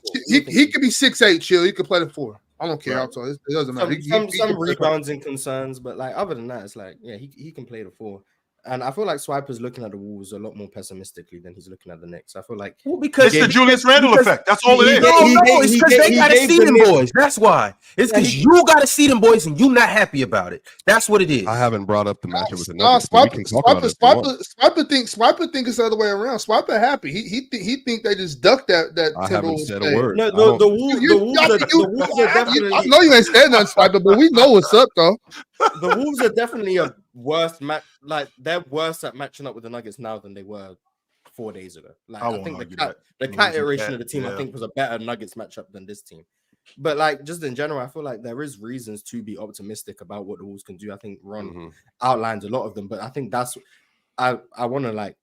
be 6'8". Chill. He could play the 4. I don't care how tall. It doesn't matter. Some rebounds and concerns, but like other than that, it's like he can play the 4. And I feel like Swiper's looking at the Wolves a lot more pessimistically than he's looking at the Knicks. I feel like because it's the Julius Randle effect. That's all it is. It's because they got to see them boys. That's why. It's because you got to see them boys and you not happy about it. That's what it is. I haven't brought up the matchup with the No, Nuggets. Swiper think it's the other way around. Swiper happy. He think they just ducked that. I haven't said a word. No, the Wolves are definitely. I know you ain't saying nothing, Swiper, but we know what's up though. The Wolves are definitely a worse match. Like they're worse at matching up with the Nuggets now than they were 4 days ago. Like I think the cat iteration of the team I think was a better Nuggets matchup than this team. But like just in general, I feel like there is reasons to be optimistic about what the Wolves can do. I think Ron outlined a lot of them, but I think that's I want to like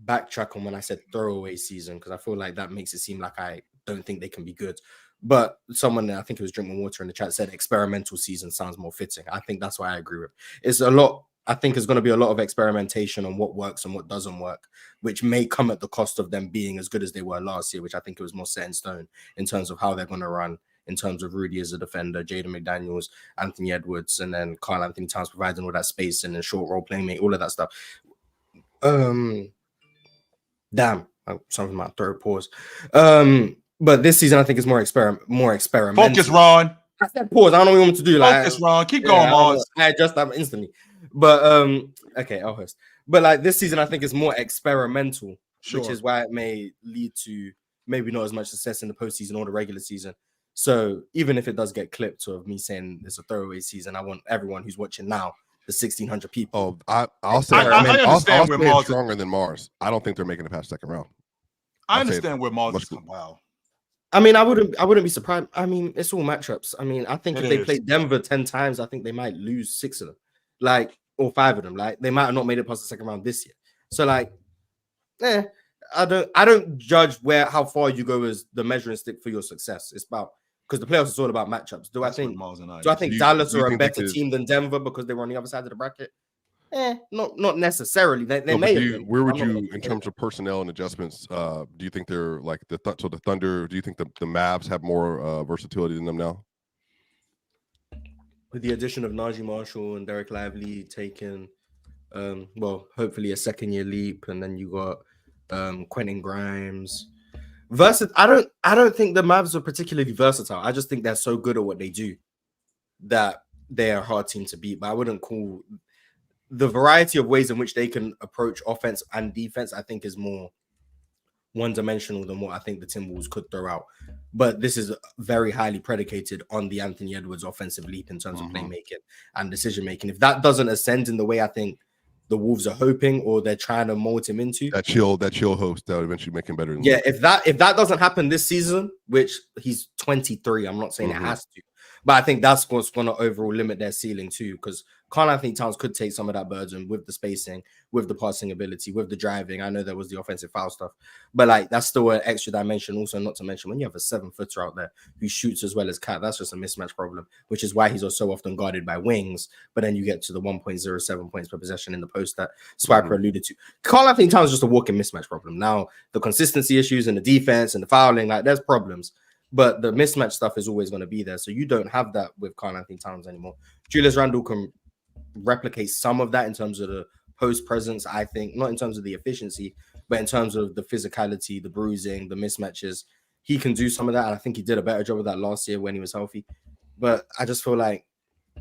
backtrack on when I said throwaway season because I feel like that makes it seem like I don't think they can be good. But someone, I think it was Drinking Water in the chat, said experimental season sounds more fitting. I think that's why I agree with. It's a lot. I think it's going to be a lot of experimentation on what works and what doesn't work, which may come at the cost of them being as good as they were last year, which I think it was more set in stone in terms of how they're going to run, in terms of Rudy as a defender, Jaden McDaniels, Anthony Edwards, and then Karl-Anthony Towns providing all that space and then short role playmaking, all of that stuff. Damn, something my throat pause. But this season, I think is more experimental. Focus, Ron. I said pause. I don't know what you want to do. Like, Focus, Ron. Keep going, Mars. I adjust that instantly. But okay, I'll host. But like this season, I think is more experimental, which is why it may lead to maybe not as much success in the postseason or the regular season. So even if it does get clipped of me saying it's a throwaway season, I want everyone who's watching now, the 1,600 people. Oh, I'll say I'll say it's stronger than Mars. I don't think they're making it past second round. I understand where Mars is coming. Wow. I mean, I wouldn't be surprised. I mean, it's all matchups. I mean, I think if they play Denver 10 times, I think they might lose 6 of them, like, or 5 of them. Like, they might have not made it past the second round this year. So, like, I don't judge how far you go as the measuring stick for your success. It's about because the playoffs is all about matchups. Do I think Dallas are a better team than Denver because they were on the other side of the bracket? Not necessarily. They may. Where would you, in terms of personnel and adjustments, do you think they're like the Thunder? Do you think the Mavs have more versatility than them now? With the addition of Najee Marshall and Derek Lively taking, hopefully a second-year leap, and then you got Quentin Grimes. I don't think the Mavs are particularly versatile. I just think they're so good at what they do that they're a hard team to beat. But I wouldn't call the variety of ways in which they can approach offense and defense, I think, is more one-dimensional than what I think the Timberwolves could throw out. But this is very highly predicated on the Anthony Edwards offensive leap in terms of playmaking and decision-making. If that doesn't ascend in the way I think the Wolves are hoping or they're trying to mold him into, that chill host that would eventually make him better than if that doesn't happen this season, which he's 23, I'm not saying it has to, but I think that's what's going to overall limit their ceiling too, because Karl-Anthony Towns could take some of that burden with the spacing, with the passing ability, with the driving. I know there was the offensive foul stuff, but like that's still an extra dimension. Also, not to mention when you have a 7-footer out there who shoots as well as Cat, that's just a mismatch problem, which is why he's so often guarded by wings. But then you get to the 1.07 points per possession in the post that Swiper alluded to. Karl-Anthony Towns is just a walking mismatch problem. Now, the consistency issues and the defense and the fouling, like there's problems. But the mismatch stuff is always going to be there. So you don't have that with Karl-Anthony Towns anymore. Julius Randle can replicate some of that in terms of the post presence, I think, not in terms of the efficiency, but in terms of the physicality, the bruising, the mismatches. He can do some of that. And I think he did a better job of that last year when he was healthy. But I just feel like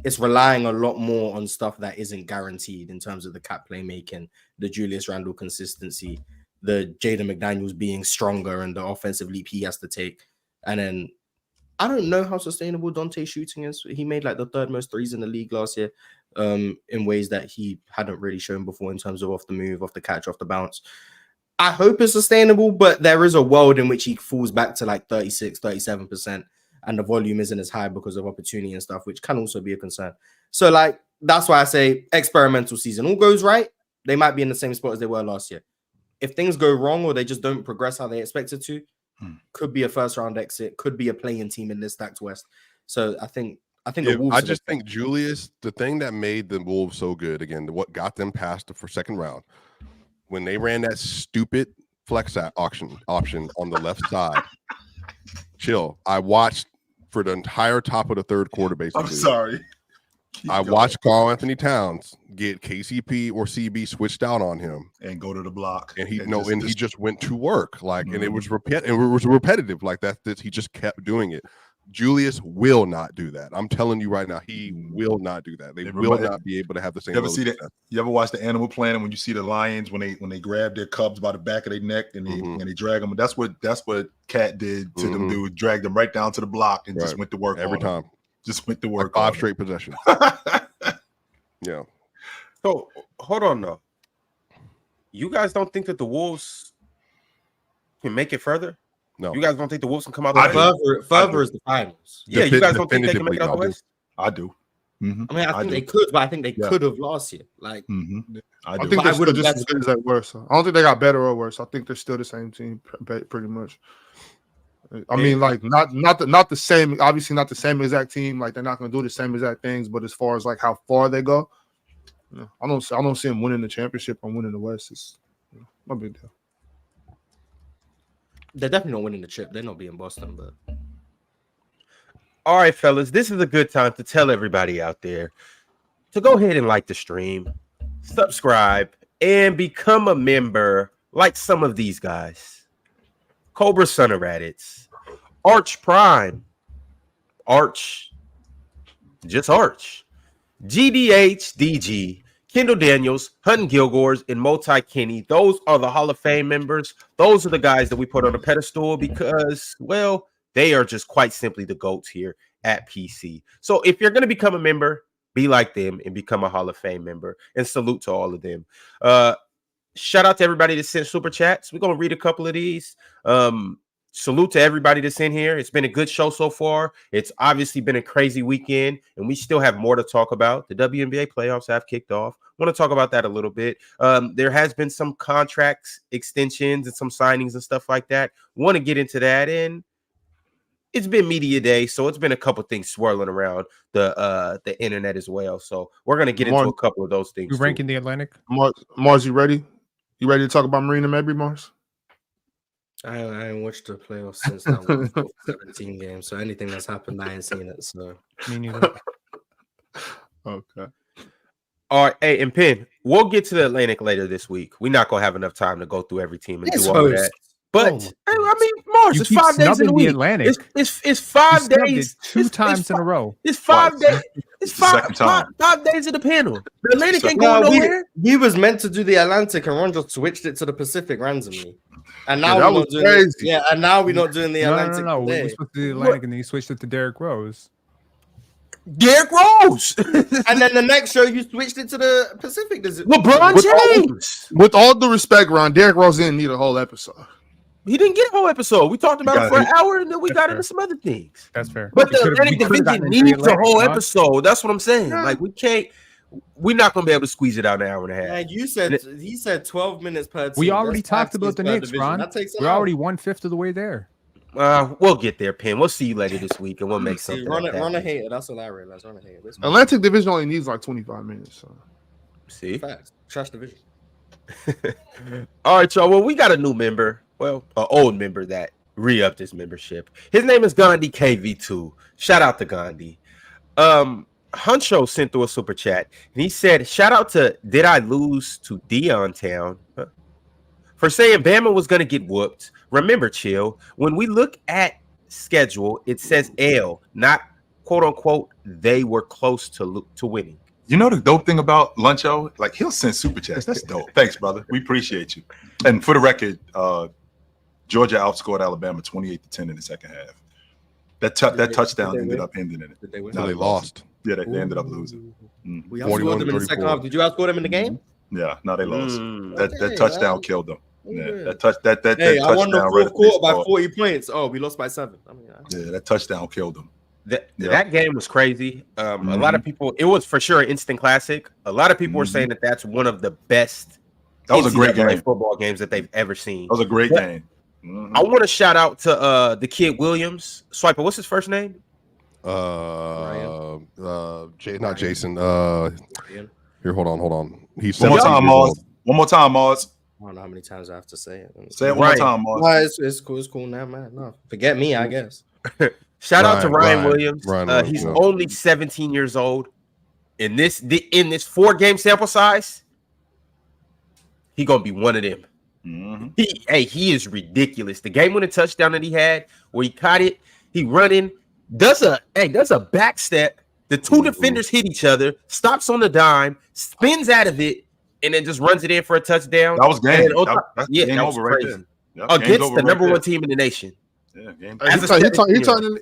it's relying a lot more on stuff that isn't guaranteed in terms of the cat playmaking, the Julius Randle consistency, the Jaden McDaniels being stronger and the offensive leap he has to take. And then I don't know how sustainable Dante's shooting is. He made like the 3rd most threes in the league last year in ways that he hadn't really shown before in terms of off the move, off the catch, off the bounce. I hope it's sustainable, but there is a world in which he falls back to like 36, 37%, and the volume isn't as high because of opportunity and stuff, which can also be a concern. So like, that's why I say experimental season. All goes right, they might be in the same spot as they were last year. If things go wrong or they just don't progress how they expected to, could be a first round exit, could be a playing team in this stacked West. So I think the Wolves. I just think Julius, the thing that made the Wolves so good, again, what got them past the second round, when they ran that stupid flex option on the left side. Chill. I watched for the entire top of the third quarter, basically. I'm sorry. I watched Karl-Anthony Towns get KCP or CB switched out on him and go to the block, and he just went to work and it was repetitive like that. He just kept doing it. Julius will not do that. I'm telling you right now, he will not do that. They will not be able to have the same. You ever watch the Animal Planet when you see the lions when they grab their cubs by the back of their neck and they drag them? That's what Cat did to them dudes. Dragged them right down to the block and just went to work every time. Just went to work. Like 5 straight possessions. Yeah. So hold on though. You guys don't think that the Wolves can make it further? No. You guys don't think the Wolves can come out further is the finals? Yeah, you guys don't think they can make it out the West? I do. Mm-hmm. I mean, I think they could, but I think they could have last year. Like, I think they're still just as good as that worse. I don't think they got better or worse. I think they're still the same team, pretty much. I mean, like not the same. Obviously, not the same exact team. Like they're not going to do the same exact things. But as far as like how far they go, I don't see them winning the championship or winning the West. It's no big deal. They're definitely not winning the chip. They're not being Boston, but. All right, fellas, this is a good time to tell everybody out there to go ahead and like the stream, subscribe, and become a member like some of these guys. Cobra Son of Raditz, Arch Prime, Arch, just Arch, GDH, DG, Kendall Daniels, Hutton Gilgores, and Multi Kenny. Those are the Hall of Fame members. Those are the guys that we put on a pedestal because, well, they are just quite simply the GOATs here at PC. So if you're going to become a member, be like them and become a Hall of Fame member. And salute to all of them. Shout out to everybody that sent super chats. We're going to read a couple of these. Salute to everybody that's in here. It's been a good show so far. It's obviously been a crazy weekend, and we still have more to talk about. The WNBA playoffs have kicked off. Want to talk about that a little bit. There has been some contracts extensions and some signings and stuff like that. Want to get into that, and it's been media day, so it's been a couple things swirling around the internet as well. So we're gonna get into a couple of those things. You ranking the Atlantic? Mars, you ready? You ready to talk about Marina Mabry, Mars? I ain't watched the playoffs since that 17 games, so anything that's happened, I ain't seen it. So me neither. Okay. All right, hey, and Penn, we'll get to the Atlantic later this week. We're not gonna have enough time to go through every team and do all of that. But I mean, Mars, it's 5 days in the week. Atlantic. It's 5 days. Two times in a row. It's 5 days. It's five days in the panel. The Atlantic ain't going nowhere. We was meant to do the Atlantic, and Ron just switched it to the Pacific randomly. And now we're not doing it. Yeah, and now we're not doing the Atlantic. No. We're supposed to do the Atlantic, and then you switched it to Derrick Rose. Derrick Rose. And then the next show, you switched it to the Pacific. LeBron James. With all due respect, Ron, Derrick Rose didn't need a whole episode. He didn't get a whole episode. We talked about it for an hour, and then we got into some other things. That's fair. But the Atlantic division needs a whole episode. That's what I'm saying. Yeah. Like, we're not going to be able to squeeze it out in an hour and a half. Yeah, he said 12 minutes per team. We already talked about the Knicks, Ron. We're already 1/5 of the way there. We'll get there, Penn. We'll see you later this week, and we'll make something. Run a hater. That's what I realized. Run a hater. Atlantic division only needs like 25 minutes. So. See? Facts. Trash division. All right, y'all. Well, we got a new member. Well, an old member that re-upped his membership. His name is Gandhi KV2. Shout out to Gandhi. Huncho sent through a super chat, and he said, shout out to Did I Lose to Dion Town for saying Bama was going to get whooped. Remember, chill. When we look at schedule, it says L, not quote unquote, they were close to winning. You know the dope thing about Luncho? Like, he'll send super chats. That's dope. Thanks, brother. We appreciate you. And for the record, Georgia outscored Alabama 28-10 in the second half. That touchdown ended up ending in it. Did they win? No, they lost. Yeah, they ended up losing. We outscored them in the second half. Did you outscore them in the game? Yeah, no, they lost. That touchdown killed them. Yeah, that hey, I won the fourth quarter by 40 points. Oh, we lost by 7. I mean, yeah, that touchdown killed them. That game was crazy. A lot of people, it was for sure an instant classic. A lot of people were saying that that's one of the best. That was a great game. Football games that they've ever seen. That was a great game. I want to shout out to the kid Williams. Swiper, what's his first name? Not Jason. Here, hold on. He's one more time, Mars. One more time, Mars. I don't know how many times I have to say it. Say it one more time, Mars. It's cool now, man. No, forget me, I guess. Shout out to Ryan Williams. He's only 17 years old. in this 4-game sample size, he gonna be one of them. He is ridiculous. The game-winning touchdown that he had, where he caught it, he running, does a back step. The two defenders hit each other, stops on the dime, spins out of it, and then just runs it in for a touchdown. That was game. That's game that was over right crazy. there. Yep, Against the number one team in the nation. Yeah, game.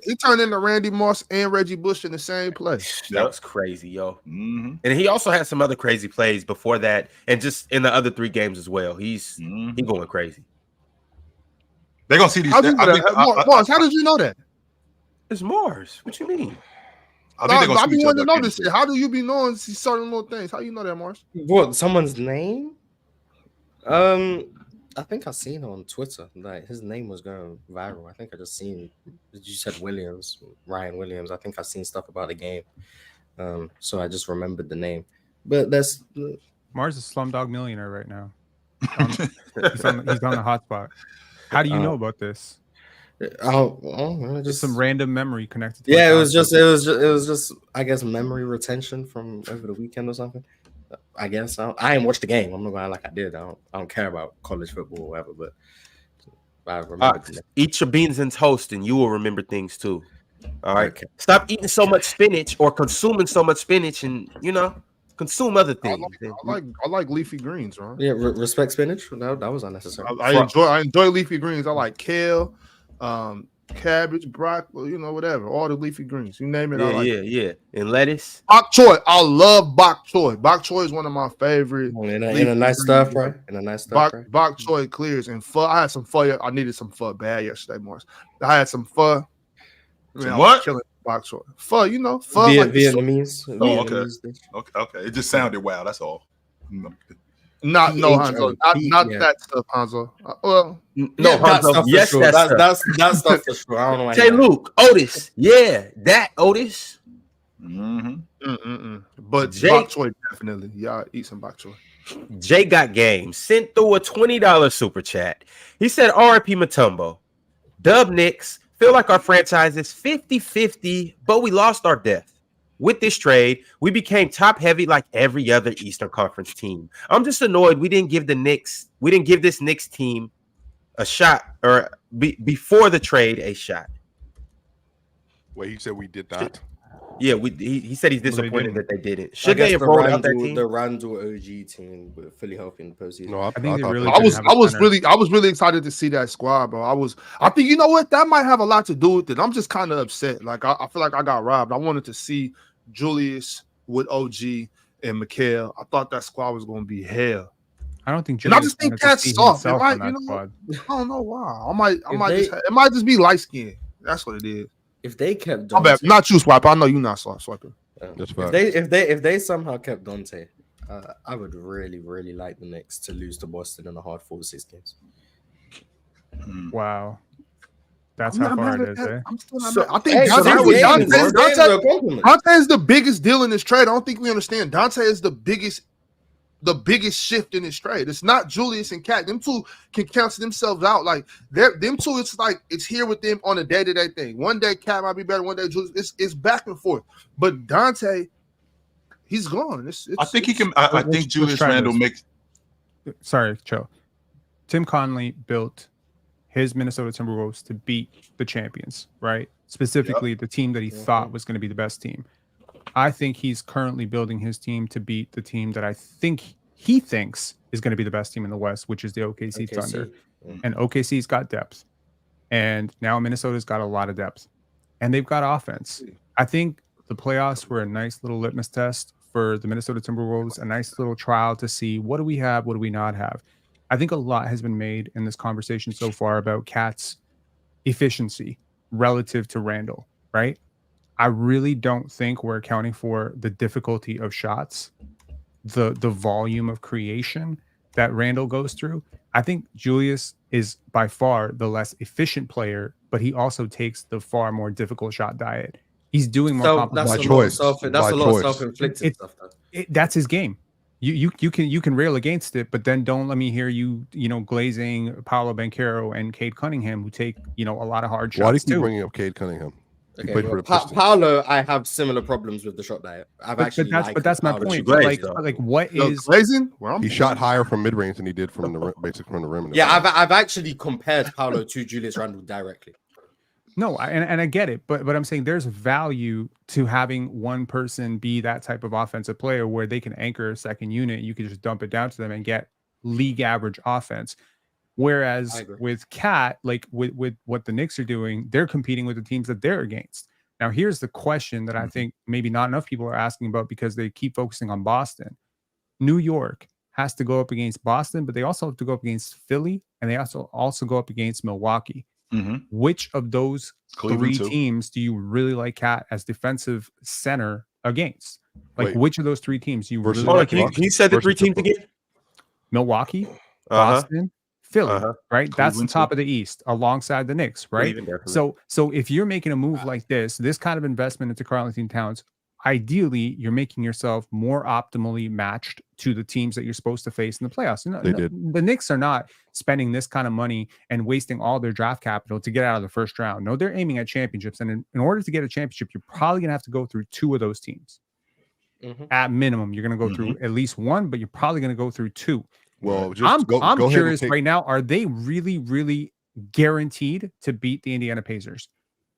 He turned into Randy Moss and Reggie Bush in the same play. That was crazy, yo. And he also had some other crazy plays before that, and just in the other 3 games as well. He's going crazy. They're gonna see these. Mars, how did you know that? It's Mars. What you mean? I think they're gonna I've been see each wanting to other know this shit. How do you be knowing these certain little things? How you know that, Mars? What, someone's name? I think I seen it on Twitter. Like his name was going viral. I think I just seen. You said Ryan Williams. I think I seen stuff about the game. So I just remembered the name. But that's Mars is Slumdog Millionaire right now. He's on the hot spot. How do you know about this? Just some random memory connected. Yeah, it was just I guess memory retention from over the weekend or something. I guess I ain't watched the game. I'm not gonna like I did. I don't care about college football or whatever, but I remember. Eat your beans and toast, and you will remember things too. All right. Okay. Stop eating so much spinach or consuming so much spinach, and consume other things. I like leafy greens, right? Yeah, respect spinach. That was unnecessary. I enjoy leafy greens. I like kale, cabbage, broccoli, whatever. All the leafy greens. You name it. Yeah. And lettuce. Bok choy. I love bok choy. Bok choy is one of my favorite. In a nice stir fry. Bok choy clears and pho. I had some pho. I needed some pho bad yesterday, Morris. I had some pho. What? Killing bok choy. Pho, pho. Vietnamese. Okay. It just sounded wow. That's all. Not Hanzo. Not that stuff, Hanzo. No, Hanzo. Yes, sure. That's stuff for sure. I don't know. Jay Luke, Otis. Yeah, that Otis. But Jay, bok choy definitely. Y'all eat some bok choy. Jay got game. Sent through a $20 super chat. He said, "R.I.P. Mutombo. Dub Knicks. Feel like our franchise is 50-50, but we lost our depth. With this trade, we became top heavy like every other Eastern Conference team. I'm just annoyed we didn't give this Knicks team a shot, or before the trade a shot." Wait, he said we did not. Yeah, he said he's disappointed that they didn't. Should they have rolled out that team? The Randle OG team were fully healthy in the postseason. No, I think they really. I was really excited to see that squad, bro. I think you know what, that might have a lot to do with it. I'm just kind of upset. Like I feel like I got robbed. I wanted to see Julius with OG and Mikal. I thought that squad was going to be hell. I don't think. And I just think that's soft. I don't know why. It might just be light skin. That's what it is. If they kept Dante, not you, Swiper. I know you're not swiping. If they somehow kept Dante, I would really, really like the Knicks to lose to Boston in a hard 4-6 games. Wow. That's how far it is, eh? I think Dante is the biggest deal in this trade. I don't think we understand. Dante is the biggest shift in this trade. It's not Julius and Cat. Them two can cancel themselves out. Like them two, it's like it's here with them on a day-to-day thing. One day Cat might be better, one day Julius. It's back and forth. But Dante, he's gone. I think he can. I think Julius Randle makes. Sorry, Joe. Tim Connelly built his Minnesota Timberwolves to beat the champions, right? Specifically, the team that he thought was going to be the best team. I think he's currently building his team to beat the team that I think he thinks is going to be the best team in the West, which is the OKC Thunder. And OKC's got depth. And now Minnesota's got a lot of depth. And they've got offense. I think the playoffs were a nice little litmus test for the Minnesota Timberwolves, a nice little trial to see what do we have, what do we not have. I think a lot has been made in this conversation so far about Cat's efficiency relative to Randle, right? I really don't think we're accounting for the difficulty of shots, the volume of creation that Randle goes through. I think Julius is by far the less efficient player, but he also takes the far more difficult shot diet. He's doing more complicated. That's a lot of self-inflicted stuff. That's his game. You can rail against it, but then don't let me hear you glazing Paolo Banchero and Cade Cunningham, who take a lot of hard shots. Why do you keep bringing up Cade Cunningham? He Okay, played for well, the Pistons. Paolo, I have similar problems with the shot diet. But that's my Paolo point. shoot. Glazed, Like, though. like what Yo, is Glazing? Where I'm He shot higher from mid range than he did from the basically from the rim. in the Yeah, finals. I've actually compared Paolo to Julius Randle directly. no, and I get it, but I'm saying there's value to having one person be that type of offensive player where they can anchor a second unit. You can just dump it down to them and get league average offense. I Whereas agree. with Cat, like with what the Knicks are doing, they're competing with the teams that they're against. Now, here's the question that I think maybe not enough people are asking about because they keep focusing on Boston. New York has to go up against Boston, but they also have to go up against Philly, and they also go up against Milwaukee. Mhm. Which of those Cleveland, three too. teams do you really like Cat as defensive center against? Like, Wait. which of those three teams do you Versus really Hold on, like? the can Bucks you say the three versus the teams again? Milwaukee, Uh-huh. Boston, Philly, Uh-huh. right? That's the Cleveland, top too. of the East alongside the Knicks, right? Cleveland, definitely. So if you're making a move like this kind of investment into Karl-Anthony Towns, ideally you're making yourself more optimally matched to the teams that you're supposed to face in the playoffs. The Knicks are not spending this kind of money and wasting all their draft capital to get out of the first round. No, they're aiming at championships. And in order to get a championship, you're probably going to have to go through two of those teams. Mhm. At minimum, you're going to go through at least one, but you're probably going to go through two. Well, just I'm go ahead and curious take- right now. Are they really, really guaranteed to beat the Indiana Pacers?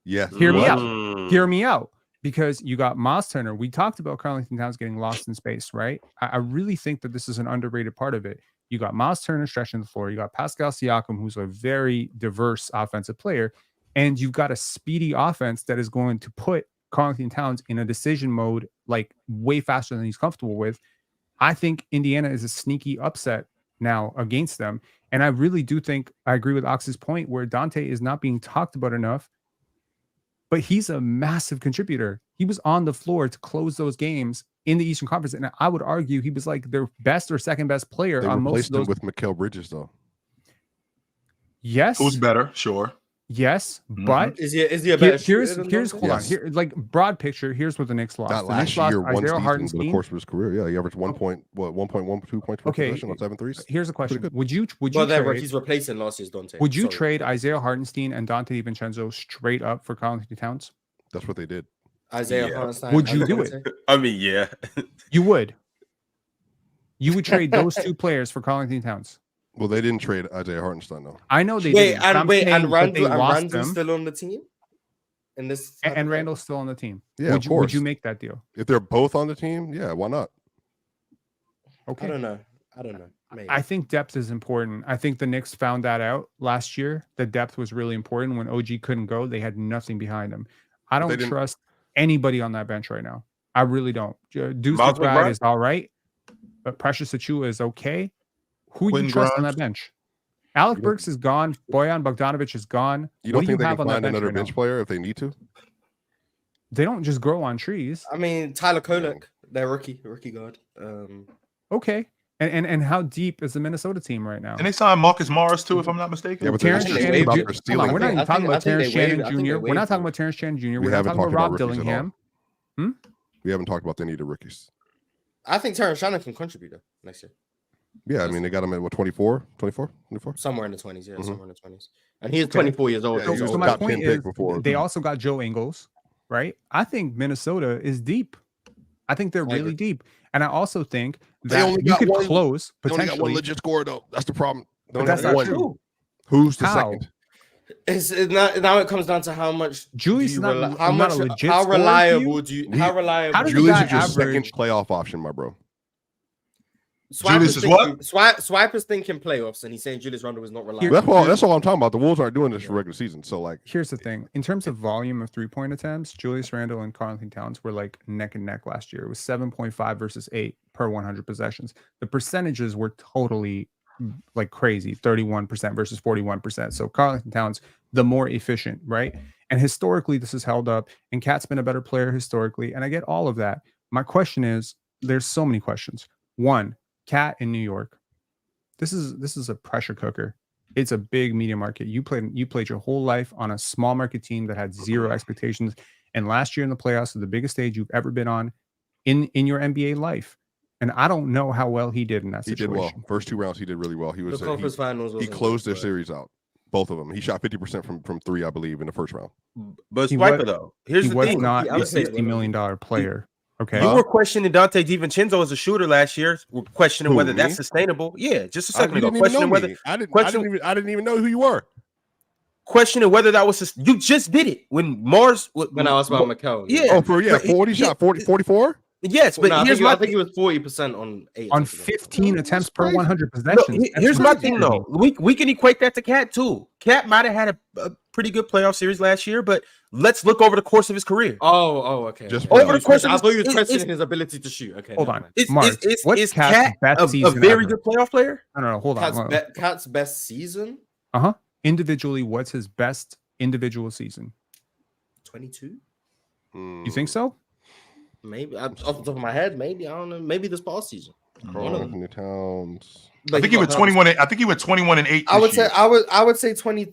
Yes. Hear me What? out. Hear me out. Because you got Miles Turner. We talked about Karl-Anthony Towns getting lost in space, right? I really think that this is an underrated part of it. You got Miles Turner stretching the floor. You got Pascal Siakam, who's a very diverse offensive player. And you've got a speedy offense that is going to put Karl-Anthony Towns in a decision mode like way faster than he's comfortable with. I think Indiana is a sneaky upset now against them. And I really do think I agree with Ox's point where Dante is not being talked about enough, but he's a massive contributor. He was on the floor to close those games in the Eastern Conference. And I would argue he was like their best or second best player They on most of replaced him those. with Mikal Bridges, though. Yes. Who's better? Sure. Yes. Mhm. But Is he a better here's shooter than hold Dante? on. Yes. Here, like broad picture, here's what the Knicks lost. Not The Knicks last lost year, one Isaiah season, but the Hartenstein. course of his career. Yeah, he averaged 1.2 points per Okay. possession on 7 threes. Here's a question. good. Would you Well, then trade, he's replacing last year's Dante. would you Sorry. trade Isaiah Hartenstein and Dante DiVincenzo straight up for Karl-Anthony Towns? That's what they did. Isaiah Yeah. Hartenstein? Would you and do it? Dante? I mean, yeah. You would. You would trade those two players for Karl-Anthony Towns. Well, they didn't trade Isaiah Hartenstein, though. I know they Wait, didn't. but I'm and saying that Randall, they and lost Randall's them, still on the team? In this type and of Randall's still on the team. Yeah, would of Would you course. make that deal? If they're both on the team, yeah, why not? Okay. I don't know. Maybe. I think depth is important. I think the Knicks found that out last year. The depth was really important. When OG couldn't go, they had nothing behind them. I But they don't didn't- trust anybody on that bench right now. I really don't. Deuce Miles McBride McBride? is all right, but Precious Achua is okay. Who you Quentin trust on Grimes? that bench? Alec You don't- Burks is gone. Bojan Bogdanovic is gone. You What don't do think they have can on that find bench another right bench now? player if they need to? They don't just grow on trees. I mean, Tyler Kolek, their rookie guard. Okay. And how deep is the Minnesota team right now? And they signed Marcus Morris too, if I'm not mistaken. Yeah, but Terrence think they Shannon waived about Jr. their Hold stealing on, we're not thing. even talking about Terrence Shannon I think they Jr. We're waived not talking him. about Terrence Shannon Jr. We We're not haven't talking about talked Rob about rookies at all. Dillingham. We haven't talked about any of the rookies. I think Terrence Shannon can contribute though, next year. Yeah, I mean, they got him at what, 24? Somewhere in the 20s, yeah, Mhm. somewhere in the 20s. And he's Okay. 24 years old. Yeah, So, he was so my top 10 point pick is, before. they also got Joe Ingles, right? I think Minnesota is deep. I think they're I really agree. deep, and I also think They that only you got could one- close They only got one potentially. legit scorer, though. That's the problem. They But only that's got not one. true. Who's the How? second? Now it comes down to how much Julius do you is not- rely- how not much a legit how scorer to reliable you? do you We- how reliable How does the Julius guy is your average- second playoff option, my bro. Julius is what? Swiper's thinking playoffs, and he's saying Julius Randle is not reliable. That's all I'm talking about. The Wolves aren't doing this for regular season. So, like, Here's the thing: in terms of volume of 3-point attempts, Julius Randle and Karl-Anthony Towns were like neck and neck last year. It was 7.5 versus 8 per 100 possessions. The percentages were totally like crazy: 31% versus 41%. So Karl-Anthony Towns, the more efficient, right? And historically, this is held up. And Cat's been a better player historically, and I get all of that. My question is: there's so many questions. One, Cat in New York. This is a pressure cooker. It's a big media market. You played your whole life on a small market team that had zero expectations. And last year in the playoffs, was the biggest stage you've ever been on in your NBA life. And I don't know how well he did in that he situation. did well. First 2 rounds, he did really well. He was The conference finals. he wasn't closed good, their but- series out. both of them. He shot 50% from three, I believe, in the first round. But He Swiper was- though, here's He the was thing: not I a would say $60 million player. Okay. you were questioning Dante DiVincenzo as a shooter last year. We're questioning Who, whether me? that's sustainable. Yeah, just a You second ago, didn't even know questioning whether me. I didn't even know who you were. questioning whether that was you just did it when Mars When I was about Mikel. Yeah. Oh, for But 40 he- shot 44. Yes, but No, here's I my think he was 40% on 8 On attempts. 15 attempts per crazy. 100 no, possessions. here's That's my what thing he though. We can equate that to Cat too. Cat might have had a pretty good playoff series last year, but let's look over the course of his career. Okay. Just okay. over the course of I thought you his- were questioning it's- his ability to shoot. Okay, Hold never on. mind. What's Is Cat's Cat best a season very ever? good playoff player? No, hold on. Cat's best season? Individually, what's his best individual season? 22? You think so? Maybe off the top of my head, maybe I don't know. Maybe this past season. Karl-Anthony Towns. I think he went 21. I think he went 21 and 8. I would this say year. I would say 20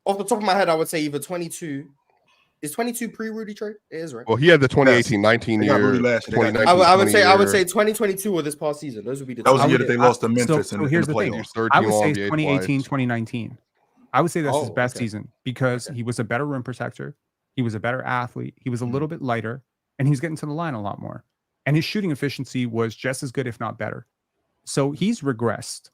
off the top of my head. I would say either 22. Is 22 pre-Rudy trade? It is, right? Well, he had the 2018-19 They got year. Rudy last year. They got 2019, I would 20 say year. 2022 or this past season. Those would be the That was the two. year that they lost to Memphis So in here's the the thing. playoffs. Third I team would say All-NBA 2018, twice. 2019. I would say that's his Oh, best okay. season because he was a better rim protector. He was a better athlete. He was a little bit lighter, and he's getting to the line a lot more. And his shooting efficiency was just as good, if not better. So he's regressed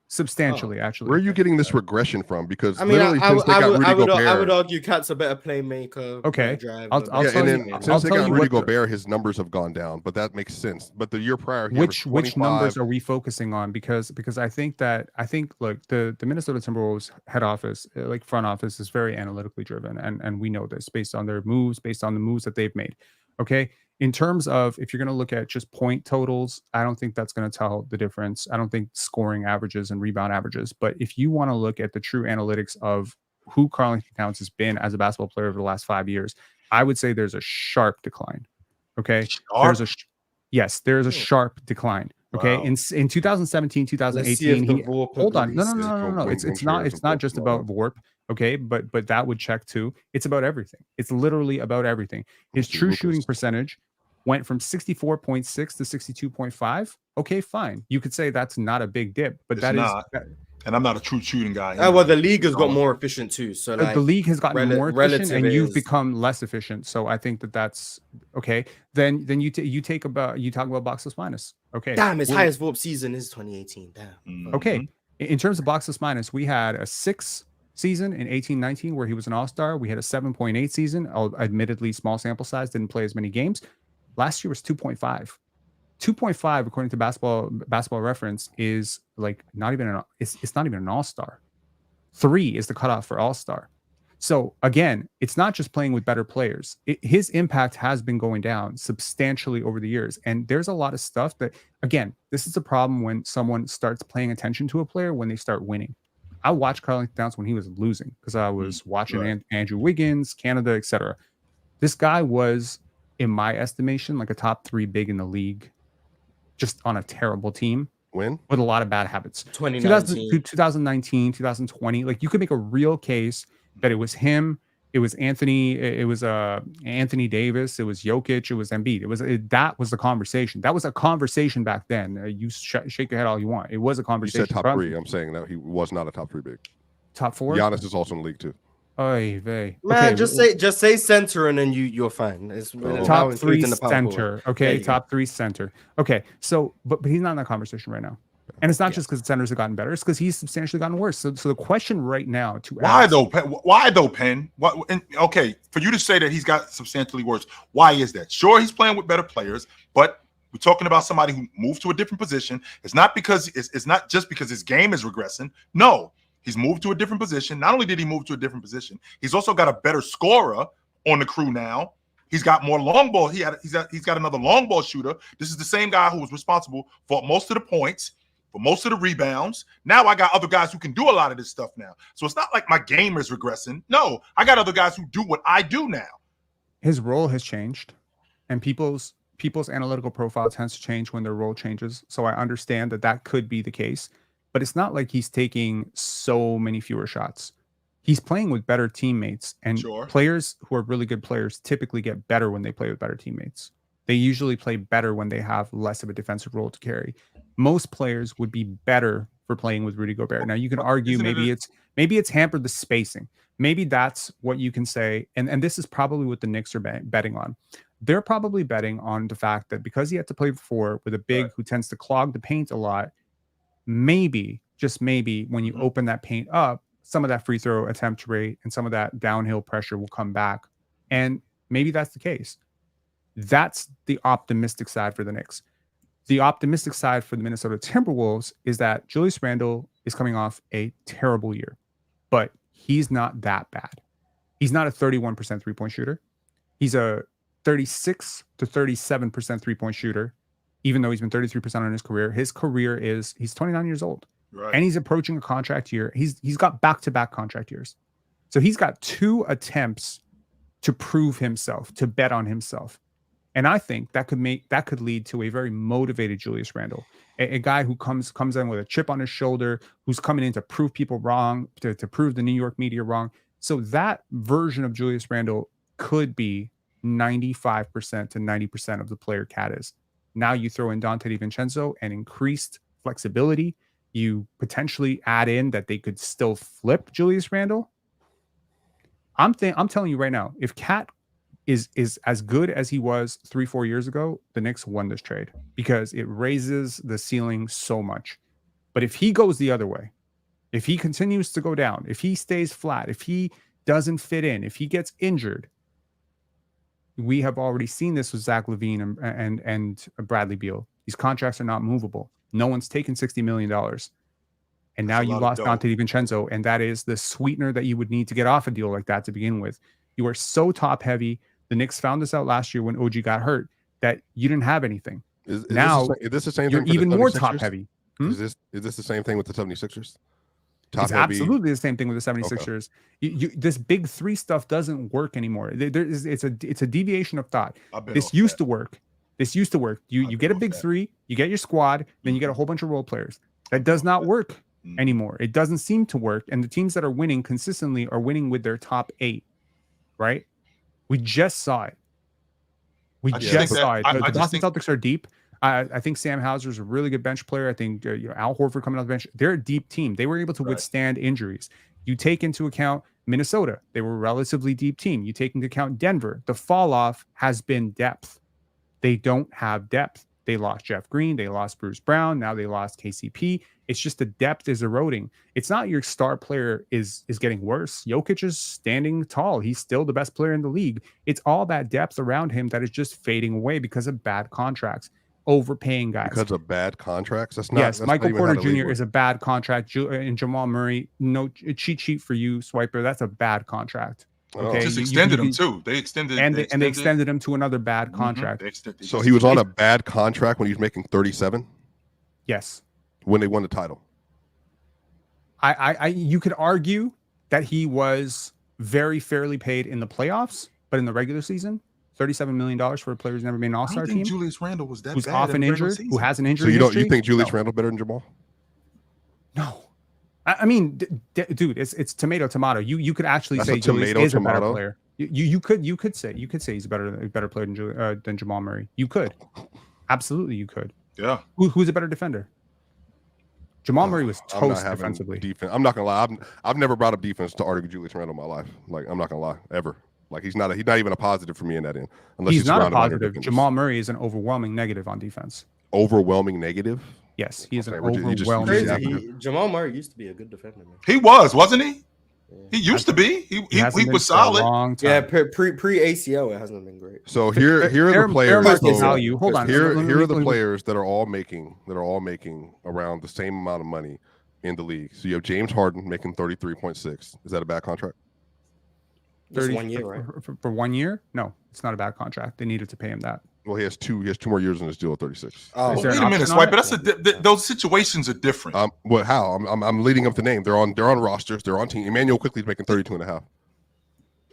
substantially, actually. Where are you getting this regression from? Because I mean, literally since they got Rudy I Gobert, would argue Cat's a better playmaker. Okay. better drive, I'll yeah, tell and you- then I'll since they tell got you Rudy what the- Gobert, his numbers have gone down. But that makes sense. But the year prior, he which averaged numbers 25. are we focusing on? Because I think look, the Minnesota Timberwolves head office, like front office, is very analytically driven, and we know this based on their moves, based on the moves that they've made. Okay. In terms of if you're going to look at just point totals, I don't think that's going to tell the difference. I don't think scoring averages and rebound averages. But if you want to look at the true analytics of who Karl-Anthony Towns has been as a basketball player over the last 5 years, I would say there's a sharp decline. Okay. There's a sharp decline. Okay. Wow. In 2017, 2018, hold on. No. It's not just about VORP. Okay, but that would check too. It's about everything. It's literally about everything. His true shooting percentage went from 64.6 to 62.5. Okay, fine. You could say that's not a big dip, but It's that is not. And I'm not a true shooting guy. Well, the league has got more efficient too. So like, the league has gotten more efficient, relative and you've is- become less efficient. So I think that's okay. Then you talk about box plus minus. Okay, damn, his We're- highest VORP season is 2018. Damn. Okay, in terms of box plus minus, we had a 6 season in 18-19 where he was an all-star. We had a 7.8 season, admittedly small sample size, didn't play as many games. Last year was 2.5. 2.5 according to basketball reference is like not even it's not even an all-star. 3 is the cutoff for all-star. So again, it's not just playing with better players. His impact has been going down substantially over the years. And there's a lot of stuff that, again, this is a problem when someone starts paying attention to a player when they start winning. I watched Karl-Anthony Towns when he was losing because I was watching Andrew Wiggins, Canada, etc. This guy was, in my estimation, like a top 3 big in the league, just on a terrible team. When? With a lot of bad habits. 2019. 2019, 2020. Like you could make a real case that it was him, it was Anthony Davis, it was Jokic, it was Embiid. That was the conversation. That was a conversation back then. You shake your head all you want. It was a You conversation. said top 3. I'm saying that he was not a top 3 big. Top 4. Giannis is also in the league too. Oy vey. Man, Okay, just say center and then you're fine. It's top 3 in the power forward. center. There Okay, you top 3 center. Okay, so but he's not in that conversation right now. And it's not just because centers have gotten better; it's because he's substantially gotten worse. So the question right now to Why ask, though? Why though, Penn? Okay, for you to say that he's got substantially worse, why is that? Sure, he's playing with better players, but we're talking about somebody who moved to a different position. It's not just because his game is regressing. No, he's moved to a different position. Not only did he move to a different position, he's also got a better scorer on the crew now. He's got more long ball. He's got another long ball shooter. This is the same guy who was responsible for most of the points, for most of the rebounds. Now I got other guys who can do a lot of this stuff now. So it's not like my game is regressing. No, I got other guys who do what I do now. his role has changed, and people's analytical profile tends to change when their role changes. So I understand that could be the case, but it's not like he's taking so many fewer shots. He's playing with better teammates, and players who are really good players typically get better when they play with better teammates. They usually play better when they have less of a defensive role to carry. Most players would be better for playing with Rudy Gobert. Now you can argue maybe it's hampered the spacing. Maybe that's what you can say. And this is probably what the Knicks are betting on. They're probably betting on the fact that because he had to play 4 with a big who tends to clog the paint a lot, maybe, just maybe, when you open that paint up, some of that free throw attempt rate and some of that downhill pressure will come back. And maybe that's the case. That's the optimistic side for the Knicks. The optimistic side for the Minnesota Timberwolves is that Julius Randle is coming off a terrible year, but he's not that bad. He's not a 31% three-point shooter. He's a 36 to 37% three-point shooter, even though he's been 33% on his career. His career is, he's 29 years old. Right. And he's approaching a contract year. He's got back-to-back contract years. So he's got 2 attempts to prove himself, to bet on himself. And I think that could lead to a very motivated Julius Randle, a guy who comes in with a chip on his shoulder, who's coming in to prove people wrong, to prove the New York media wrong. So that version of Julius Randle could be 95% to 90% of the player Cat is. Now you throw in Dante DiVincenzo and increased flexibility. You potentially add in that they could still flip Julius Randle. I'm telling you right now, if Cat is as good as he was 3-4 years ago, the Knicks won this trade because it raises the ceiling so much. But if he goes the other way, if he continues to go down, if he stays flat, if he doesn't fit in, if he gets injured, we have already seen this with Zach LaVine and Bradley Beal. These contracts are not movable. No one's taken $60 million. And now you lost Dante DiVincenzo, and that is the sweetener that you would need to get off a deal like that to begin with. You are so top heavy. The Knicks found this out last year when OG got hurt that you didn't have anything. Is now this the same you're thing for even the more 76ers? top heavy. Is this the same thing with the 76ers? It's absolutely the same thing with the 76ers. Okay. This big 3 stuff doesn't work anymore. It's a deviation of thought. This used to work. You get a big 3, you get your squad, then you get a whole bunch of role players. That does not work anymore. It doesn't seem to work. And the teams that are winning consistently are winning with their top 8, right? We just saw it. The Boston Celtics are deep. I think Sam Hauser is a really good bench player. I think Al Horford coming off the bench. They're a deep team. They were able to withstand injuries. You take into account Minnesota. They were a relatively deep team. You take into account Denver. The fall off has been depth. They don't have depth. They lost Jeff Green. They lost Bruce Brown. Now they lost KCP. It's just the depth is eroding. It's not your star player is getting worse. Jokic is standing tall. He's still the best player in the league. It's all that depth around him that is just fading away because of bad contracts. Overpaying guys because of bad contracts. That's not. Yes, that's Michael not Porter Jr. is a bad contract. And Jamal Murray, no cheat sheet for you, Swiper. That's a bad contract. Okay, just extended him too. They extended him to another bad contract. So he was on a bad contract when he was making 37. Yes, when they won the title. You could argue that he was very fairly paid in the playoffs, but in the regular season, $37 million for a player who's never been an All-Star team. Julius Randle was that who's bad often injured, who has an injury. So you think Julius Randle better than Jamal? No, I mean, dude, it's tomato. You could actually say Julius is a better player. You could say he's a better player than Jamal Murray. You could, absolutely, you could. Yeah. Who's a better defender? Jamal Murray was toast defensively. Defense. I'm not gonna lie. I've never brought up defense to argue Julius Randle in my life. Like, I'm not gonna lie, ever. Like, he's not even a positive for me in that end. Unless he's not a positive. Jamal Murray is an overwhelming negative on defense. Overwhelming negative? Yes, he is an overwhelming. Jamal Murray used to be a good defender, man. He wasn't he? He used to be. He was solid. Yeah, pre ACL, it hasn't been great. So here are the players. Hold on. Here are the players that are all making around the same amount of money in the league. So you have James Harden making 33.6. Is that a bad contract? 30 1 year, right? For 1 year? No, it's not a bad contract. They needed to pay him that. Well, he has two more years in his deal at 36. Oh, wait a minute, Swipe. But those situations are different. How? I'm leading up the name. They're on rosters. They're on team. Emmanuel Quickly's making 32.5.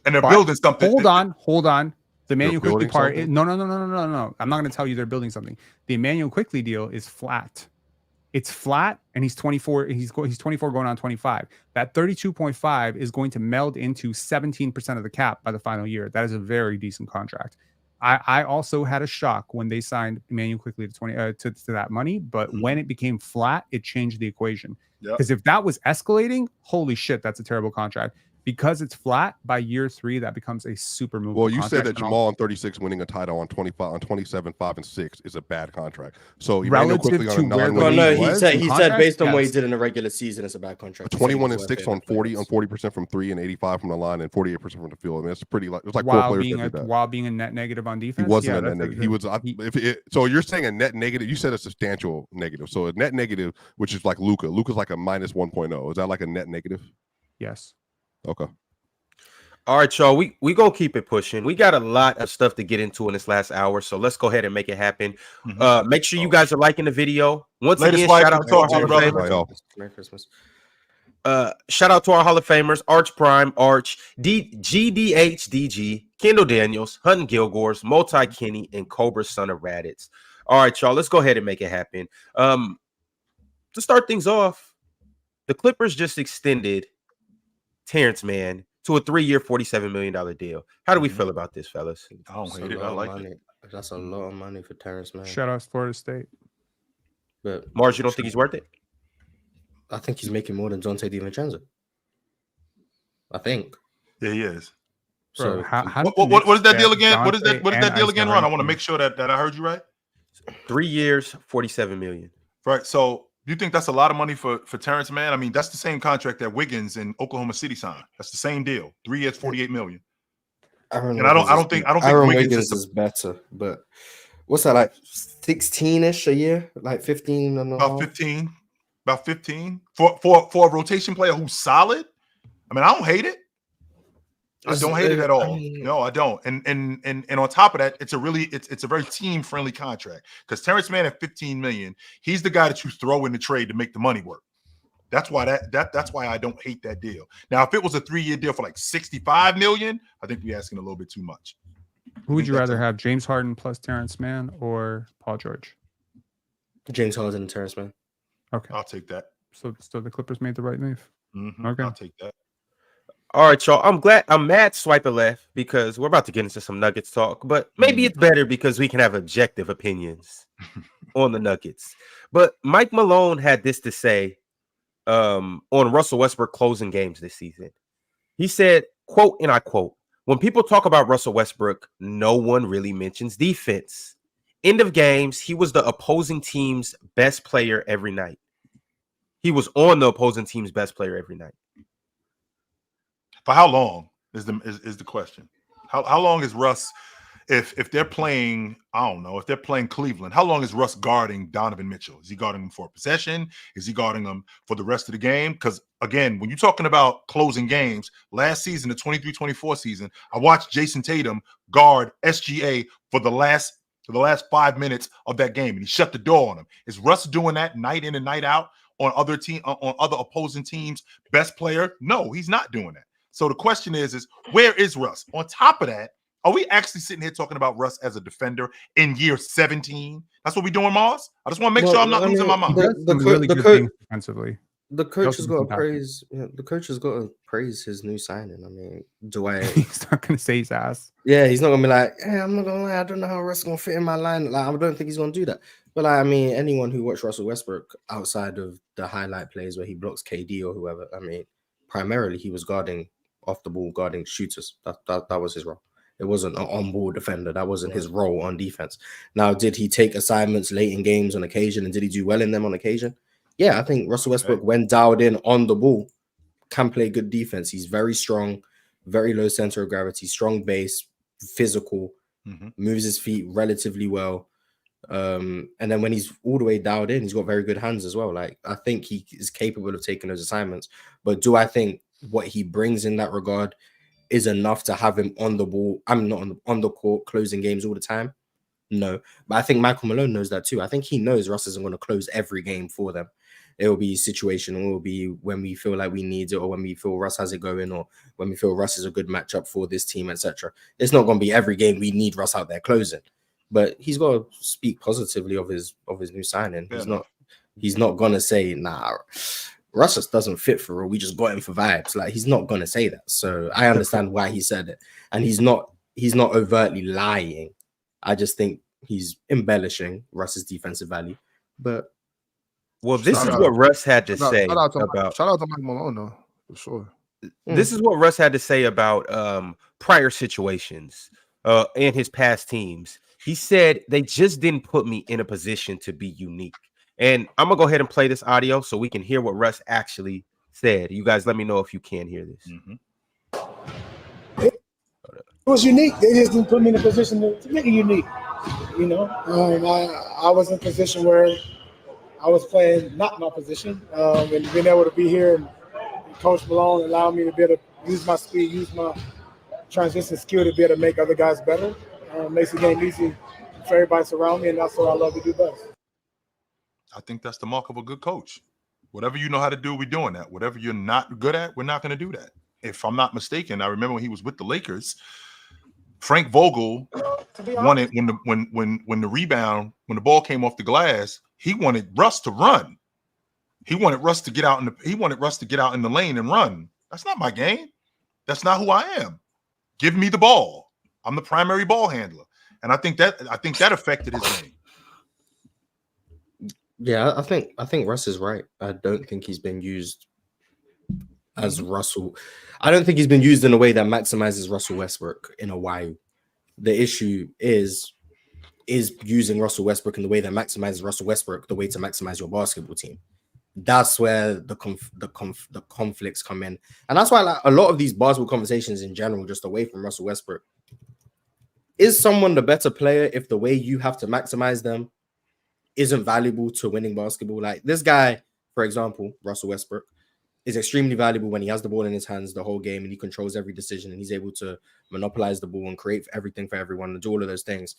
And they're building something. Hold on. The Emmanuel Quickly part. No. I'm not going to tell you they're building something. The Emmanuel Quickly deal is flat. It's flat, and he's 24. He's 24 going on 25. That 32.5 is going to meld into 17% of the cap by the final year. That is a very decent contract. I also had a shock when they signed Emmanuel quickly to 20 to that money, but when it became flat, it changed the equation. Because if that was escalating, holy shit, that's a terrible contract. Because it's flat, by year 3, that becomes a super move. Well, you said that Jamal on 36 winning a title on 25 on 27, 5 and 6 is a bad contract. So relative quickly to on a where Well, the no, league he was said in he said contract, based on what he yes. did in the regular season, it's a bad contract. 21 and 6 on 40% from 3 and 85 from the line and 48% from the field. I mean, it's pretty like it's like 4 players that did that. While being a net negative on defense. He wasn't a net negative. He was. So you're saying a net negative. You said a substantial negative. So a net negative, which is like Luka. Luka's like a minus 1.0. Is that like a net negative? Yes. Okay. All right, y'all. We gonna keep it pushing. We got a lot of stuff to get into in this last hour, so let's go ahead and make it happen. Make sure you guys are liking the video. Once again, shout out to our Hall of Famers. Merry Christmas. Shout out to our Hall of Famers: Arch Prime, Arch, GDHDG, Kendall Daniels, Hutton Gilgores, Multi Kenny, and Cobra Son of Raditz. All right, y'all. Let's go ahead and make it happen. To start things off, the Clippers just extended Terance Mann to a 3-year, $47 million deal. How do we feel about this, fellas? I don't hate it. I like it. That's a lot of money for Terance Mann. Shout out to Florida State. But Mars, you don't think he's worth it? I think he's making more than Dante DiVincenzo. I think. Yeah, he is. Bro, So what is that deal again? What is that deal again, Ron? I want to make sure that I heard you right. 3 years, $47 million. Right. So do you think that's a lot of money for Terance Mann? I mean, that's the same contract that Wiggins in Oklahoma City signed. That's the same deal. 3 years, $48 million. I don't think Wiggins is better, but what's that like 16-ish a year? Like 15 and about 15 for a rotation player who's solid. I mean, I don't hate it. I don't hate it at all. No, I don't. And on top of that, it's a very team friendly contract because Terance Mann at $15 million, he's the guy that you throw in the trade to make the money work. That's why that's why I don't hate that deal. Now, if it was a 3-year deal for like $65 million, I think we're asking a little bit too much. Who would you rather have, James Harden plus Terance Mann or Paul George? James Harden and Terance Mann. Okay, I'll take that. So the Clippers made the right move. Okay, I'll take that. All right, y'all. I'm mad swiping left because we're about to get into some Nuggets talk, but maybe it's better because we can have objective opinions on the Nuggets. But Mike Malone had this to say on Russell Westbrook closing games this season. He said, quote, and I quote, "When people talk about Russell Westbrook, no one really mentions defense. End of games, he was the opposing team's best player every night. He was on the opposing team's best player every night." For how long is the question? How long is Russ? If they're playing, I don't know, if they're playing Cleveland, how long is Russ guarding Donovan Mitchell? Is he guarding him for a possession? Is he guarding him for the rest of the game? Because again, when you're talking about closing games, last season, the 23-24 season, I watched Jason Tatum guard SGA for the last 5 minutes of that game, and he shut the door on him. Is Russ doing that night in and night out on other opposing teams' best player? No, he's not doing that. So the question is where is Russ? On top of that, are we actually sitting here talking about Russ as a defender in year 17? That's what we're doing, Mars? I just want to make sure I'm not losing my mind. The coach has got to praise. The coach has got to praise his new signing. I mean, he's not going to say his ass. Yeah, he's not going to be like, hey, I'm not going to lie, I don't know how Russ is going to fit in my line. Like, I don't think he's going to do that. But like, I mean, anyone who watched Russell Westbrook outside of the highlight plays where he blocks KD or whoever, I mean, primarily he was guarding off the ball, guarding shooters. That was his role. It wasn't an on-ball defender. That wasn't his role on defense. Now, did he take assignments late in games on occasion, and did he do well in them on occasion? Yeah, I think Russell Westbrook, when dialed in on the ball, can play good defense. He's very strong, very low center of gravity, strong base, physical, moves his feet relatively well. And then when he's all the way dialed in, he's got very good hands as well. Like, I think he is capable of taking those assignments. But do I think what he brings in that regard is enough to have him on the ball? I'm not on the court closing games all the time. No, but I think Michael Malone knows that too. I think he knows Russ isn't going to close every game for them. It will be situational. It will be when we feel like we need it, or when we feel Russ has it going, or when we feel Russ is a good matchup for this team, etc. It's not going to be every game we need Russ out there closing. But he's got to speak positively of his new signing. He's not going to say, nah, Russ just doesn't fit for real. We just got him for vibes. Like, he's not going to say that. So I understand why he said it. And he's not overtly lying I just think he's embellishing Russ's defensive value. But this is what Russ had to say about. Shout out to Mike Malone, though, for sure. This is what Russ had to say about prior situations and his past teams. He said they just didn't put me in a position to be unique. And I'm going to go ahead and play this audio so we can hear what Russ actually said. You guys let me know if you can hear this. It was unique. They just didn't put me in a position to make it unique. You know, I was in a position where I was playing not my position, and being able to be here and Coach Malone allowed me to be able to use my speed, use my transition skill to be able to make other guys better. Makes the game easy for everybody surround me, and that's what I love to do best. I think that's the mark of a good coach. Whatever you know how to do, we're doing that. Whatever you're not good at, we're not going to do that. If I'm not mistaken, I remember when he was with the Lakers, Frank Vogel wanted when the rebound, when the ball came off the glass, he wanted Russ to run. He wanted Russ to get out in the lane and run. That's not my game. That's not who I am. Give me the ball. I'm the primary ball handler. And I think that affected his game. Yeah, I think Russ is right. I don't think he's been used as Russell. I don't think he's been used in a way that maximizes Russell Westbrook in a while. The issue is using Russell Westbrook in the way that maximizes Russell Westbrook the way to maximize your basketball team. That's where the conflicts come in. And that's why like, a lot of these basketball conversations in general, just away from Russell Westbrook, is someone the better player if the way you have to maximize them isn't valuable to winning basketball? Like this guy, for example, Russell Westbrook, is extremely valuable when he has the ball in his hands the whole game and he controls every decision and he's able to monopolize the ball and create everything for everyone and do all of those things.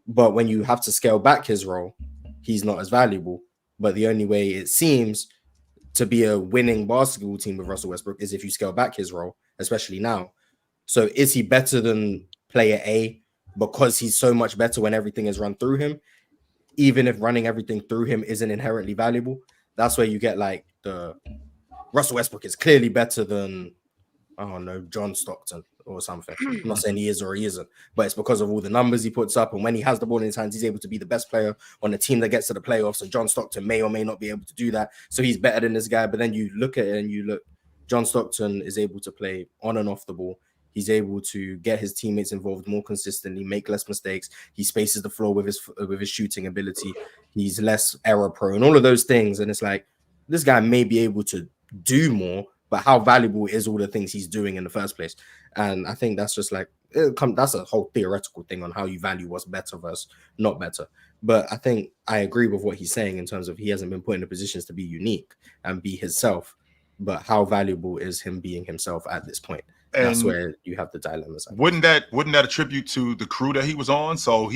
But when you have to scale back his role, he's not as valuable. But the only way it seems to be a winning basketball team with Russell Westbrook is if you scale back his role, especially now. So is he better than player A because he's so much better when everything is run through him? Even if running everything through him isn't inherently valuable, that's where you get like the Russell Westbrook is clearly better than, I don't know, John Stockton or something. I'm not saying he is or he isn't, but it's because of all the numbers he puts up. And when he has the ball in his hands, he's able to be the best player on a team that gets to the playoffs. And John Stockton may or may not be able to do that. So he's better than this guy. But then you look at it and John Stockton is able to play on and off the ball. He's able to get his teammates involved more consistently, make less mistakes. He spaces the floor with his shooting ability. He's less error prone, all of those things. And it's like, this guy may be able to do more, but how valuable is all the things he's doing in the first place? And I think that's just like, that's a whole theoretical thing on how you value what's better versus not better. But I think I agree with what he's saying in terms of he hasn't been put in the positions to be unique and be himself. But how valuable is him being himself at this point? And that's where you have the dilemmas. Wouldn't that attribute to the crew that he was on? So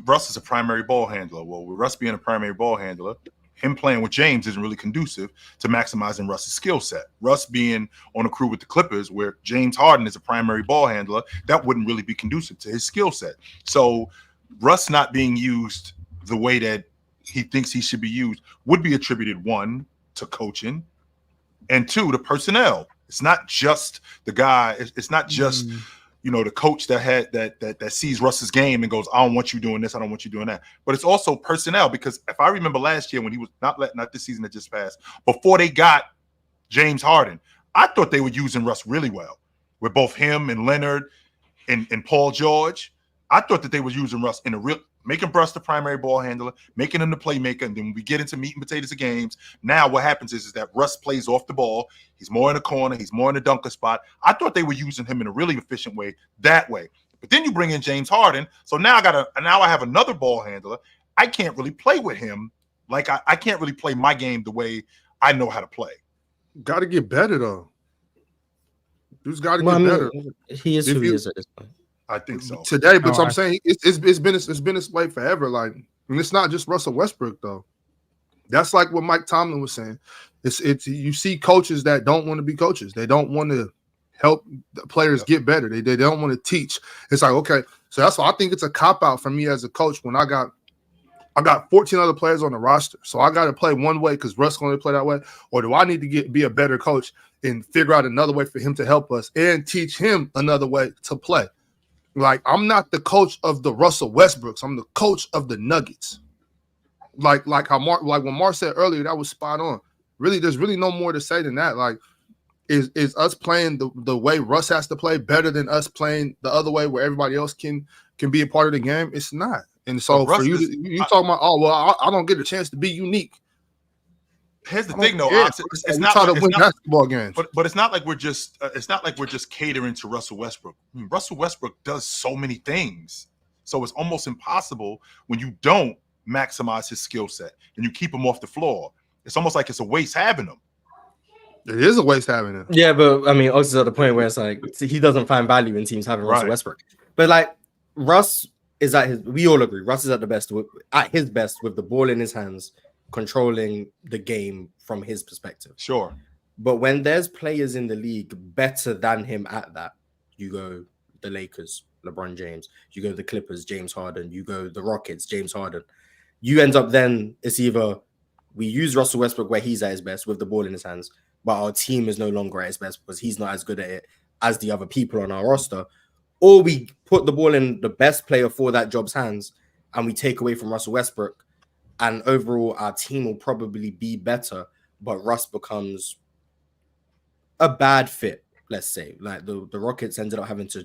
Russ is a primary ball handler. Well, with Russ being a primary ball handler, him playing with James isn't really conducive to maximizing Russ's skill set. Russ being on a crew with the Clippers where James Harden is a primary ball handler, that wouldn't really be conducive to his skill set. So Russ not being used the way that he thinks he should be used would be attributed, one, to coaching, and two, to personnel. It's not just the guy. It's not just the coach that sees Russ's game and goes, I don't want you doing this, I don't want you doing that. But it's also personnel, because if I remember last year when he was not this season that just passed, before they got James Harden, I thought they were using Russ really well with both him and Leonard and Paul George. I thought that they were using Russ in a real, making Russ the primary ball handler, making him the playmaker, and then when we get into meat and potatoes of games, now what happens is that Russ plays off the ball. He's more in the corner. He's more in the dunker spot. I thought they were using him in a really efficient way that way. But then you bring in James Harden, so now I have another ball handler. I can't really play with him. Like I can't really play my game the way I know how to play. Got to get better though. Dude's got to get better. He is who he is at this point. I think so today, but I'm saying it's been this way forever. Like, and it's not just Russell Westbrook though. That's like what Mike Tomlin was saying. It's you see coaches that don't want to be coaches. They don't want to help the players get better. They don't want to teach. It's like, okay, so that's why I think it's a cop out for me as a coach when I got 14 other players on the roster, so I got to play one way because Russ going to play that way, or do I need to be a better coach and figure out another way for him to help us and teach him another way to play? Like, I'm not the coach of the Russell Westbrooks. I'm the coach of the Nuggets. Like when Mark said earlier, that was spot on. Really, there's really no more to say than that. Like, is us playing the way Russ has to play better than us playing the other way where everybody else can be a part of the game? It's not. And so for you, you talking about, oh well, I don't get a chance to be unique. Here's the thing, though. It's not trying to win basketball games, but it's not like we're just catering to Russell Westbrook. I mean, Russell Westbrook does so many things, so it's almost impossible when you don't maximize his skill set and you keep him off the floor. It's almost like it's a waste having him. It is a waste having him. Yeah, but I mean, also at the point where it's like he doesn't find value in teams having Russell Westbrook. But like Russ is at his. We all agree, Russ is at his best with the ball in his hands, controlling the game from his perspective. Sure. But when there's players in the league better than him at that, you go the Lakers, LeBron James, you go the Clippers, James Harden, you go the Rockets, James Harden. You end up then, it's either we use Russell Westbrook where he's at his best with the ball in his hands, but our team is no longer at his best because he's not as good at it as the other people on our roster, or we put the ball in the best player for that job's hands and we take away from Russell Westbrook, and overall, our team will probably be better, but Russ becomes a bad fit, let's say. Like the Rockets ended up having to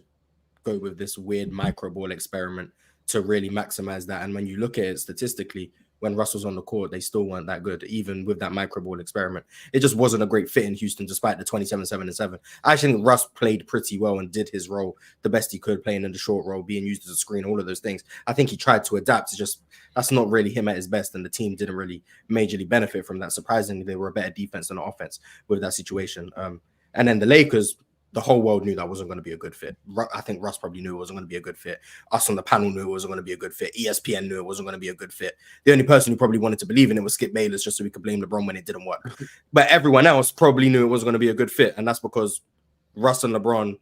go with this weird micro ball experiment to really maximize that. And when you look at it statistically, when Russ was on the court, they still weren't that good, even with that micro ball experiment. It just wasn't a great fit in Houston, despite the 27-7-7. I actually think Russ played pretty well and did his role the best he could, playing in the short role, being used as a screen, all of those things. I think he tried to adapt. It's just that's not really him at his best, and the team didn't really majorly benefit from that. Surprisingly, they were a better defense than offense with that situation. And then the Lakers, the whole world knew that wasn't going to be a good fit. I think Russ probably knew it wasn't going to be a good fit. Us on the panel knew it wasn't going to be a good fit. ESPN knew it wasn't going to be a good fit. The only person who probably wanted to believe in it was Skip Bayless, just so we could blame LeBron when it didn't work. But everyone else probably knew it wasn't going to be a good fit, and that's because Russ and LeBron,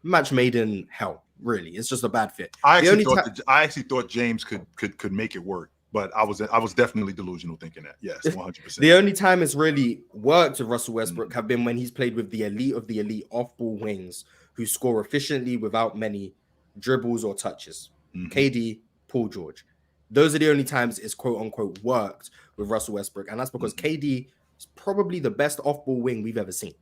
match made in hell. Really, it's just a bad fit. I actually thought James could make it work. But I was definitely delusional thinking that. Yes, 100%. The only time it's really worked with Russell Westbrook have been when he's played with the elite of the elite off-ball wings who score efficiently without many dribbles or touches. KD, Paul George. Those are the only times it's quote-unquote worked with Russell Westbrook. And that's because KD is probably the best off-ball wing we've ever seen.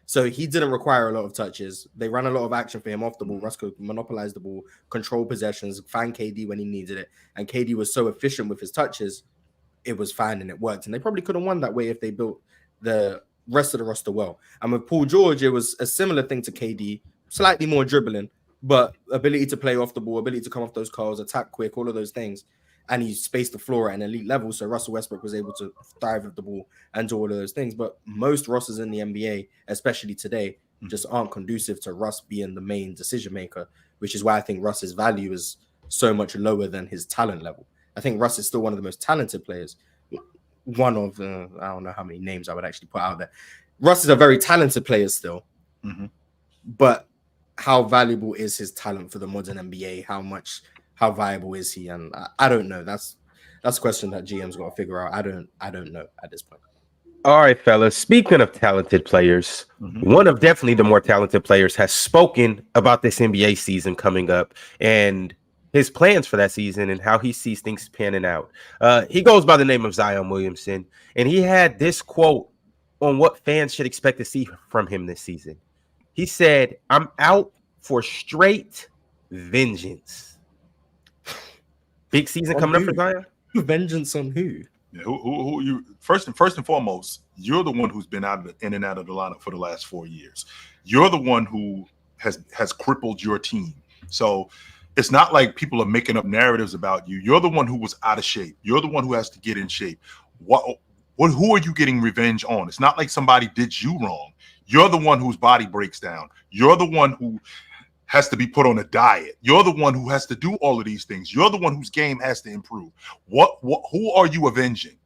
So he didn't require a lot of touches. They ran a lot of action for him off the ball. Russ could monopolize the ball, control possessions, find KD when he needed it. And KD was so efficient with his touches, it was fine and it worked. And they probably could have won that way if they built the rest of the roster well. And with Paul George, it was a similar thing to KD, slightly more dribbling, but ability to play off the ball, ability to come off those calls, attack quick, all of those things. And he spaced the floor at an elite level, so Russell Westbrook was able to thrive with the ball and do all of those things. But most rosters in the NBA, especially today, just aren't conducive to Russ being the main decision maker, which is why I think Russ's value is so much lower than his talent level. I think Russ is still one of the most talented players. One of the, I don't know how many names I would actually put out there. Russ is a very talented player still, but how valuable is his talent for the modern NBA? How viable is he? And I don't know. That's a question that GM's got to figure out. I don't know at this point. All right, fellas. Speaking of talented players, one of definitely the more talented players has spoken about this NBA season coming up and his plans for that season and how he sees things panning out. He goes by the name of Zion Williamson, and he had this quote on what fans should expect to see from him this season. He said, "I'm out for straight vengeance." Big season coming up for Zion. Vengeance on who? Yeah, who you first and foremost, you're the one who's been in and out of the lineup for the last 4 years. You're the one who has crippled your team. So it's not like people are making up narratives about you. You're the one who was out of shape. You're the one who has to get in shape. Who are you getting revenge on? It's not like somebody did you wrong. You're the one whose body breaks down. You're the one who has to be put on a diet. You're the one who has to do all of these things. You're the one whose game has to improve. Who are you avenging?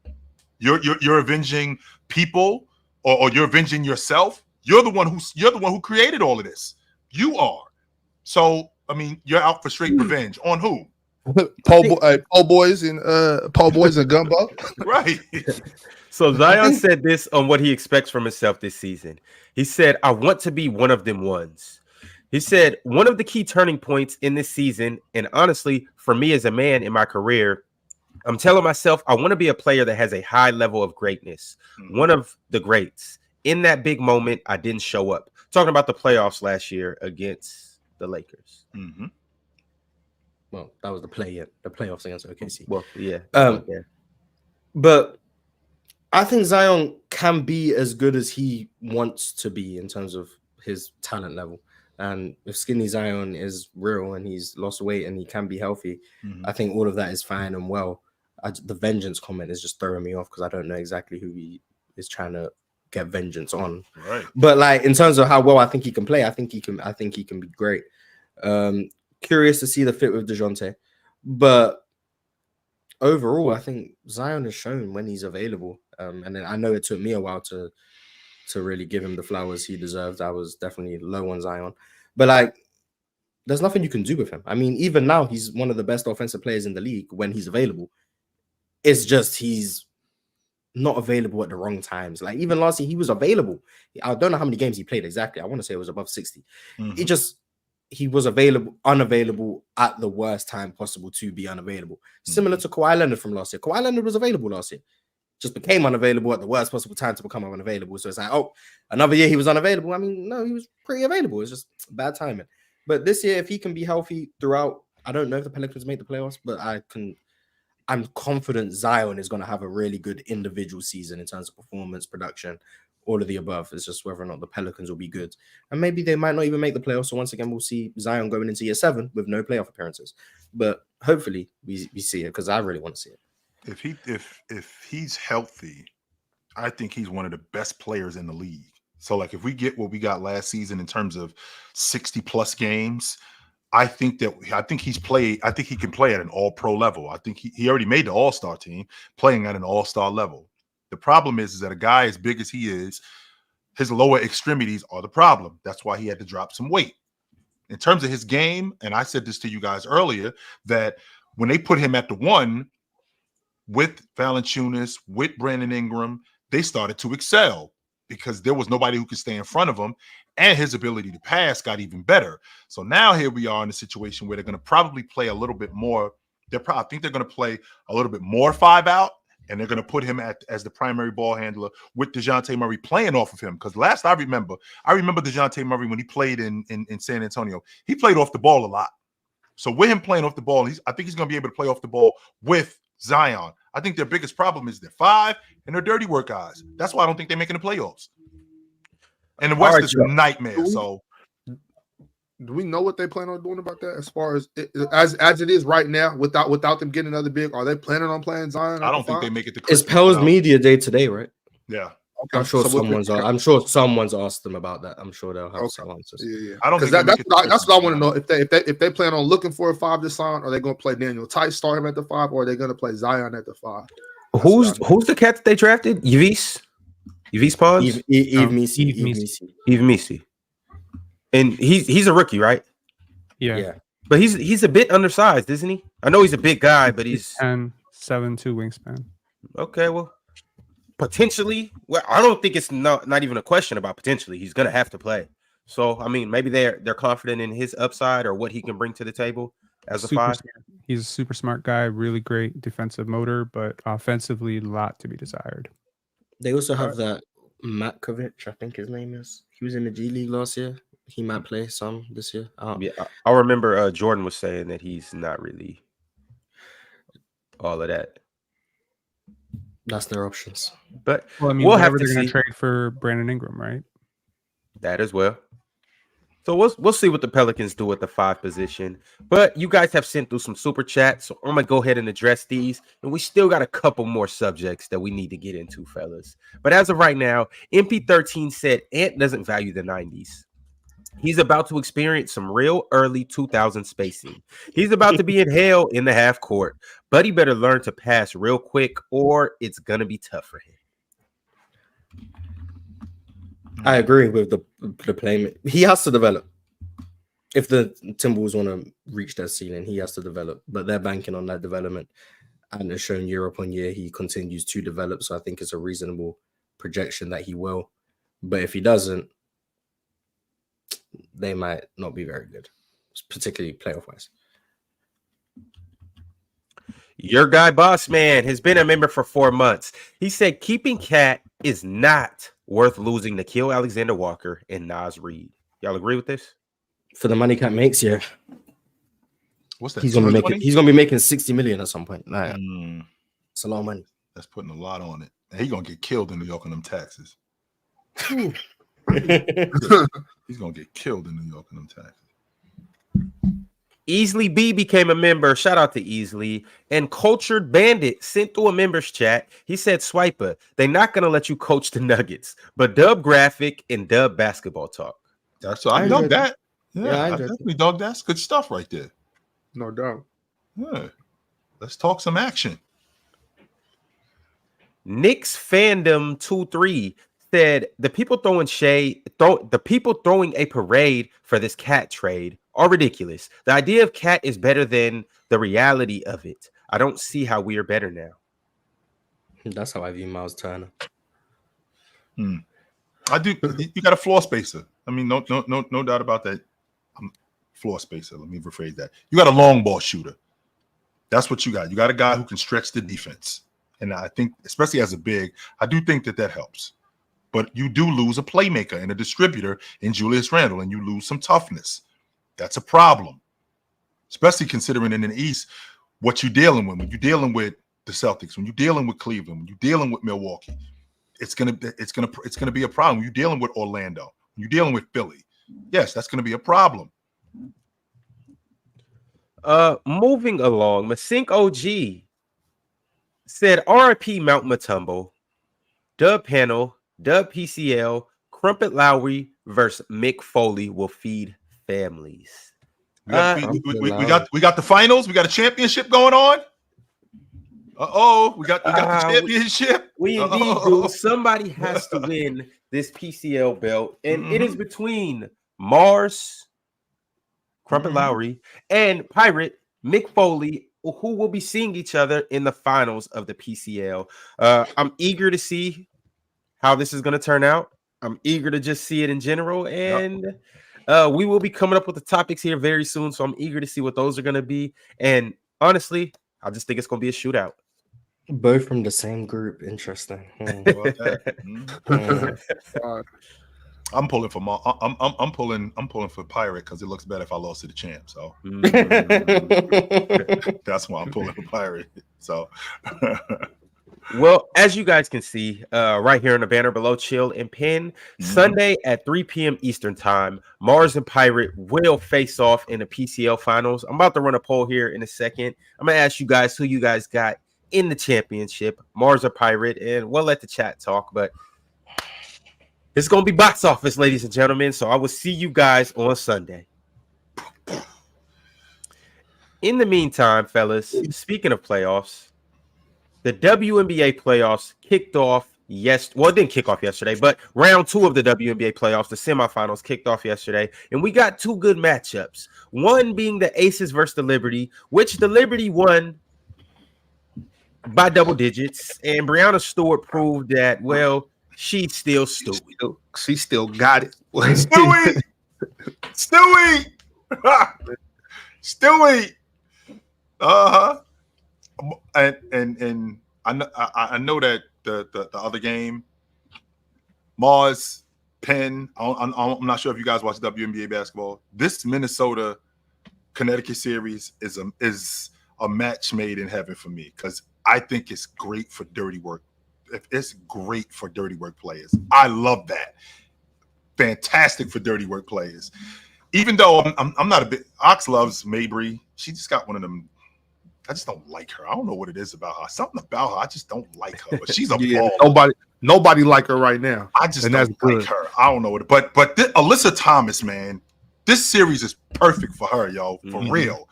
You're avenging people, or you're avenging yourself. You're the one who created all of this. You are. So I mean, you're out for straight revenge on who? Po' boys and gumbo. Right. So Zion said this on what he expects from himself this season. He said, "I want to be one of them ones. He said, one of the key turning points in this season, and honestly, for me as a man in my career, I'm telling myself I want to be a player that has a high level of greatness, one of the greats. In that big moment, I didn't show up. Talking about the playoffs last year against the Lakers. Mm-hmm. Well, that was the playoffs against OKC. Well, yeah. But I think Zion can be as good as he wants to be in terms of his talent level. And if skinny Zion is real and he's lost weight and he can be healthy, I think all of that is fine and well. The vengeance comment is just throwing me off because I don't know exactly who he is trying to get vengeance on. Right. But like in terms of how well I think he can play, I think he can be great. Curious to see the fit with DeJounte. But overall, I think Zion has shown when he's available. And then I know it took me a while to really give him the flowers he deserved. I was definitely low on Zion. But like, there's nothing you can do with him. I mean, even now, he's one of the best offensive players in the league when he's available. It's just he's not available at the wrong times. Like even last year, he was available. I don't know how many games he played exactly. I want to say it was above 60. He was unavailable at the worst time possible to be unavailable. Similar to Kawhi Leonard from last year. Kawhi Leonard was available last year. Just became unavailable at the worst possible time to become unavailable. So it's like, oh, another year he was unavailable. I mean, no, he was pretty available. It's just bad timing. But this year, if he can be healthy throughout, I don't know if the Pelicans make the playoffs, but I'm confident Zion is going to have a really good individual season in terms of performance, production, all of the above. It's just whether or not the Pelicans will be good. And maybe they might not even make the playoffs. So once again, we'll see Zion going into year 7 with no playoff appearances. But hopefully we see it because I really want to see it. If he's healthy, I think he's one of the best players in the league. So like if we get what we got last season in terms of 60 plus games, I think he can play at an all-pro level. I think he already made the all-star team playing at an all-star level. The problem is that a guy as big as he is, his lower extremities are the problem. That's why he had to drop some weight. In terms of his game, and I said this to you guys earlier, that when they put him at the 1 with Valanciunas, with Brandon Ingram, they started to excel because there was nobody who could stay in front of him, and his ability to pass got even better. So now here we are in a situation where they're going to probably play a little bit more. I think they're going to play a little bit more 5 out, and they're going to put him as the primary ball handler with DeJounte Murray playing off of him. Because last I remember DeJounte Murray when he played in San Antonio, he played off the ball a lot. So with him playing off the ball, I think he's going to be able to play off the ball with Zion. I think their biggest problem is their 5 and their dirty work guys. That's why I don't think they're making the playoffs. And the West is a nightmare. So do we know what they plan on doing about that as far as it is right now without them getting another big? Are they planning on playing Zion? I don't think they make it to Christmas. It's Pell's media day today, right? Yeah. Okay. I'm sure someone's asked them about that. I'm sure they'll have some answers. Yeah. I don't think that's what I want to know. If they plan on looking for a 5 to sign, are they going to play Daniel Tice, start him at the 5, or are they going to play Zion at the 5? Who's the cat that they drafted? Yves Pons? Yves Missi. And he's a rookie, right? Yeah. But he's a bit undersized, isn't he? I know he's a big guy, but he's 7'2" wingspan. Okay, well, potentially. Well, I don't think it's not even a question about potentially. He's gonna have to play. So I mean, maybe they're confident in his upside or what he can bring to the table as a 5. He's a super smart guy, really great defensive motor, but offensively, a lot to be desired. They also have that Matkovic, I think his name is. He was in the G League last year. He might play some this year. Yeah, I remember Jordan was saying that he's not really all of that. That's their options. But well, I mean, we'll have to they're going see. to trade for Brandon Ingram, right? That as well. So we'll see what the Pelicans do at the 5 position. But you guys have sent through some super chats, so I'm gonna go ahead and address these. And we still got a couple more subjects that we need to get into, fellas. But as of right now, MP13 said Ant doesn't value the 90s. He's about to experience some real early 2000 spacing. He's about to be in hell in the half court, but he better learn to pass real quick or it's gonna be tough for him. I agree with the playmaker. He has to develop. If the Timberwolves want to reach that ceiling, he has to develop. But they're banking on that development. And it's shown year upon year he continues to develop. So I think it's a reasonable projection that he will. But if he doesn't, they might not be very good, particularly playoff wise. Your guy, Boss Man, has been a member for 4 months. He said keeping Cat is not worth losing to Nikhil Alexander-Walker and Naz Reid. Y'all agree with this? For the money Cat makes, yeah. What's that? He's gonna be making 60 million at some point. Like, it's a lot of money. That's putting a lot on it. And he's gonna get killed in New York on them taxes. He's gonna get killed in New York on them taxes. Easley B became a member. Shout out to Easley. And Cultured Bandit sent through a members chat. He said, Swiper, they're not going to let you coach the Nuggets, but dub graphic and dub basketball talk. That's so I dug that. Yeah, I definitely dug that. That's good stuff right there. No doubt. Yeah. Let's talk some action. Knicks fandom 23 said the people throwing a parade for this Cat trade are ridiculous. The idea of Cat is better than the reality of it. I don't see how we are better now. That's how I view Miles Turner. I do. You got a floor spacer. I mean, no doubt about that. Floor spacer. Let me rephrase that. You got a long ball shooter. That's what you got. You got a guy who can stretch the defense, and I think, especially as a big, I do think that helps. But you do lose a playmaker and a distributor in Julius Randle, and you lose some toughness. That's a problem, especially considering in the East what you're dealing with. When you're dealing with the Celtics, when you're dealing with Cleveland, when you're dealing with Milwaukee, it's gonna be a problem. When you're dealing with Orlando, when you're dealing with Philly, yes, that's gonna be a problem. Moving along, Masink OG said RIP Mount Mutombo, dub panel, dub PCL, Crumpet Lowry versus Mick Foley will feed families. We got the finals. We got a championship going on. We got the championship. We indeed do. Somebody has to win this PCL belt, and it is between Mars, Crumpet Lowry, and Pirate Mick Foley, who will be seeing each other in the finals of the PCL. I'm eager to see how this is going to turn out. I'm eager to just see it in general, and we will be coming up with the topics here very soon, so I'm eager to see what those are going to be. And honestly, I just think it's going to be a shootout. Both from the same group. Interesting. I'm pulling for I'm pulling for Pirate because it looks better if I lost to the champ. So that's why I'm pulling for Pirate. So. Well, as you guys can see right here on the banner below, Chill and Pin, Sunday at 3 p.m. Eastern time, Mars and Pirate will face off in the PCL finals. I'm about to run a poll here in a second. I'm going to ask you guys who you guys got in the championship, Mars or Pirate, and we'll let the chat talk, but it's going to be box office, ladies and gentlemen, so I will see you guys on Sunday. In the meantime, fellas, speaking of playoffs, the WNBA playoffs kicked off it didn't kick off yesterday, but round 2 of the WNBA playoffs, the semifinals, kicked off yesterday, and we got 2 good matchups. One being the Aces versus the Liberty, which the Liberty won by double digits, and Breanna Stewart proved that, well, she's still stupid. She still got it. Stewie! And I know that the other game, Mars, Penn. I'm not sure if you guys watch WNBA basketball. This Minnesota Connecticut series is a match made in heaven for me because I think it's great for dirty work. It's great for dirty work players. I love that. Fantastic for dirty work players. Even though I'm not a bit. Ox loves Mabry. She just got one of them. I just don't like her. I don't know what it is about her. Something about her. I just don't like her. But she's a ball. Nobody like her right now. I just don't like her. I don't know what. But Alyssa Thomas, man, this series is perfect for her, yo. For real.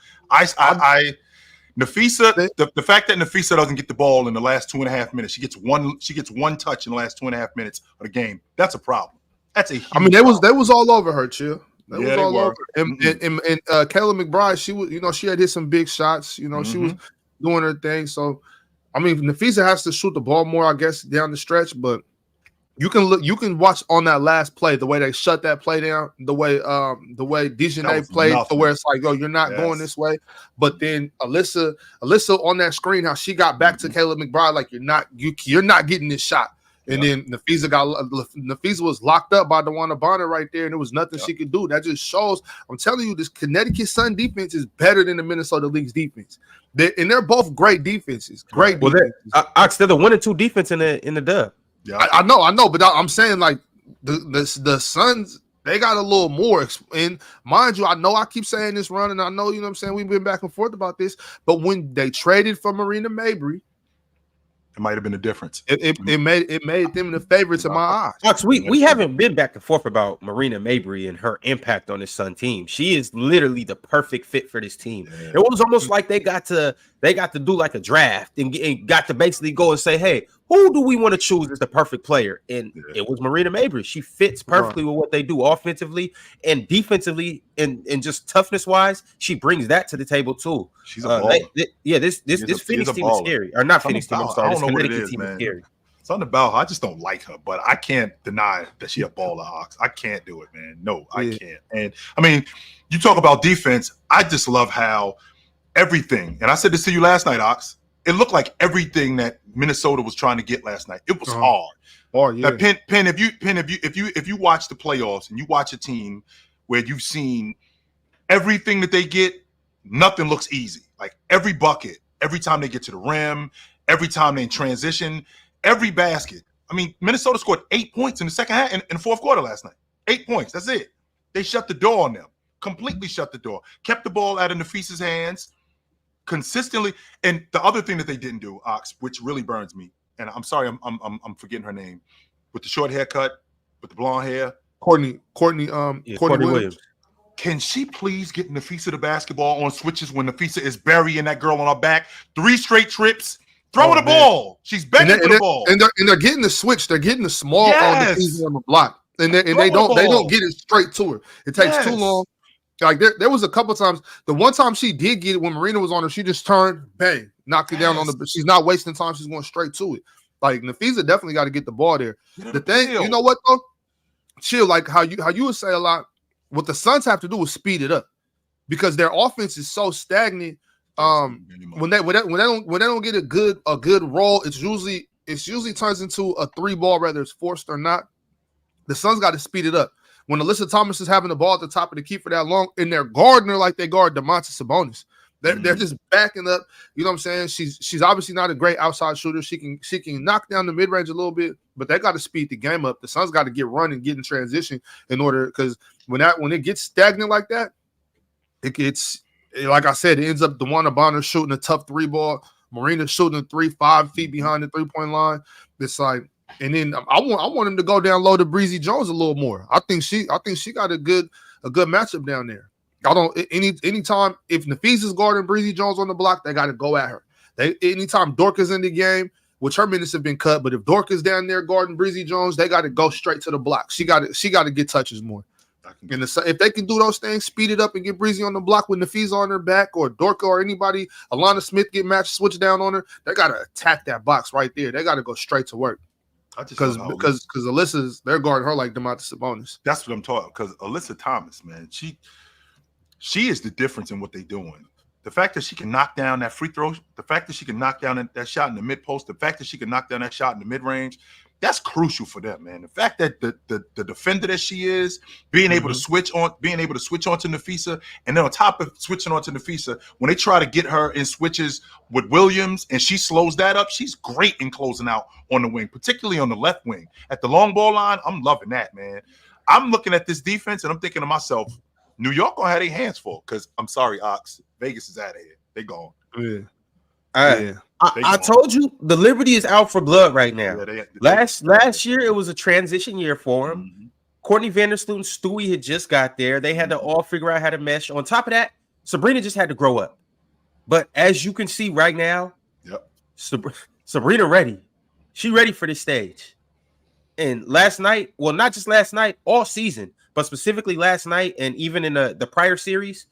Nafisa, the fact that Nafisa doesn't get the ball in the last 2.5 minutes, she gets one touch in the last 2.5 minutes of the game. That's a problem. That's a huge problem. They was all over her, Chill. That was all over. And Kayla McBride, she was, she had hit some big shots. She was doing her thing. So, I mean, Nafisa has to shoot the ball more, I guess, down the stretch. But You can watch on that last play the way they shut that play down, the way Dejanay played, to where it's like, yo, you're not going this way. But then Alyssa on that screen, how she got back to Caleb McBride, like you're not getting this shot. And then Nafisa was locked up by DeWanna Bonner right there, and there was nothing she could do. That just shows. I'm telling you, this Connecticut Sun defense is better than the Minnesota League's defense. They're both great defenses. Great defenses. They're the 1 and 2 defense in the dub. Yeah, I know, but I'm saying like the Suns, they got a little more. And mind you, I know I keep saying this run, and I know, you know what I'm saying, we've been back and forth about this, but when they traded for Marina Mabry, it might have been a difference. It made them the favorites in my eyes. Fox, we haven't been back and forth about Marina Mabry and her impact on this Sun team. She is literally the perfect fit for this team. Yeah. It was almost like they got to do like a draft and got to basically go and say, hey, who do we want to choose as the perfect player? And it was Marina Mabry. She fits perfectly with what they do offensively and defensively, and just toughness wise. She brings that to the table too. She's a baller. This Phoenix team is scary. Or not Phoenix team, I'm sorry. This Connecticut team is scary. Something about her. I just don't like her, but I can't deny that she a baller, Ox. I can't do it, man. No, I can't. And I mean, you talk about defense. I just love how everything, and I said this to you last night, Ox, it looked like everything that Minnesota was trying to get last night. It was hard. Oh yeah. Now, Penn, if you watch the playoffs and you watch a team where you've seen everything that they get, nothing looks easy. Like every bucket, every time they get to the rim, every time they transition, every basket. I mean, Minnesota scored 8 points in the second half in the fourth quarter last night. 8 points. That's it. They shut the door on them. Completely shut the door. Kept the ball out of Nafisa's hands consistently. And the other thing that they didn't do, Ox, which really burns me, and I'm sorry, I'm forgetting her name, with the short haircut, with the blonde hair, Courtney Williams. Can she please get Nafisa the basketball on switches when Nafisa is burying that girl on her back? 3 straight trips. Throw the ball. She's begging for the ball. And they're getting the switch. They're getting the small on the block. And they don't get it straight to her. It takes too long. Like there was a couple times. The one time she did get it when Marina was on her, she just turned, bang, knocked it down on the. She's not wasting time. She's going straight to it. Like Nafisa definitely got to get the ball there. The thing, you know what though? Chill. Like how you would say a lot. What the Suns have to do is speed it up because their offense is so stagnant. When they don't get a good roll, it's usually turns into a 3-ball, whether it's forced or not. The Suns got to speed it up. When Alyssa Thomas is having the ball at the top of the key for that long, and they're guarding her like they guard Domantas Sabonis. They're just backing up. You know what I'm saying? She's obviously not a great outside shooter. She can knock down the mid range a little bit, but they got to speed the game up. The Suns got to get running, get in transition in order, because when it gets stagnant like that, it gets, like I said, it ends up DeWanna Bonner shooting a tough 3-ball, Marina shooting a 3, 5 feet behind the 3-point line. It's like, and then I want him to go down low to Breezy Jones a little more. I think she got a good matchup down there. I don't anytime if Nafisa's guarding Breezy Jones on the block, they got to go at her. Anytime Dorcas in the game, which her minutes have been cut, but if Dorcas down there guarding Breezy Jones, they got to go straight to the block. She got to get touches more. And if they can do those things, speed it up and get Breezy on the block with Nafisa on her back, or Dorka or anybody, Alana Smith get matched, switch down on her, they got to attack that box right there. They got to go straight to work. Because Alyssa's, they're guarding her like Domantas Sabonis. That's what I'm talking. Because Alyssa Thomas, man, she is the difference in what they're doing. The fact that she can knock down that free throw, the fact that she can knock down that shot in the mid post, the fact that she can knock down that shot in the mid range, that's crucial for them, man. The fact that the defender that she is, being able to switch onto Nafisa, and then on top of switching onto Nafisa, when they try to get her in switches with Williams and she slows that up, she's great in closing out on the wing, particularly on the left wing. At the long ball line, I'm loving that, man. I'm looking at this defense and I'm thinking to myself, New York gonna have their hands full, because I'm sorry, Ox, Vegas is out of here. They gone. I told you the Liberty is out for blood right now. Last year it was a transition year for him. Courtney Vandersloot, Stewie had just got there. They had to all figure out how to mesh. On top of that, Sabrina just had to grow up. But as you can see right now, Sabrina ready. She ready for this stage. And last night, well, not just last night, all season, but specifically last night and even in the prior series,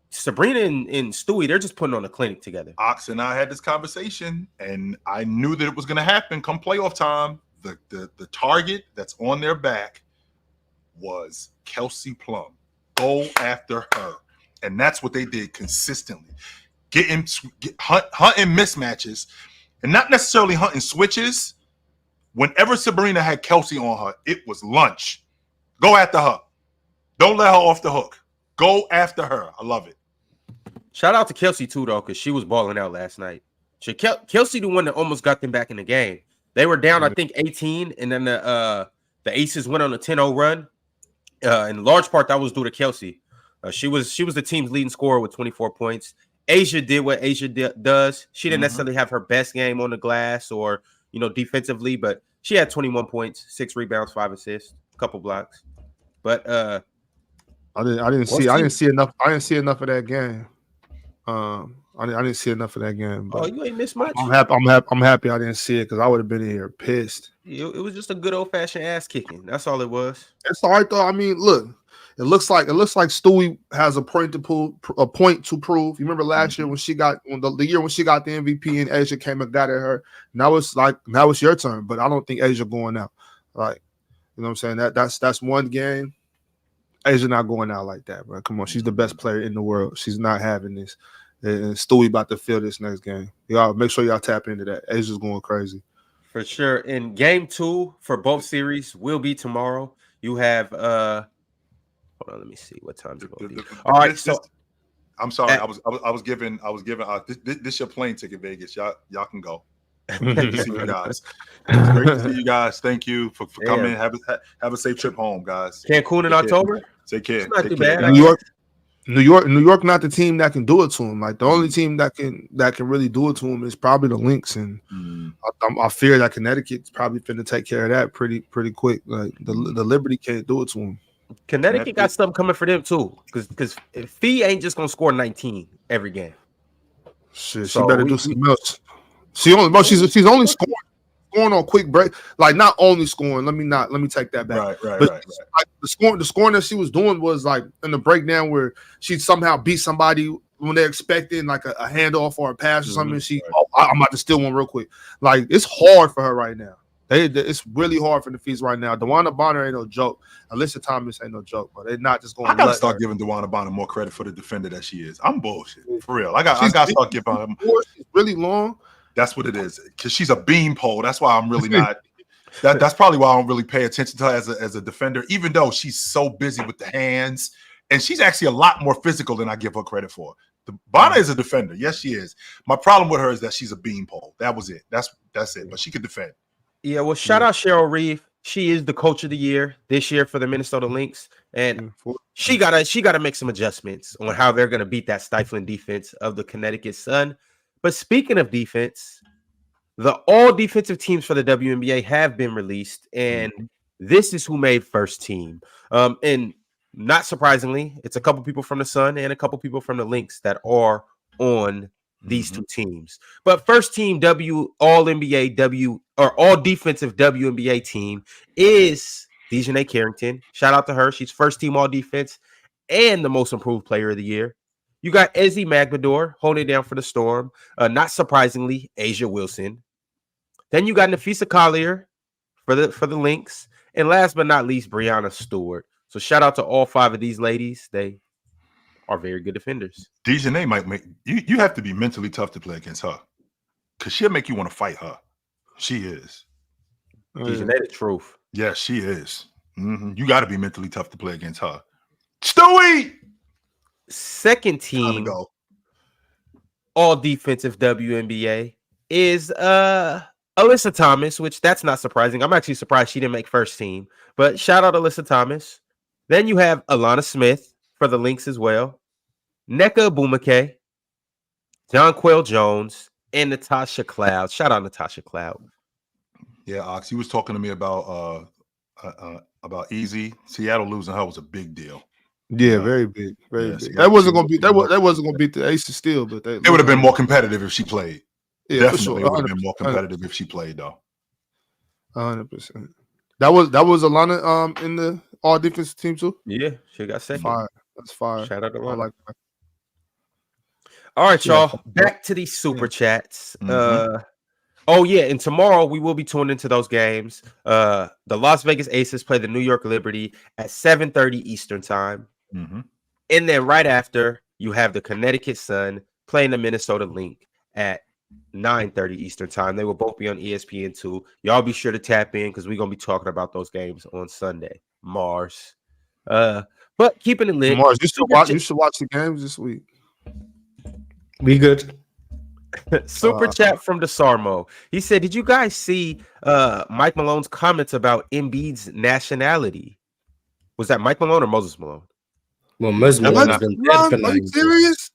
Sabrina and Stewie, they're just putting on a clinic together. Ox and I had this conversation, and I knew that it was going to happen come playoff time. the target that's on their back was Kelsey Plum. Go after her. And that's what they did consistently. Hunting mismatches and not necessarily hunting switches. Whenever Sabrina had Kelsey on her, it was lunch. Go after her. Don't let her off the hook. Go after her. I love it. Shout out to Kelsey too, though, because she was balling out last night. Kelsey, the one that almost got them back in the game. They were down, I think, 18, and then the Aces went on a 10-0 run. In large part, that was due to Kelsey. She was the team's leading scorer with 24 points. Asia did what Asia does. She didn't necessarily have her best game on the glass or defensively, but she had 21 points, 6 rebounds, 5 assists, a couple blocks. But I didn't see enough of that game. I didn't see enough of that game. But you ain't missed much. I'm happy I didn't see it because I would have been in here pissed. It was just a good old fashioned ass kicking. That's all it was. It's all right though. I mean, look, it looks like Stewie has a point to prove. You remember last year when she got the year when she got the MVP and Asia came and got at her. Now it's your turn, but I don't think Asia going out. Like, you know what I'm saying? That's one game. Asia not going out like that, bro. Come on, she's the best player in the world. She's not having this. And Stewie about to feel this next game. Y'all make sure y'all tap into that. Asia's going crazy. For sure. And game 2 for both series will be tomorrow. You have hold on, let me see what time it's going to be. All right, I'm sorry. I was giving this your plane ticket, Vegas. Y'all can go. Great to see you guys. It's great to see you guys. Thank you for coming. Have a safe trip home, guys. Cancun in October. Take care. It's not too bad. New York, not the team that can do it to him. Like the only team that can really do it to him is probably the Lynx, and I fear that Connecticut's probably finna take care of that pretty quick. Like the Liberty can't do it to him. Connecticut got something coming for them too, because Fee ain't just gonna score 19 every game. Shit, she better do something else. She's only scoring on quick break, like not only scoring. Let me take that back. Right. Like the scoring that she was doing was like in the breakdown where she somehow beat somebody when they're expecting like a handoff or a pass or something. I'm about to steal one real quick. Like it's hard for her right now. It's really hard for the Fees right now. DeWanna Bonner ain't no joke. Alyssa Thomas ain't no joke, but they're not just going. I gotta start giving DeWanna Bonner more credit for the defender that she is. I'm bullshit for real. I gotta start giving her. She's really long. That's what it is, because she's a beanpole. That's why I'm really not. That's probably why I don't really pay attention to her as a defender, even though she's so busy with the hands, and she's actually a lot more physical than I give her credit for. Bonner is a defender, yes, she is. My problem with her is that she's a beanpole. That was it. That's it. But she could defend. Yeah, well, shout out Cheryl Reeve. She is the coach of the year this year for the Minnesota Lynx, and she gotta make some adjustments on how they're gonna beat that stifling defense of the Connecticut Sun. But speaking of defense, the all defensive teams for the WNBA have been released, and this is who made first team. And not surprisingly, it's a couple people from the Sun and a couple people from the Lynx that are on these two teams. But first team all NBA all defensive WNBA team is Dejanay Carrington. Shout out to her. She's first team all defense and the most improved player of the year. You got Ezzy Magmador holding it down for the Storm. Not surprisingly, Asia Wilson. Then you got Nafisa Collier for the Lynx. And last but not least, Brianna Stewart. So shout out to all 5 of these ladies. They are very good defenders. Dejanay might make you have to be mentally tough to play against her, because she'll make you want to fight her. She is. Dejanay the truth. Yes, she is. You got to be mentally tough to play against her. Stewie! Second team all defensive WNBA is Alyssa Thomas, which that's not surprising. I'm actually surprised she didn't make first team, but shout out Alyssa Thomas. Then you have Alana Smith for the Lynx as well, Nneka Abumake, Jonquel Jones, and Natasha Cloud. Shout out Natasha Cloud. Yeah, Ox, he was talking to me about Easy. Seattle losing her was a big deal. Yeah, very big, very big. That wasn't gonna beat the Aces still, but it would have been more competitive if she played. Yeah, definitely would have been more competitive if she played, though. 100%. That was Alana in the all defensive team too. Yeah, she got second. That's fire. Shout out to Alana. I like that. All right, y'all. Back to these super chats. Oh yeah, and tomorrow we will be tuned into those games. The Las Vegas Aces play the New York Liberty at 7:30 Eastern time. Mm-hmm. And then right after, you have the Connecticut Sun playing the Minnesota Lynx at 9:30 Eastern time. They will both be on ESPN2. Y'all be sure to tap in because we're gonna be talking about those games on Sunday. Mars. But keeping it lit. Mars, you should watch the games this week. We good. Super chat from DeSarmo. He said, "Did you guys see Mike Malone's comments about Embiid's nationality? Was that Mike Malone or Moses Malone?" Well, Moses Malone has been dead for Are 9 you years. serious?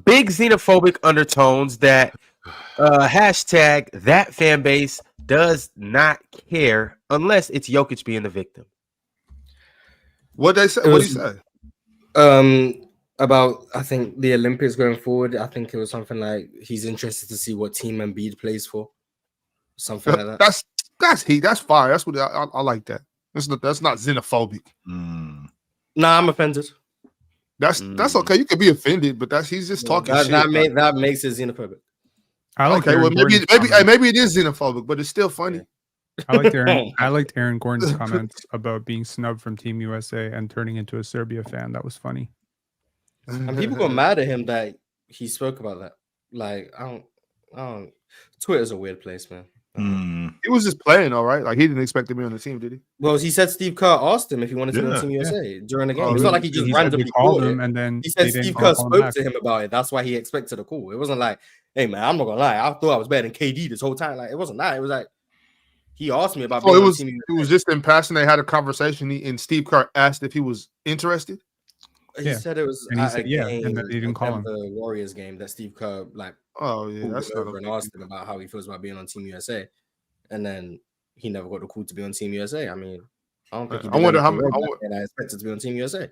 Big xenophobic undertones that hashtag that fan base does not care unless it's Jokic being the victim. What they say? What he say? About I think the Olympics going forward. I think it was something like he's interested to see what team Embiid plays for. Something like that. That's heat. That's fire. That's what I like that. That's not xenophobic. Mm. Nah, I'm offended. That's okay. You could be offended, but he's just talking shit. That makes it xenophobic. I like okay, well Aaron maybe it is xenophobic, but it's still funny. I liked Aaron Gordon's comments about being snubbed from Team USA and turning into a Serbia fan. That was funny. And people got mad at him that he spoke about that. Like, I don't. Twitter's a weird place, man. He was just playing, all right. Like he didn't expect to be on the team, did he? Well, he said Steve Kerr asked him if he wanted to be on Team USA during the game. It's not like he just randomly called called him, and then he said Steve Kerr spoke to him about it. That's why he expected a call. It wasn't like, hey man, I'm not gonna lie, I thought I was better than KD this whole time. Like it wasn't that. It was like he asked me about. It was just in passing. They had a conversation, and Steve Kerr asked if he was interested. He said it was and he said, game, and that he didn't call him. The Warriors game that Steve Kerr that's over and asked him about how he feels about being on Team USA, and then he never got the call to be on Team USA. I mean, I don't think. I wonder how many. I expected to be on Team USA.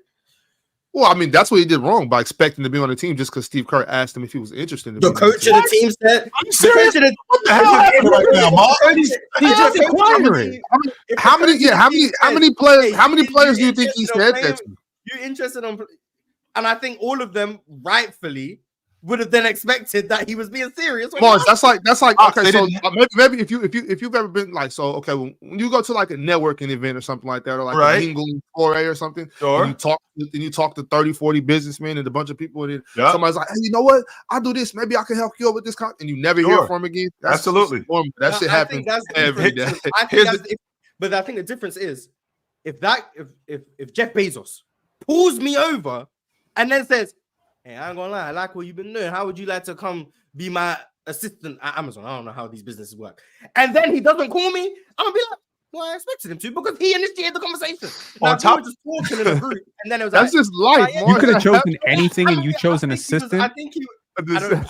Well, I mean, that's what he did wrong by expecting to be on the team just because Steve Kerr asked him if he was interested. The coach of the team said, "I'm serious. What the hell is right now, Mark? He's just inquiring. How many players do you think he said that to? You're interested on, and I think all of them rightfully would have then expected that he was being serious. Mars, that's like okay. So maybe if you've ever been like when you go to like a networking event or something like that, or like a mingle foray or something, and you talk to 30, 40 businessmen and a bunch of people, and then somebody's like, hey, you know what? I'll do this. Maybe I can help you out with this, and you never hear from him again. Absolutely, that shit happens every day. But I think the difference is if Jeff Bezos pulls me over and then says, hey, I ain't gonna lie, I like what you've been doing. How would you like to come be my assistant at Amazon? I don't know how these businesses work. And then he doesn't call me, I'm gonna be like, well, I expected him to because he initiated the conversation. Now, we were just talking in a group, and then it was that's just life. You could have chosen anything, and you chose an assistant. I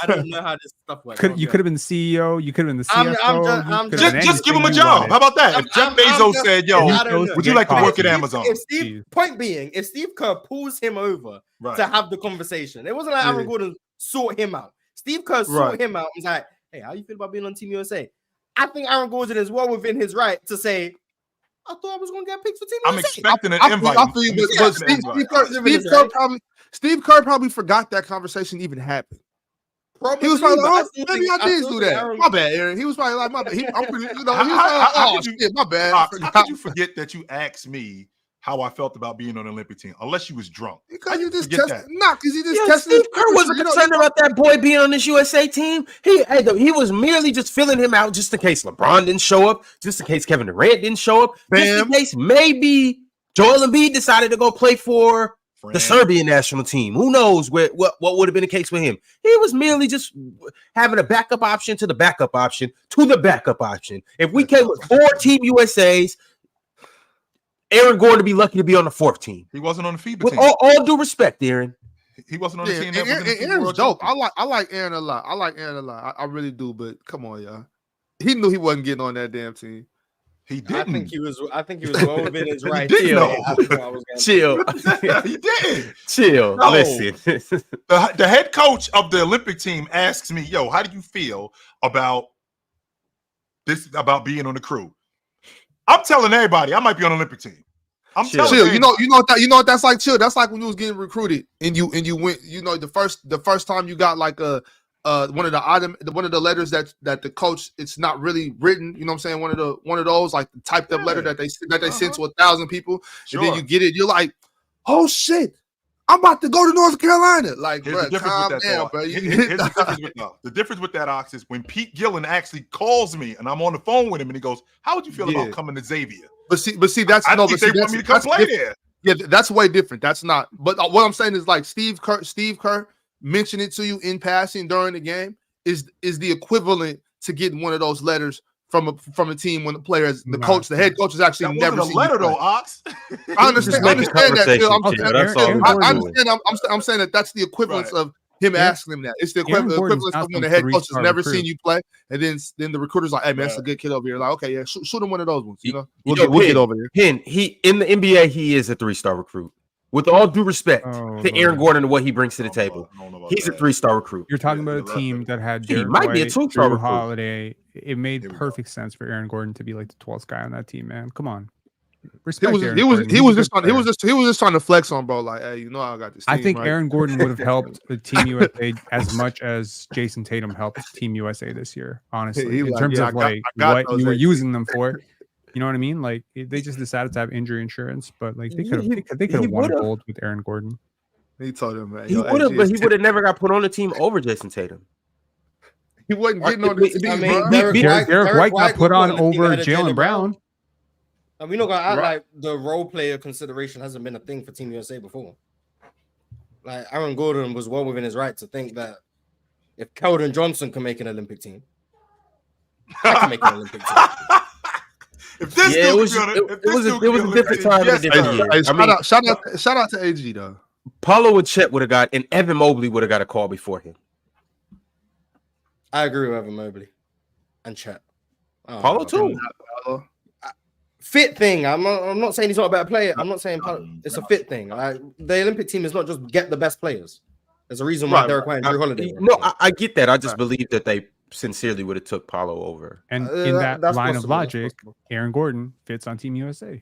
don't know how this stuff works. You could have been the CEO. You could have been the CFO. Just give him a job. How about that? If Jeff Bezos said, "Yo, would you like to work at Amazon?" Point being, if Steve Kerr pulls him over to have the conversation, it wasn't like Aaron Gordon sought him out. Steve Kerr sought him out and was like, "Hey, how you feel about being on Team USA?" I think Aaron Gordon is well within his right to say, I thought I was going to get picked for Team USA. I'm expecting an invite. I feel you, but Steve Kerr probably forgot that conversation even happened. Probably, he was probably like, maybe I did do that. My bad, Aaron. He was probably like, my bad. I'm pretty, he was like, shit, my bad. How could you forget that you asked me how I felt about being on the Olympic team, unless you was drunk? Because you just tested. Nah, because you just tested. Steve Kerr wasn't concerned about that boy being on this USA team. He was merely just filling him out just in case LeBron didn't show up, just in case Kevin Durant didn't show up, just in case maybe Joel Embiid decided to go play for the Serbian national team. Who knows what would have been the case with him? He was merely just having a backup option to the backup option to the backup option. If we came with 4 Team USAs, Aaron Gordon would be lucky to be on the 4th team. He wasn't on the FIBA with team. all due respect, Aaron. He wasn't on the team. Aaron's dope. I like Aaron a lot. I really do. But come on, y'all. He knew he wasn't getting on that damn team. He didn't. I think he was well within his right. Chill. He did. Chill. No. Listen. The head coach of the Olympic team asks me, "Yo, how do you feel about this? About being on the crew?" I'm telling everybody, I might be on the Olympic team. I'm telling Chill. You know what that's like. Chill. That's like when you was getting recruited and you went. You know, the first time you got like a one of the letters that the coach, it's not really written. You know what I'm saying? One of those like the typed up letter that they send to 1,000 people, and then you get it. You're like, oh shit, I'm about to go to North Carolina. Like, bro, calm down, bro. Here's the difference with that, Ox, is when Pete Gillen actually calls me and I'm on the phone with him and he goes, "How would you feel about coming to Xavier?" But see, that's I think they want me to come play there. Yeah, that's way different. That's not. But what I'm saying is like Steve Kerr mentioned it to you in passing during the game is the equivalent to getting one of those letters from a team when the head coach has actually never seen a letter though, Ox. I understand that. I'm saying that that's the equivalence of him asking him that. It's the equivalence of when the head coach has never seen you play, and then the recruiter's like, "Hey man, that's a good kid over here." Like, okay, yeah, shoot him one of those ones. You know, we'll get over there. He in the NBA, he is a 3-star recruit. With all due respect to Aaron Gordon and what he brings to the table, he's a 3-star recruit. You're talking about a team that had Derek might be a 2-star recruit. Holiday. It made perfect sense for Aaron Gordon to be like the 12th guy on that team, man. Come on. Respect he was just trying to flex on bro. Like, hey, you know I got this team, I think right? Aaron Gordon would have helped the Team USA as much as Jason Tatum helped Team USA this year, honestly. In terms of what you were using them for. You know what I mean? Like they just decided to have injury insurance, but like they could have won gold with Aaron Gordon. He told him, man. He would have, but he would have never got put on the team over Jason Tatum. He wasn't getting on the team. Derek White got put on over Jaylen Brown. And we're not gonna act like the role player consideration hasn't been a thing for Team USA before. Like Aaron Gordon was well within his right to think that if Keldon Johnson can make an Olympic team, I can make an Olympic team. It was a different time. Shout out to AG though. Paulo and Chet would have got, and Evan Mobley would have got a call before him. I agree with Evan Mobley and Chet. Paulo too. Fit thing. I'm not saying he's not a better player. I'm not saying it's a fit thing. Like the Olympic team is not just get the best players. There's a reason why Derek White and Drew Holiday. No, I get that. I just believe that they sincerely would have took Paulo over. And in that line of logic, Aaron Gordon fits on Team USA.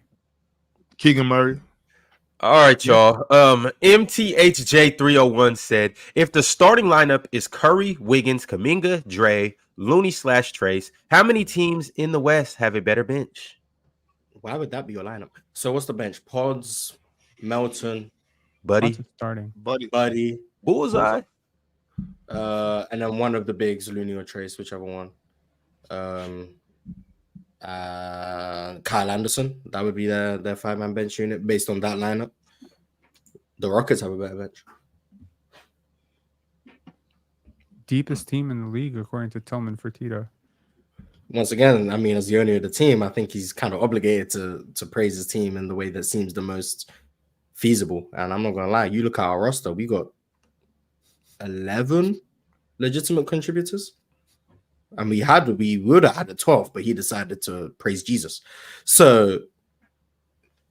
Keegan Murray. All right, y'all. MTHJ301 said, if the starting lineup is Curry, Wiggins, Kuminga, Dre, Looney/Trace, how many teams in the West have a better bench? Why would that be your lineup? So what's the bench? Pods, Melton, Buddy, starting, Buddy, Bullseye, and then one of the bigs, Looney or Trace, whichever one. Kyle Anderson, that would be their 5-man bench unit based on that lineup. The Rockets have a better bench. Deepest team in the league, according to Tillman Fertitta. Once again, I mean, as the owner of the team, I think he's kind of obligated to praise his team in the way that seems the most feasible. And I'm not going to lie, you look at our roster, we got 11 legitimate contributors. And we would have had a 12th, but he decided to praise Jesus. So,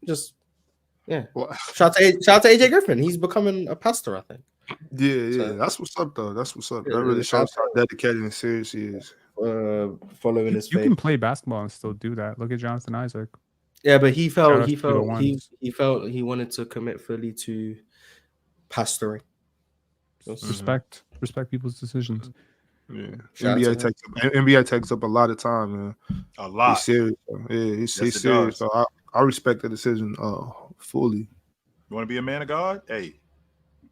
just, yeah. Well, shout out to AJ Griffin. He's becoming a pastor, I think. Yeah. So, that's what's up, though. That's what's up. That really shows how dedicated and serious he is. Following his faith. You can play basketball and still do that. Look at Jonathan Isaac. Yeah, but he felt he wanted to commit fully to pastoring. Respect people's decisions. Yeah, NBA takes up a lot of time, man. A lot. He's serious. Yeah, he's serious. So I respect the decision fully. You want to be a man of God? Hey,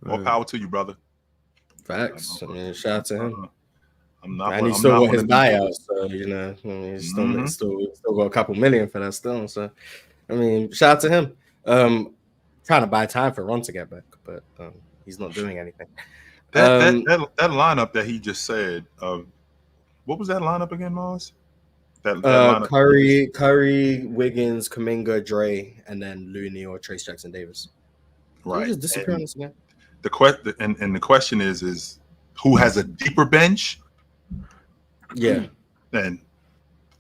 more power to you, brother. Facts. I mean, shout out to him. And he still got his buyout, so you know, I mean, he's still got a couple million for that still. So, I mean, shout out to him. Trying to buy time for Ron to get back, but he's not doing anything. That lineup that he just said. What was that lineup again, Mars? That lineup. Curry, Wiggins, Kuminga, Dre, and then Looney or Trace Jackson Davis. Right. Just disappear on this again. The question is who has a deeper bench? Yeah. And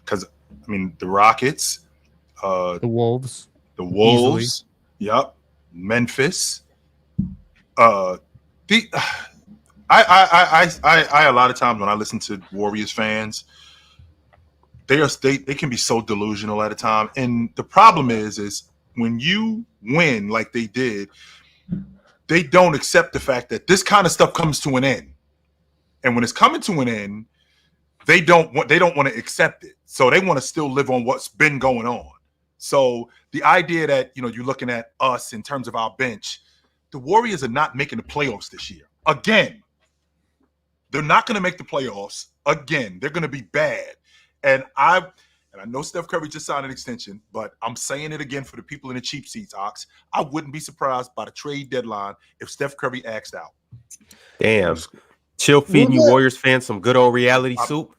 because I mean the Rockets, the Wolves. Easily. Yep. Memphis. I a lot of times when I listen to Warriors fans, they can be so delusional at a time. And the problem is when you win like they did, they don't accept the fact that this kind of stuff comes to an end. And when it's coming to an end, they don't want to accept it. So they want to still live on what's been going on. So the idea that, you're looking at us in terms of our bench, the Warriors are not making the playoffs this year. Again, they're not going to make the playoffs again. They're going to be bad. And I know Steph Curry just signed an extension, but I'm saying it again for the people in the cheap seats, Ox. I wouldn't be surprised by the trade deadline if Steph Curry axed out. Damn. Chill feeding you Warriors fans some good old reality soup.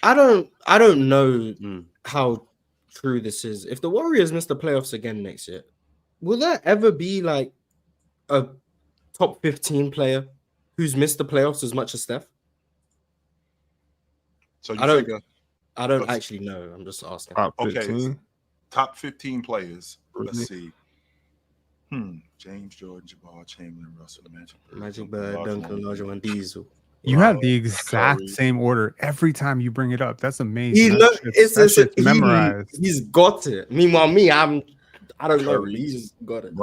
I don't know how true this is. If the Warriors miss the playoffs again next year, will there ever be like a top 15 player who's missed the playoffs as much as Steph? So I don't actually know. I'm just asking. Okay, top 15 players. Let's see. James Jordan, Jabbar, Chamberlain, Russell, Magic Bird, Duncan, Olajuwon, Diesel. You have the exact same order every time you bring it up. That's amazing. It's memorized. He's got it. Meanwhile, I don't know. He's got it.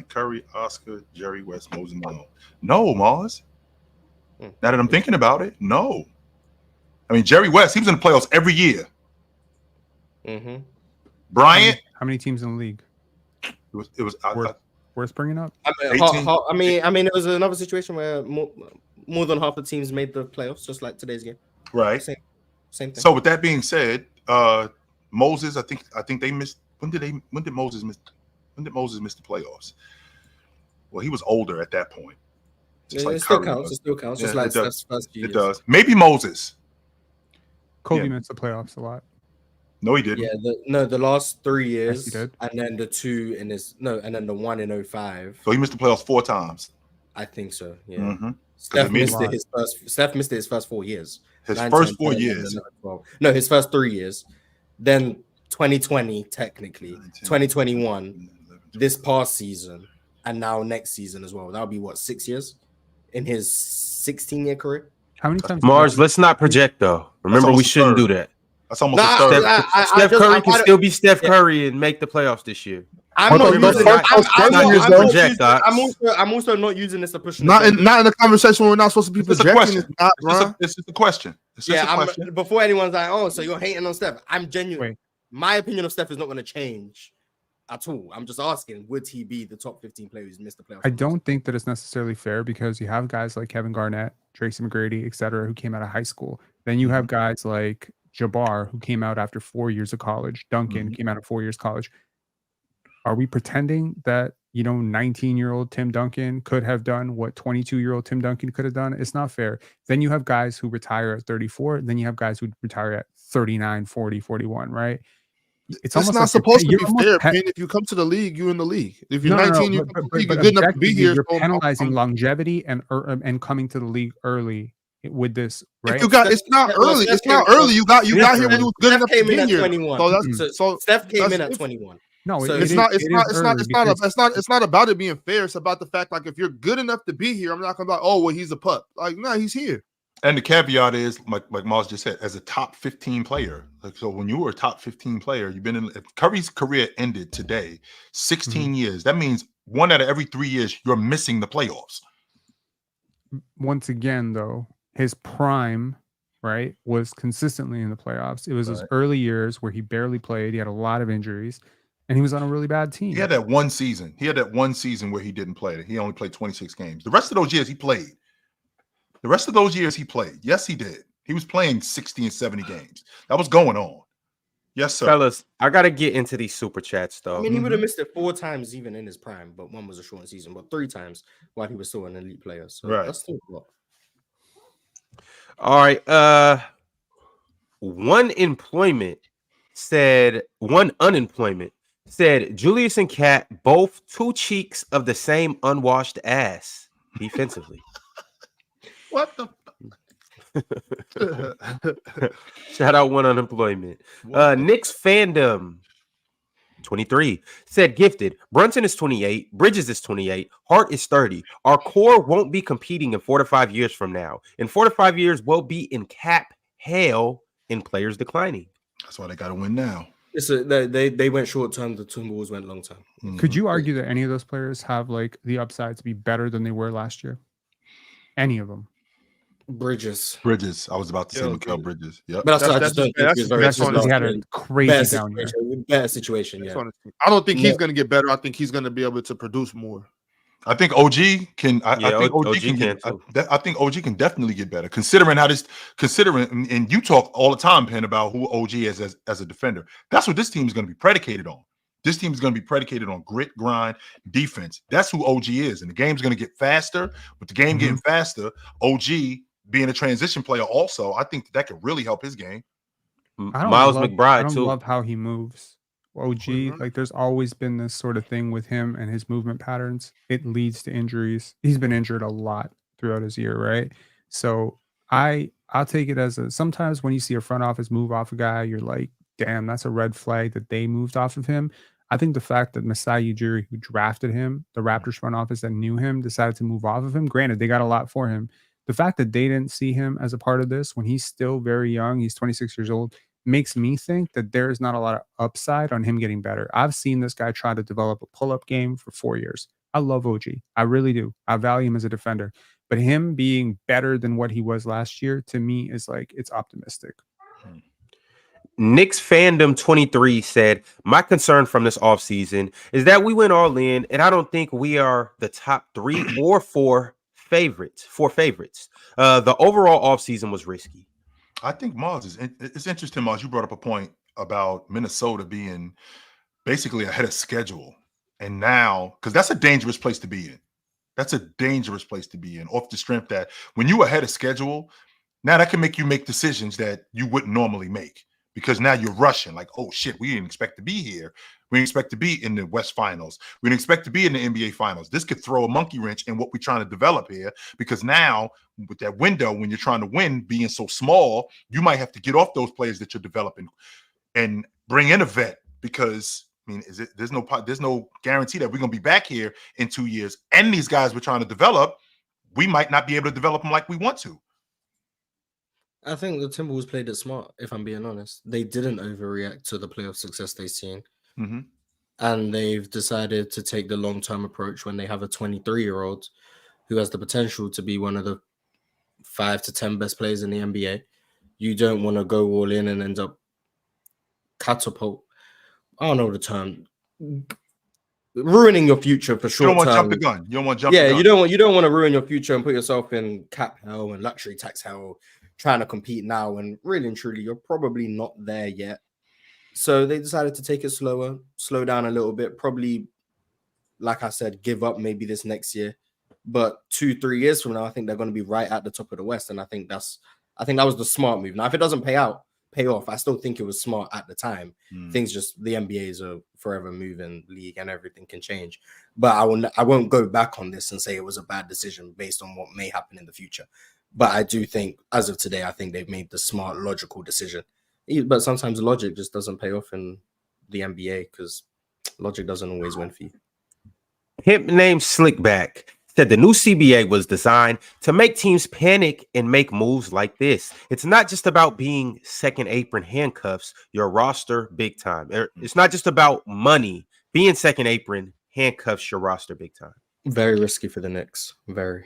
Curry, Oscar, Jerry West, Moses Malone. No, Mars. Now that I'm thinking about it, no. I mean, Jerry West, he was in the playoffs every year. Mm-hmm. Bryant. How many teams in the league? It was worth bringing up. I mean, it was another situation where more than half the teams made the playoffs, just like today's game. Right. Same thing. So with that being said, Moses, I think they missed. When did Moses miss the playoffs? Well, he was older at that point. It still counts. Just like Steph's first few years. It does. Maybe Moses. Kobe missed the playoffs a lot. No, he didn't. Yeah, the last 3 years, yes, he did. And then and then the one in 05. So he missed the playoffs 4 times. I think so. Yeah. Mm-hmm. Steph missed it his first 4 years. His first 4 years. No, his first 3 years. Then 2020, technically, 2021, this past season, and now next season as well. That'll be 6 years in his 16-year career. How many times? Mars, let's not project though. Remember, we shouldn't do that. That's almost a third. Steph Curry can still be Steph Curry and make the playoffs this year. I'm also not using this to push. Not in the conversation. We're not supposed to be projecting. It's just a question. Before anyone's like, "Oh, so you're hating on Steph?" I'm genuine. My opinion of Steph is not going to change at all. I'm just asking, would he be the top 15 player who's missed the playoffs? I don't think that it's necessarily fair because you have guys like Kevin Garnett, Tracy McGrady, etc., who came out of high school. Then you have guys like Jabbar, who came out after 4 years of college. Duncan came out of 4 years of college. Are we pretending that 19-year-old Tim Duncan could have done what 22-year-old Tim Duncan could have done? It's not fair. Then you have guys who retire at 34. Then you have guys who retire at 39, 40, 41, right? It's almost not supposed to be fair, man. If you come to the league, you're in the league. If you're 19, you're good enough to be here. You're penalizing longevity and coming to the league early with this, right? It's not early. It's not early. You got here when you was good enough to be here. 21. So Steph came in at 21. No, it's not about it being fair. It's about the fact, like, if you're good enough to be here, I'm not gonna be like, oh well, he's a pup. Like, no, he's here. And the caveat is, like Mars just said, as a top 15 player. Like, so when you were a top 15 player, you've been in. If Curry's career ended today, 16 years. That means 1 out of every 3 years you're missing the playoffs. Once again, though, his prime, right, was consistently in the playoffs. It was his early years where he barely played. He had a lot of injuries, and he was on a really bad team. He had that one season. Where he didn't play. He only played 26 games. The rest of those years he played. Yes, he did. He was playing 60 and 70 games. That was going on. Yes, sir. Fellas, I got to get into these super chats, though. I mean, he would have missed it 4 times even in his prime, but one was a short season, but 3 times while he was still an elite player. So that's still a lot. All right. One unemployment said Julius and Cat both 2 cheeks of the same unwashed ass defensively. What the? Shout out one unemployment. Knicks fandom 23 said gifted. Brunson is 28. Bridges is 28. Hart is 30. Our core won't be competing in 4 to 5 years from now. In 4 to 5 years, we'll be in cap hell and players declining. That's why they got to win now. They went short term. The Timberwolves went long term. Could you argue that any of those players have like the upside to be better than they were last year? Any of them. Bridges. I was about to say Mikal Bridges. Yep. But I just don't think he's very because he had a crazy down year. Better situation, yeah. I don't think he's going to get better. I think he's going to be able to produce more. I think OG can. I think OG can get. I think OG can definitely get better. Considering, and you talk all the time, Penn, about who OG is as a defender. That's what this team is going to be predicated on. This team is going to be predicated on grit, grind, defense. That's who OG is, and the game's going to get faster. With the game getting faster, OG being a transition player, also, I think that could really help his game. Miles McBride I too. don't love how he moves. OG, like there's always been this sort of thing with him and his movement patterns. It leads to injuries. He's been injured a lot throughout his year, right? So I'll take it as sometimes when you see a front office move off a guy, you're like, damn, that's a red flag that they moved off of him. I think the fact that Masai Ujiri, who drafted him, the Raptors front office that knew him, decided to move off of him. Granted, they got a lot for him. The fact that they didn't see him as a part of this when he's still very young, he's 26 years old, makes me think that there is not a lot of upside on him getting better. I've seen this guy try to develop a pull-up game for 4 years. I love OG. I really do. I value him as a defender. But him being better than what he was last year, to me, is like, it's optimistic. Knicks Fandom 23 said, my concern from this offseason is that we went all in, and I don't think we are the top 3 or 4 favorites. The overall offseason was risky. I think it's interesting, Mars. You brought up a point about Minnesota being basically ahead of schedule. And now, because that's a dangerous place to be in. That's a dangerous place to be in, off the strength that when you ahead of schedule, now that can make you make decisions that you wouldn't normally make. Because now you're rushing, like, oh shit, we didn't expect to be here. We didn't expect to be in the West Finals. We didn't expect to be in the NBA Finals. This could throw a monkey wrench in what we're trying to develop here. Because now, with that window, when you're trying to win, being so small, you might have to get off those players that you're developing and bring in a vet. Because I mean, there's no guarantee that we're gonna be back here in 2 years. And these guys we're trying to develop, we might not be able to develop them like we want to. I think the Timberwolves played it smart, if I'm being honest. They didn't overreact to the playoff success they've seen. Mm-hmm. And they've decided to take the long-term approach when they have a 23-year-old who has the potential to be one of the 5 to 10 best players in the NBA. You don't want to go all in and end up catapult. I don't know the term. Ruining your future for short term. You don't want to jump the gun. You don't want to jump the gun. You don't want to ruin your future and put yourself in cap hell and luxury tax hell, trying to compete now, and really and truly, you're probably not there yet. So they decided to take it slower, slow down a little bit, probably, like I said, give up maybe this next year. But 2-3 years from now, I think they're going to be right at the top of the West. And I think that was the smart move. Now, if it doesn't pay off, I still think it was smart at the time. Things just, the NBA is a forever moving league and everything can change. But I won't go back on this and say it was a bad decision based on what may happen in the future. But I do think, as of today, I think they've made the smart, logical decision. But sometimes logic just doesn't pay off in the NBA because logic doesn't always win for you. Hip named Slickback said the new CBA was designed to make teams panic and make moves like this. It's not just about being second apron handcuffs your roster big time. It's not just about money. Being second apron handcuffs your roster big time. Very risky for the Knicks. Very.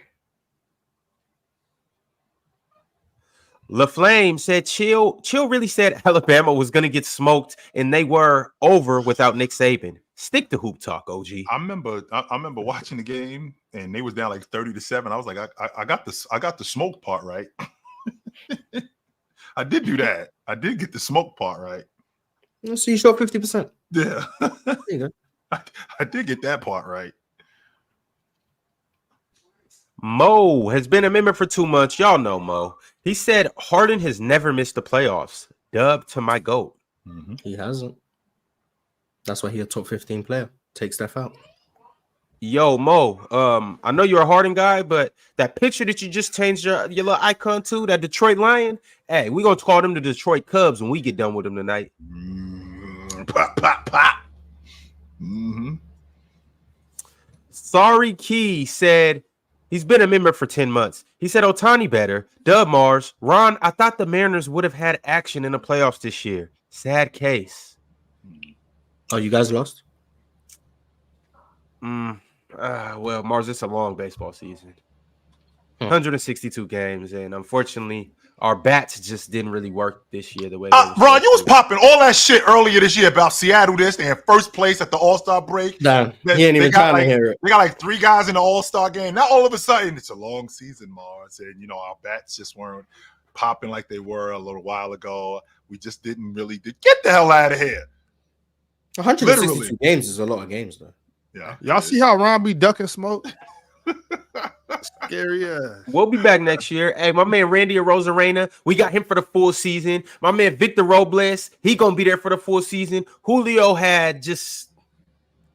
LaFlame said Chill really said Alabama was going to get smoked and they were over without Nick Saban. Stick to hoop talk, OG. I remember watching the game and they was down like 30-7. I was like, I got the smoke part right. I did do that. I did get the smoke part right. So you shot 50%. Yeah. There you go. I did get that part right. Mo has been a member for 2 months. Y'all know Mo. He said Harden has never missed the playoffs. Dub to my GOAT. Mm-hmm. He hasn't. That's why he's a top 15 player. Take Steph out. Yo, Mo, I know you're a Harden guy, but that picture that you just changed your little icon to, that Detroit Lion, hey, we're going to call them the Detroit Cubs when we get done with them tonight. Pop, pop, pop. Mm-hmm. Sorry Key said he's been a member for 10 months. He said Ohtani better. Dub Mars. Ron, I thought the Mariners would have had action in the playoffs this year. Sad case. Oh, you guys lost? Well, Mars, it's a long baseball season. 162 games, and unfortunately, our bats just didn't really work this year the way. Ron, you was popping all that shit earlier this year about Seattle. They had first place at the All-Star break. Damn, he ain't even trying to hear it. They got like 3 guys in the All-Star game. Now all of a sudden, it's a long season, Mars, and our bats just weren't popping like they were a little while ago. We just didn't really get the hell out of here. 162 games is a lot of games, though. Yeah, y'all see how Ron be ducking smoke? Scary ass. We'll be back next year. Hey, my man Randy Arozarena, we got him for the full season. My man Victor Robles, he gonna be there for the full season. Julio had just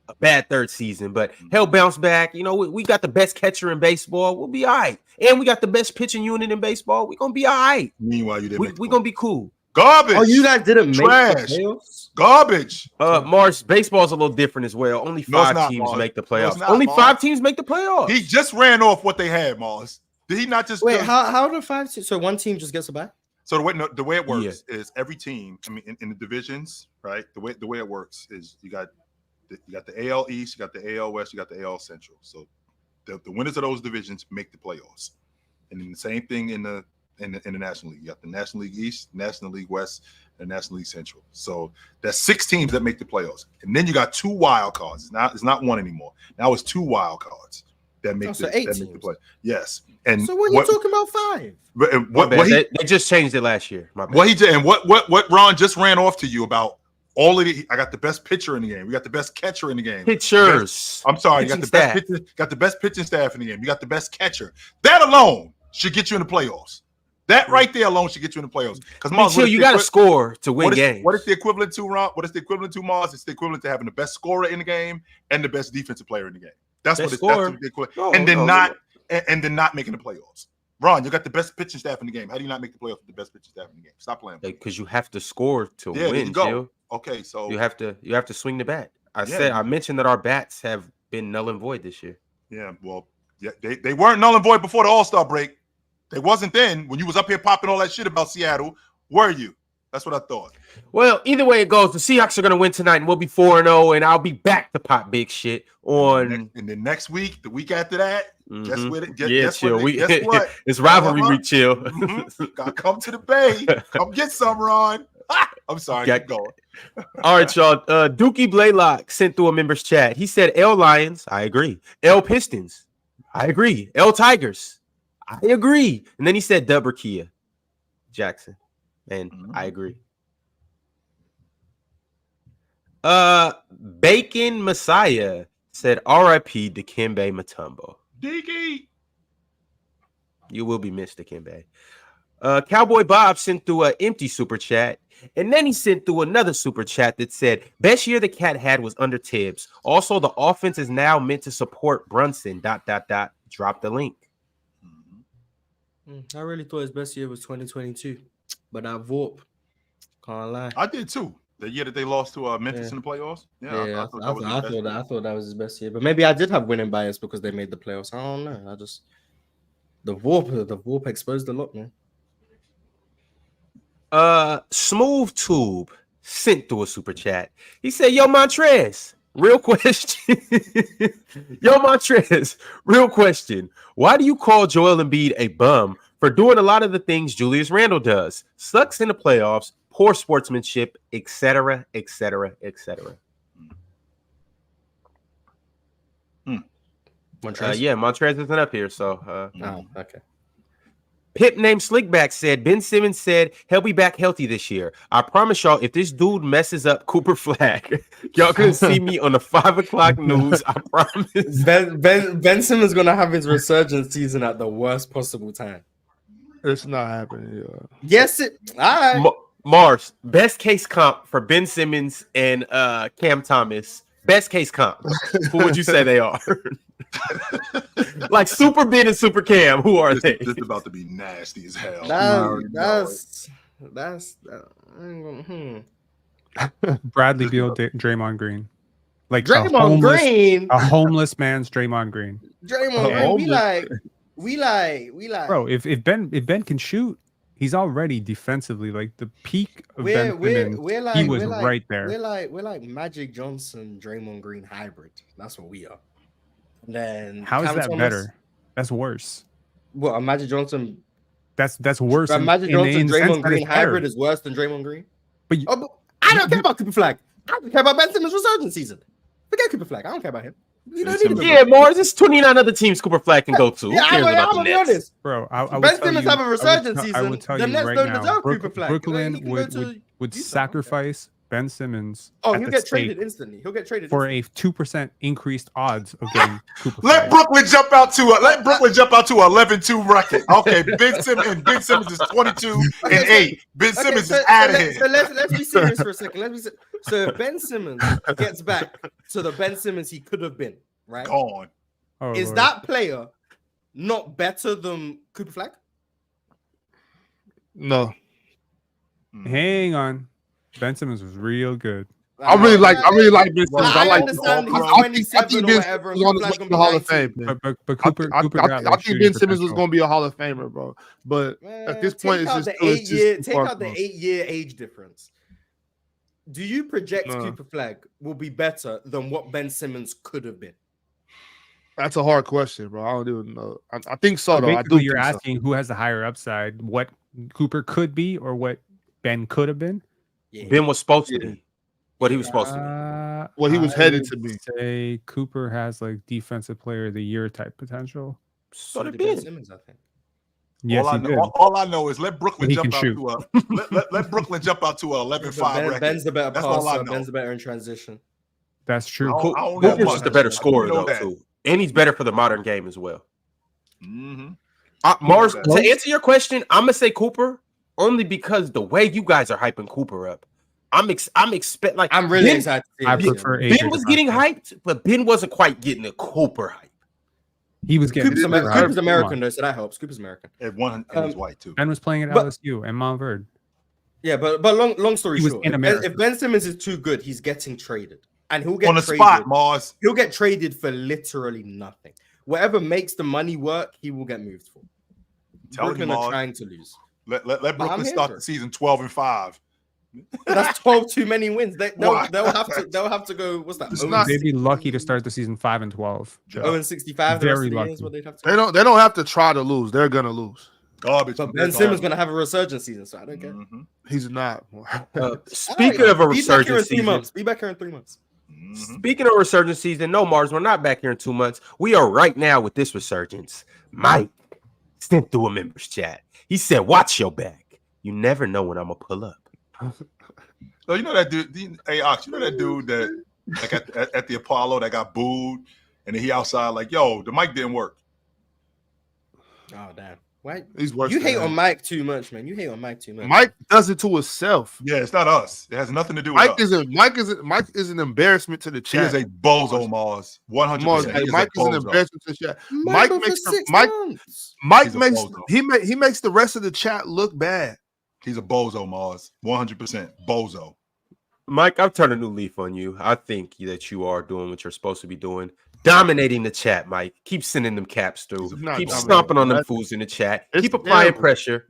a bad third season, but he'll bounce back. We got the best catcher in baseball. We'll be all right. And we got the best pitching unit in baseball. We're gonna be all right. Meanwhile, you didn't. We're gonna be cool. Garbage. Oh, you guys didn't make Trash. the playoffs? Garbage. Mars, baseball's a little different as well. Only 5 teams make the playoffs. Only 5 teams make the playoffs. He just ran off what they had, Mars. Did he not just wait? How do 5 teams? So one team just gets a bye? So the way it works is every team. I mean, in the divisions, right? The way it works is you got the AL East, you got the AL West, you got the AL Central. So the winners of those divisions make the playoffs, and then the same thing in the National League. You got the National League East, National League West, and National League Central. So that's 6 teams that make the playoffs. And then you got 2 wild cards. It's not 1 anymore. Now it's 2 wild cards that make the play. Yes. And so what are you talking about 5? But they just changed it last year. My bad. What he did and what Ron just ran off to you about all of I got the best pitcher in the game. We got the best catcher in the game. Pitchers. I'm sorry, you got the best pitching staff in the game. You got the best catcher. That alone should get you in the playoffs. That right there alone should get you in the playoffs. Because you got to score to win games. What is the equivalent to, Ron? What is the equivalent to, Mars? It's the equivalent to having the best scorer in the game and the best defensive player in the game. That's what the equivalent. And then not making the playoffs. Ron, you got the best pitching staff in the game. How do you not make the playoffs with the best pitching staff in the game? Stop playing. Because you have to score to win. There you go. Jill. Okay, so you have to swing the bat. I mentioned that our bats have been null and void this year. Yeah, well, they weren't null and void before the All-Star break. They wasn't then when you was up here popping all that shit about Seattle. Were you? That's what I thought. Well, either way it goes, the Seahawks are going to win tonight, and we'll be 4-0, and I'll be back to pop big shit on. And then next week, the week after that, guess what? Guess what? It's rivalry week, chill. Gotta come to the Bay. Come get some, Ron. I'm sorry. Keep going. All right, y'all. Dookie Blaylock sent through a members chat. He said, L Lions. I agree. L Pistons. I agree. L Tigers. I agree. And then he said Dub or Kia Jackson. And I agree. Bacon Messiah said R.I.P. Dikembe Mutombo. Diki. You will be missed, Dikembe. Cowboy Bob sent through an empty super chat. And then he sent through another super chat that said, best year the Cat had was under Tibbs. Also, the offense is now meant to support Brunson. ... Drop the link. I really thought his best year was 2022, but I Vorp. Can't lie. I did too. The year that they lost to Memphis in the playoffs. I thought that was his best year. But maybe I did have winning bias because they made the playoffs. I don't know. The Vorp exposed a lot, man. Smooth Tube sent through a super chat. He said, Yo, Montrez, real question. Yo, Montrez, real question. Why do you call Joel Embiid a bum for doing a lot of the things Julius Randle does? Sucks in the playoffs, poor sportsmanship, etc., etc., etc. Montrez isn't up here, so. Okay. Pip named Slickback said, Ben Simmons said he'll be back healthy this year. I promise y'all, if this dude messes up Cooper Flag, y'all gonna see me on the 5 o'clock news. I promise. Ben Simmons gonna have his resurgence season at the worst possible time. It's not happening. Yes, all right. Mars, best case comp for Ben Simmons and Cam Thomas. Best case comp. Who would you say they are? Like Super Ben and Super Cam. Who are they? This is about to be nasty as hell. Bradley Beal, Draymond Green. Like Draymond Green, a homeless man's Draymond Green. Draymond Green. We like. Bro, if Ben can shoot, he's already defensively like the peak of Ben Simmons. He was right there. We're like Magic Johnson, Draymond Green hybrid. That's what we are. And then how is that better? That's worse. What, Magic Johnson? That's worse. Magic Johnson, Draymond Green hybrid is worse than Draymond Green. But I don't care about Cooper Flag. I don't care about Ben Simmons' resurgence season. Forget Cooper Flag. I don't care about him. You don't need him. Yeah, Mars. There's 29 other teams Cooper Flag can go to. Yeah, I'm gonna be honest, bro. Ben Simmons have a resurgence season. The Nets don't deserve Cooper Flag. Brooklyn would sacrifice Ben Simmons. Oh, he'll get traded instantly. He'll get traded for a 2% increased odds of getting Cooper Flag. Let Brooklyn jump out to a 11-2 record. Okay, Ben Simmons is 22-8. Ben Simmons is out of here. So let's be serious for a second. So if Ben Simmons gets back to the Ben Simmons he could have been, right? Gone. Is that player not better than Cooper Flag? No. Hang on. Ben Simmons was real good. I really like Ben Simmons. I understand he's 27 or whatever. He's on the Hall of Fame. But Cooper I think Ben Simmons was going to be a Hall of Famer, bro. But at this point, it's just take out the 8-year age difference. Do you project Cooper Flag will be better than what Ben Simmons could have been? That's a hard question, bro. I don't even know. I think so, though. Basically, you're asking who has the higher upside, what Cooper could be or what Ben could have been? Yeah. Ben was supposed to be what he was supposed to be. What he was headed to be. Say Cooper has like defensive player of the year type potential. So did Ben Simmons, I think. Yes, all I know is let Brooklyn jump out to a let Brooklyn jump out to a 11-5 record. Ben's the better passer. Ben's the better in transition. That's true. Cooper's just the better scorer though too, and he's better for the modern game as well. Mars, to answer your question, I'm gonna say Cooper. Only because the way you guys are hyping Cooper up, I'm really excited. I prefer Ben was getting hyped, but Ben wasn't quite getting the Cooper hype. He was getting Cooper's American though, so that helps. Cooper's American. And one and he's white too. Ben was playing at LSU and Mount Verde. Yeah, but long story short, if Ben Simmons is too good, he's getting traded, and he'll get on the traded. Spot, Mars. He'll get traded for literally nothing. Whatever makes the money work, he will get moved for. Brooklyn are trying to lose. Let Brooklyn start the season 12-5. That's 12 too many wins. They'll have to go. What's that? They'd be lucky to start the season 5-12. 0-65. Very lucky. They don't have to try to lose. They're gonna lose. Garbage. But Ben Simmons gonna have a resurgence season, so I don't care. He's not. Speaking of a resurgence season, be back here in 3 months. Speaking of resurgence season, no, Mars, we're not back here in 2 months. We are right now with this resurgence. Mike sent through a members chat. He said, "Watch your back. You never know when I'm gonna pull up." So you know that dude, hey Ox, you know that dude that like at the Apollo that got booed, and then he outside like, "Yo, the mic didn't work." Oh damn! Why? He's worse. You hate on Mike too much, man. You hate on Mike too much. Mike does it to himself. Yeah, it's not us. It has nothing to do with us. Mike is an embarrassment to the chat. He is a bozo, Mars. 100%. Mike is an embarrassment to the chat. He makes the rest of the chat look bad. He's a bozo, Mars. 100% bozo. Mike, I've turned a new leaf on you. I think that you are doing what you're supposed to be doing. Dominating the chat, Mike. Keep sending them caps through. Keep stomping on them fools in the chat. Keep applying pressure.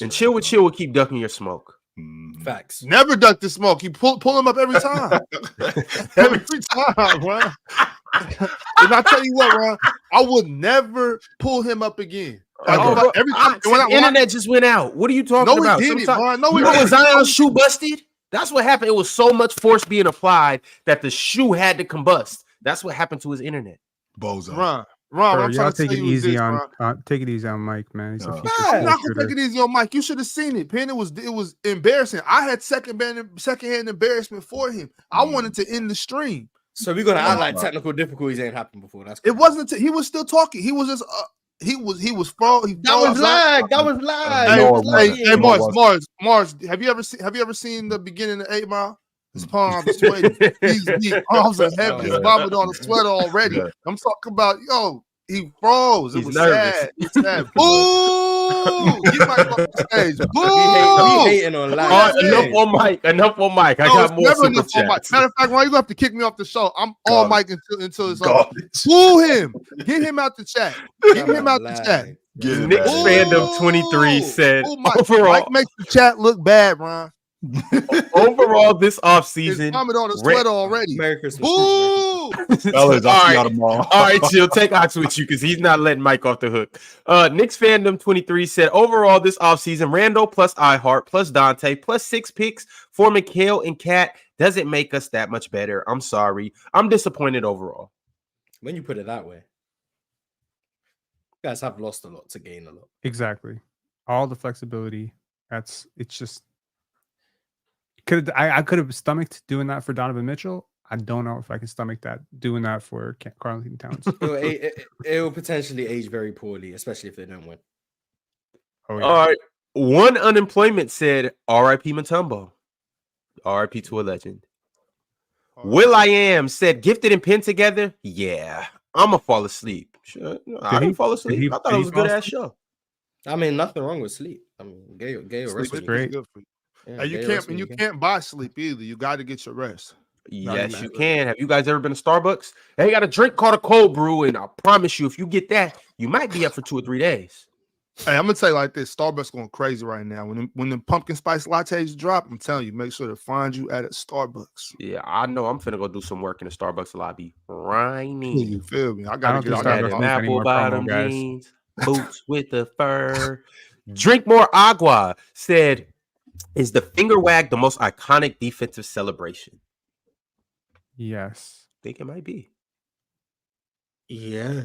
And chill will keep ducking your smoke. Facts. Never duck the smoke. You pull him up every time. Every time, bro. And I tell you what, bro, I would never pull him up again. Every time the internet just went out. What are you talking about? When Zion's shoe busted? That's what happened. It was so much force being applied that the shoe had to combust. That's what happened to his internet. Bozo. Ron, I'm trying to take it easy on take it easy on Mike, man. I'm not gonna take it easy on Mike. You should have seen it, Penn. It was embarrassing. I had secondhand embarrassment for him. I wanted to end the stream. So we're gonna act like technical difficulties ain't happened before. That's it wasn't. He was still talking. He was just. He was. That was lag. Hey, Mars. Have you ever seen the beginning of 8 Mile? His palms sweaty. His arms are heavy. His vomit on the sweat already. I'm talking about he froze. It was sad. It's sad. Boo! Get Mike off the stage. Boo! We hating on live. Enough on Mike. I got more super chats. Matter of fact, why you have to kick me off the show? I'm on Mike until it's over. Boo him. Get him out the chat. Get him out the chat. Knicks fandom 23 said overall, Mike makes the chat look bad, Ron. Overall, this offseason, vomit on the sweat already. Merry Christmas. Boo! Fellas, I'll see y'all tomorrow. All right, chill. Take Ox with you because he's not letting Mike off the hook. Knicks Fandom 23 said, overall this offseason, Randle plus iHeart plus Dante plus 6 picks for Mikal and Cat doesn't make us that much better. I'm sorry. I'm disappointed overall. When you put it that way, you guys have lost a lot to gain a lot. Exactly. All the flexibility. It's just I could have stomached doing that for Donovan Mitchell. I don't know if I can stomach that doing that for Karl-Anthony Towns. It will potentially age very poorly, especially if they don't win. Oh, yeah. All right. One unemployment said R.I.P. Mutombo. R.I.P. to a legend. Will I Am said gifted and Penn together. Yeah, I'm gonna fall asleep. Sure. I didn't fall asleep. I thought it was a good ass show. I mean, nothing wrong with sleep. I mean, gay or Sleep rest is great. Good for you. Yeah, And you can't buy sleep either. You got to get your rest. Yes, you can. Have you guys ever been to Starbucks? They got a drink called a cold brew, and I promise you, if you get that, you might be up for 2 or 3 days. Hey, I'm gonna tell you like this: Starbucks going crazy right now. When the pumpkin spice lattes drop, I'm telling you, make sure to find you at a Starbucks. Yeah, I know. I'm finna go do some work in the Starbucks lobby right now. You feel me? I gotta get Starbucks out has apple bottom guys. jeans, boots with the fur. Drink more agua said, is the finger wag the most iconic defensive celebration? Yes. I think it might be. Yeah.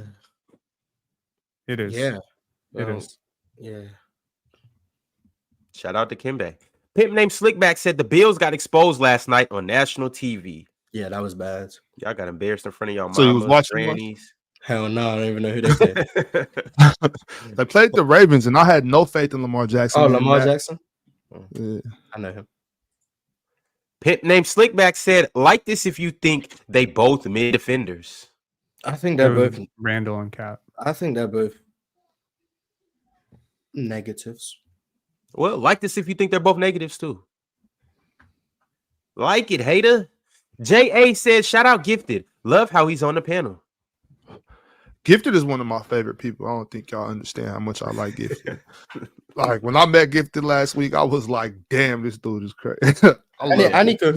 It is. Yeah. It is. Yeah. Shout out to Dikembe. Pimp named Slickback said the Bills got exposed last night on national TV. Yeah, that was bad. Y'all got embarrassed in front of y'all So you was mamas, watching grannies. Hell no, I don't even know who they played. They played the Ravens, and I had no faith in Lamar Jackson. Oh, Lamar Jackson? Yeah. I know him. Pimp named Slickback said, like this if you think they both mid defenders. I think they're both Randle and Cat. I think they're both negatives. Well, like this if you think they're both negatives too. Like it, hater. J.A. said, shout out Gifted. Love how he's on the panel. Gifted is one of my favorite people. I don't think y'all understand how much I like Gifted. Like when I met Gifted last week, I was like, "Damn, this dude is crazy." And he can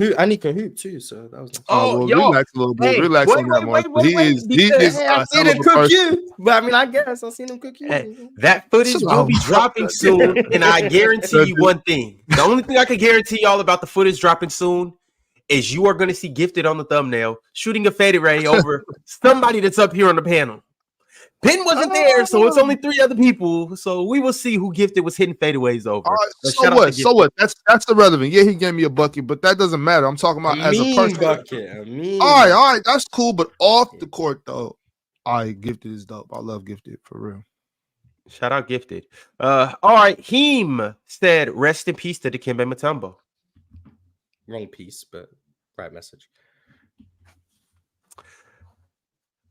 hoop too. So that was. Well, relax a little bit. Relax on that one. He is I've seen him cook you. But I mean, I guess I've seen him cook you. Hey, that footage will be dropping soon, and I guarantee you one thing. The only thing I can guarantee y'all about the footage dropping soon is you are going to see Gifted on the thumbnail shooting a fade array over somebody that's up here on the panel. Penn wasn't there, so it's only 3 other people. So we will see who Gifted was hitting fadeaways over. All right, so what? So what? That's irrelevant. Yeah, he gave me a bucket, but that doesn't matter. I'm talking about as a person. All right, that's cool. But off the court, though, Gifted is dope. I love Gifted for real. Shout out Gifted. All right, Heem said, "Rest in peace to Dikembe Mutombo." Wrong piece, but right message.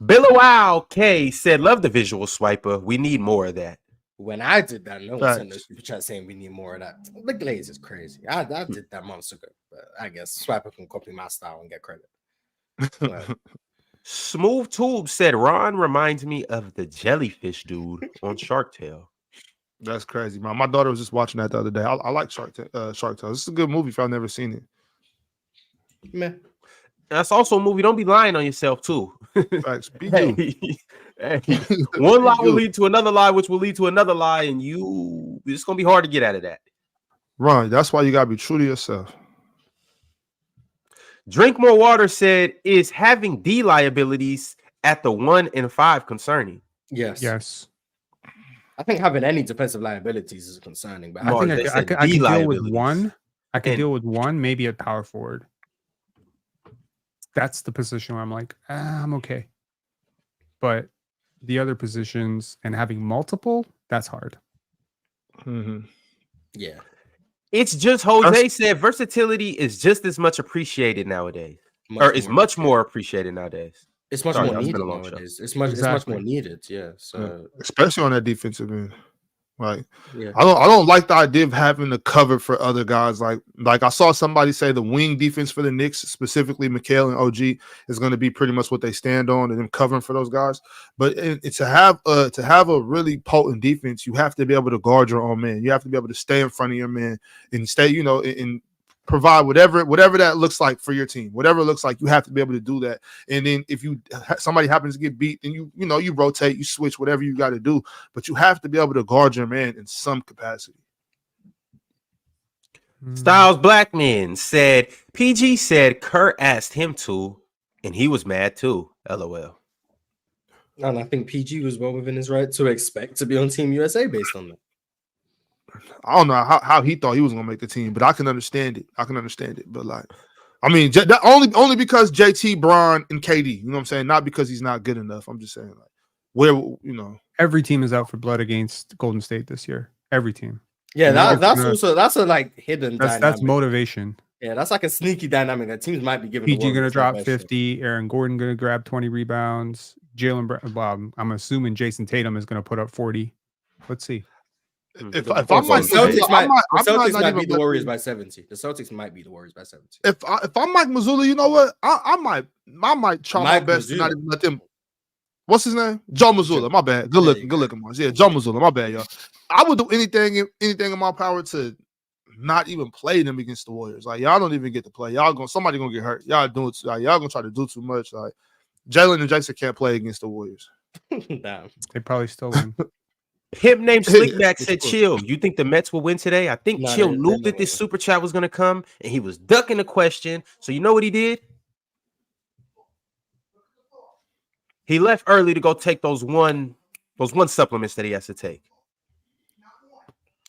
Billowwow K said, "Love the visual swiper. We need more of that." When I did that, no one sent no super chat saying we need more of that. The glaze is crazy. I did that months ago, but I guess Swiper can copy my style and get credit. Smooth Tube said, "Ron reminds me of the jellyfish dude on Shark Tale." That's crazy, man. My daughter was just watching that the other day. I like Shark Tale. This is a good movie if I've never seen it. Man. That's also a movie. Don't be lying on yourself, too. Facts. Be One lie will lead to another lie, which will lead to another lie, and it's going to be hard to get out of that. Ron, that's why you got to be true to yourself. Drink More Water said, "Is having D liabilities at the 1 and 5 concerning?" Yes. Yes. I think having any defensive liabilities is concerning, but I think I can deal with one. I can deal with one, maybe a power forward. That's the position where I'm like, I'm okay. But the other positions and having multiple, that's hard. Mm-hmm. Yeah. It's just Jose said versatility is just as much appreciated nowadays. It's much more appreciated nowadays. It's much more needed nowadays. It's much more needed, yeah. So especially on that defensive end. Like, I don't like the idea of having to cover for other guys. Like I saw somebody say the wing defense for the Knicks, specifically Mikal and OG, is going to be pretty much what they stand on and them covering for those guys. But to have a really potent defense, you have to be able to guard your own man. You have to be able to stay in front of your man and stay, and provide whatever that looks like for your team. Whatever it looks like, you have to be able to do that. And then if somebody happens to get beat, then you rotate, you switch, whatever you got to do. But you have to be able to guard your man in some capacity. Styles Blackman said, PG said Kurt asked him to, and he was mad too. LOL. And I think PG was well within his right to expect to be on Team USA based on that. I don't know how he thought he was gonna make the team, but I can understand it. But like, I mean, only because JT, Bron, and KD. You know what I'm saying? Not because he's not good enough. I'm just saying, like, where every team is out for blood against Golden State this year. Every team. Yeah, that's a like hidden. That's motivation. Yeah, that's like a sneaky dynamic that teams might be giving. PG gonna drop 50. Aaron Gordon gonna grab 20 rebounds. Jalen I'm assuming Jason Tatum is gonna put up 40. Let's see. If I'm Mike, Celtics might be the Warriors by 70. The Celtics might be the Warriors by 70. If I'm Mike Mazzulla, you know what? I might try my best to not even let them. What's his name? Joe Mazzulla. My bad. Good looking, Mars. Yeah, Joe Mazzulla. My bad, y'all. I would do anything in my power to not even play them against the Warriors. Like, y'all don't even get to play. Somebody gonna get hurt. Y'all doing y'all gonna try to do too much. Like, Jalen and Jason can't play against the Warriors. Damn. They probably still win. Him named Slickback said, Chill, you think the Mets will win today? I think Chill knew that this super chat was going to come, and he was ducking the question. So you know what he did? He left early to go take those one supplements that he has to take.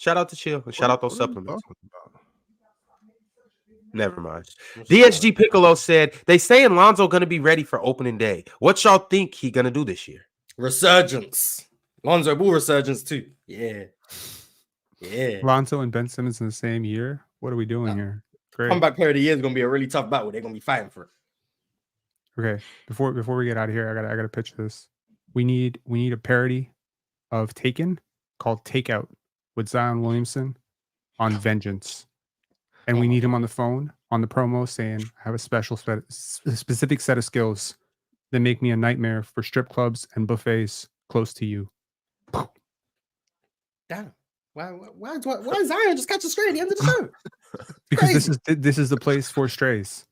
Shout out to Chill, and shout out those supplements. Never mind. DSG Piccolo said, they saying Lonzo going to be ready for opening day. What y'all think he going to do this year? Resurgence. Lonzo Ball resurgence too. Yeah. Lonzo and Ben Simmons in the same year. What are we doing here? Great. Comeback player of the year is going to be a really tough battle. They're going to be fighting for it. Okay. Before we get out of here, I gotta pitch this. We need a parody of Taken called Takeout with Zion Williamson on Vengeance. And we need him on the phone on the promo saying, I have a specific set of skills that make me a nightmare for strip clubs and buffets close to you. Damn. Why Zion just catch a stray at the end of the show? Because this is the place for strays.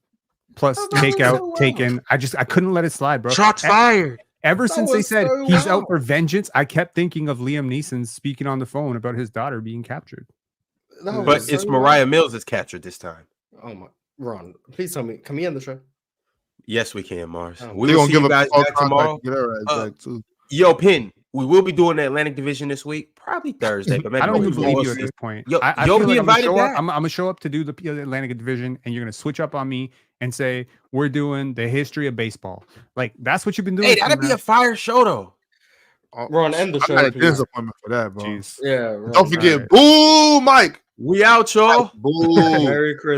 Plus Takeout, Taken. I couldn't let it slide, bro. Shots fired. Ever since they said he's out for vengeance, I kept thinking of Liam Neeson speaking on the phone about his daughter being captured. But it's Mariah Mills that's captured this time. Oh my, Ron, please tell me, can we end the show? Yes, we can, Mars. We will see you guys back tomorrow. Yo, Pin, we will be doing the Atlantic Division this week, probably Thursday. But maybe I don't even believe you at this point. You'll be invited back. I'm going to show up to do the Atlantic Division, and you're going to switch up on me and say, we're doing the history of baseball. Like, that's what you've been doing. Hey, that'd be a fire show, though. Ron, end the show. I got a disappointment for that, bro. Jeez. Yeah. Ron, don't forget, boo, Mike. We out, y'all. Boo. Merry Christmas.